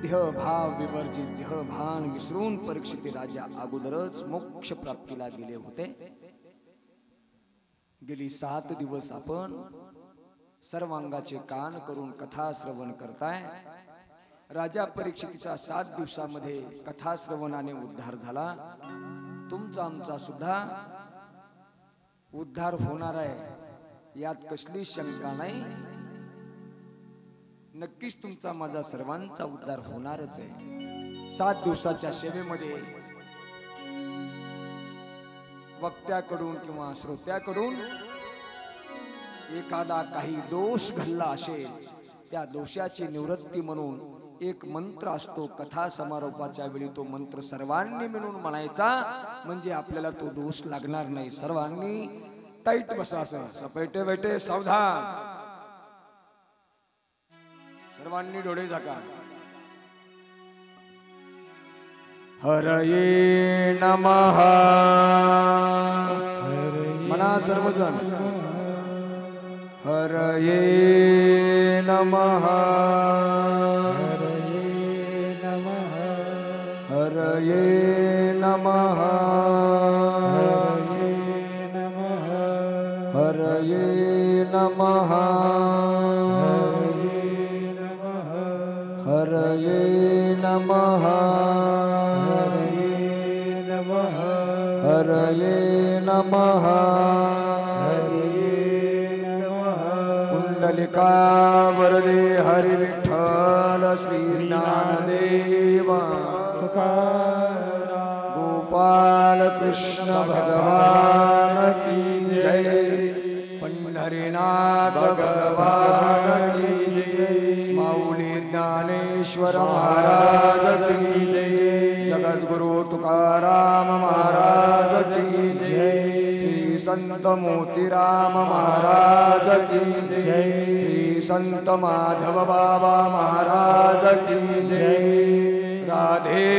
देहभाव विवर्जित, देहभान विसरून परीक्षिती राजा अगोदरच मोक्ष प्राप्तीला गेले होते. गेली 7 दिवस आपण सर्वांगाचे कान करून कथा श्रवण करताय. राजा परीक्षितीचा 7 दिवसामध्ये कथा श्रवणाने उद्धार झाला. तुमचा आमचा सुद्धा उद्धार होणार आहे, यात कसली शंका नाही. नक्कीच तुमचा माझा सर्वांचा उद्धार होणारच आहे. 7 दिवसाच्या सेवेमध्ये वक्त्याकडून किंवा श्रोत्याकडून एखादा काही दोष घडला असेल, त्या दोषाची निवृत्ती म्हणून एक मंत्र असतो. कथा समारोपाच्या वेळी तो मंत्र सर्वांनी मिळून म्हणायचा, म्हणजे आपल्याला तो दोष लागणार नाही. सर्वांनी टाईट बसायचं, सपेटे बेटे सावधान. सर्वांनी डोळे झाका. हरये नमः म्हणा सर्वजण. हरये नमः हरये नमः हरये नमः हरये नमः हरये नमः कुंडलिका वरदे हरि विठ्ठल श्री ज्ञानदेव गोपाल कृष्ण भगवान की जय. पंढरीनाथ भगवान की जय. माऊली ज्ञानेश्वर महाराज की जय. जगद्गुरु तुकाराम महाराज की जय. श्री संत मोतीराम महाराज की जय. श्री संत माधव बाबा महाराज की जय. राधे